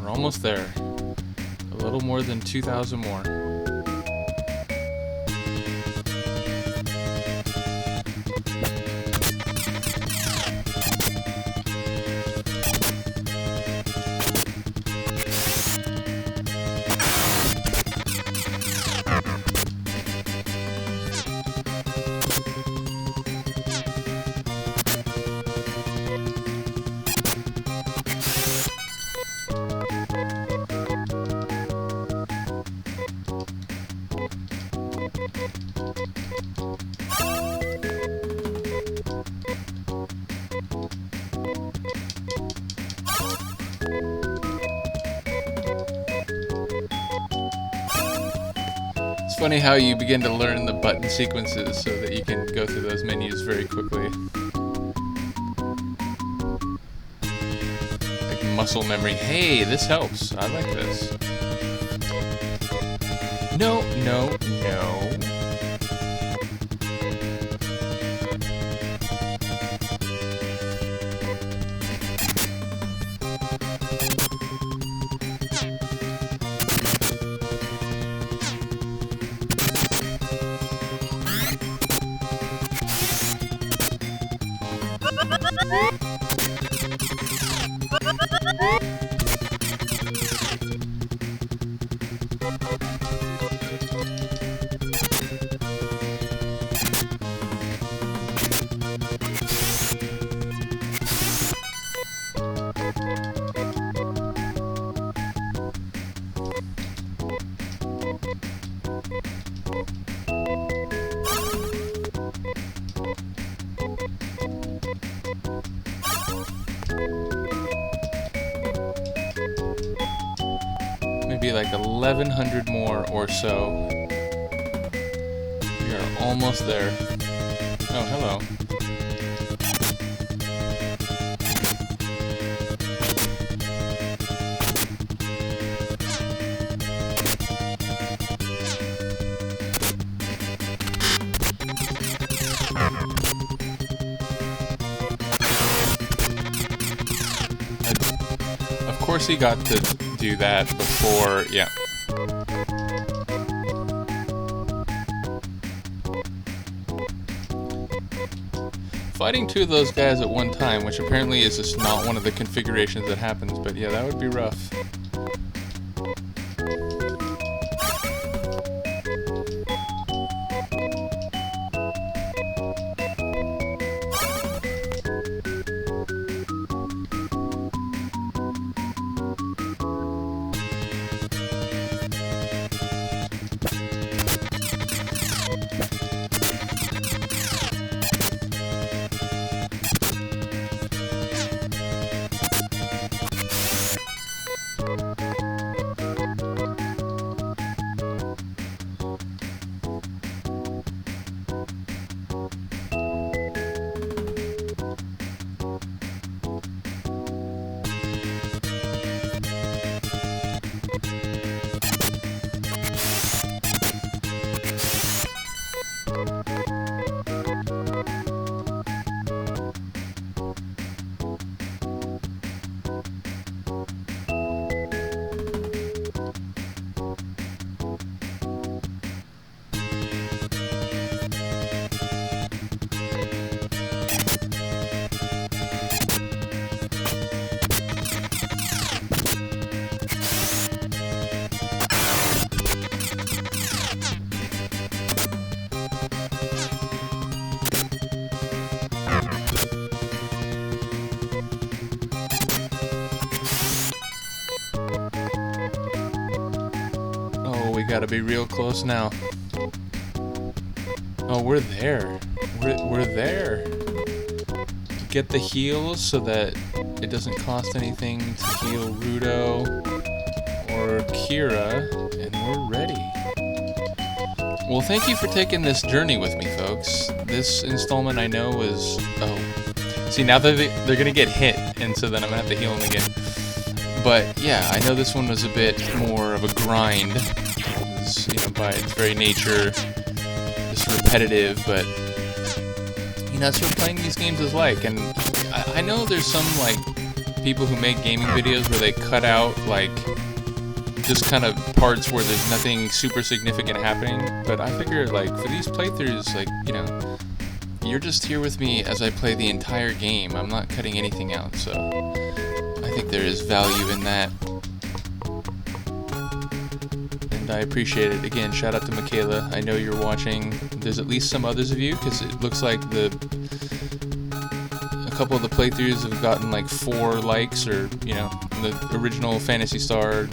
Almost there. A little more than 2,000 more. funny how you begin to learn the button sequences so that you can go through those menus very quickly. Like muscle memory. Hey, this helps. I like this. No, no, no. Maybe like 1,100 more or so. We are almost there. Oh, hello. Of course he got to do that before, yeah. Fighting two of those guys at one time, which apparently is just not one of the configurations that happens, but yeah, that would be rough. We gotta be real close now. Oh, we're there. We're there. Get the heals so that it doesn't cost anything to heal Rudo or Kira, and we're ready. Well, thank you for taking this journey with me, folks. This installment I know is... Oh. See, now they're gonna get hit, and so then I'm gonna have to heal them again. But, yeah, I know this one was a bit more of a grind. You know, by its very nature, just repetitive, but you know, that's what playing these games is like. And I know there's some like people who make gaming videos where they cut out like just kind of parts where there's nothing super significant happening, but I figure like for these playthroughs, like, you know, you're just here with me as I play the entire game. I'm not cutting anything out, so I think there is value in that. I appreciate it. Again, shout out to Michaela. I know you're watching. There's at least some others of you, because it looks like a couple of the playthroughs have gotten like 4 likes, or, you know, the original Phantasy Star 1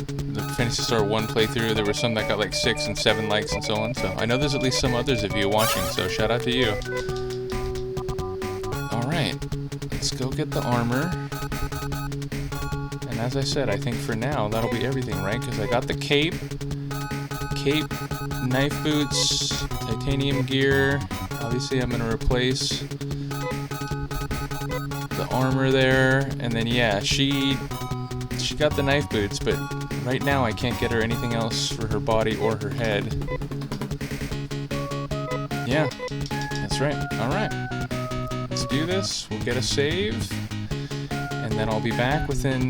playthrough, there were some that got like 6 and 7 likes and so on. So I know there's at least some others of you watching, so shout out to you. Alright, let's go get the armor. And as I said, I think for now that'll be everything, right? Because I got the cape. cape, knife boots, titanium gear. Obviously, I'm going to replace the armor there. And then, yeah, she got the knife boots, but right now I can't get her anything else for her body or her head. Yeah, that's right. Alright. Let's do this. We'll get a save. And then I'll be back within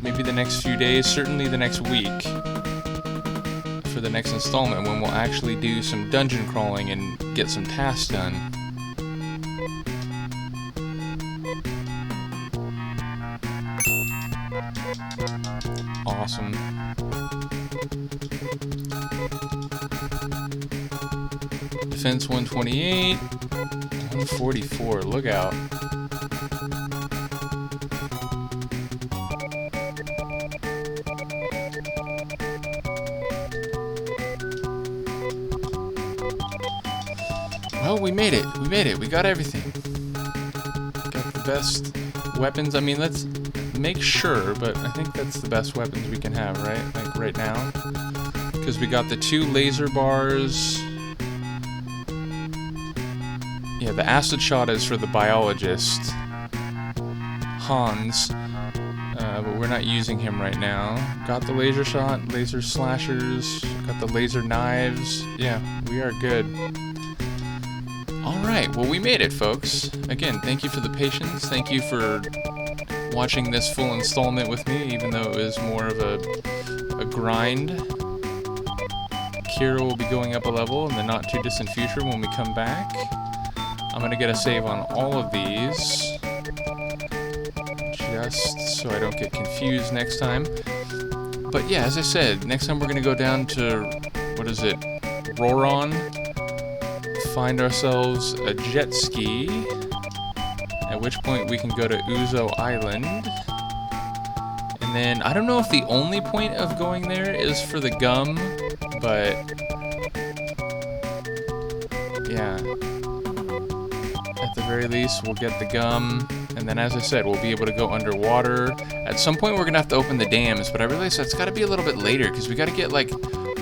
maybe the next few days, certainly the next week, for the next installment when we'll actually do some dungeon crawling and get some tasks done. Awesome. Defense 128, 144, look out. Well, we made it. We got everything. Got the best weapons. I mean, let's make sure, but I think that's the best weapons we can have, right? Like right now. Because we got the 2 laser bars. Yeah, the acid shot is for the biologist, Hans. But we're not using him right now. Got the laser shot, laser slashers, got the laser knives. Yeah, we are good. Alright, well we made it, folks. Again, thank you for the patience. Thank you for watching this full installment with me, even though it was more of a grind. Kira will be going up a level in the not too distant future when we come back. I'm gonna get a save on all of these, just so I don't get confused next time. But yeah, as I said, next time we're gonna go down to, what is it, Roron, find ourselves a jet ski, at which point we can go to Uzo Island. And then, I don't know if the only point of going there is for the gum, but yeah. At the very least, we'll get the gum, and then as I said, we'll be able to go underwater. At some point, we're gonna have to open the dams, but I realize that's gotta be a little bit later, because we gotta get, like,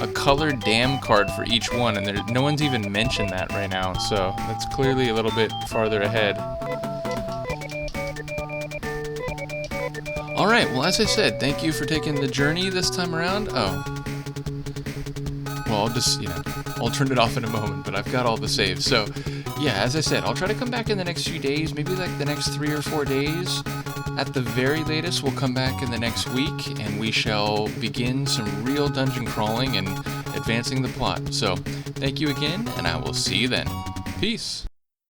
a colored dam card for each one, and no one's even mentioned that right now, so that's clearly a little bit farther ahead. Alright, well, as I said, thank you for taking the journey this time around. Oh. Well, I'll just, I'll turn it off in a moment, but I've got all the saves, so yeah, as I said, I'll try to come back in the next few days, maybe like the next 3 or 4 days. At the very latest, we'll come back in the next week, and we shall begin some real dungeon crawling and advancing the plot. So, thank you again, and I will see you then. Peace!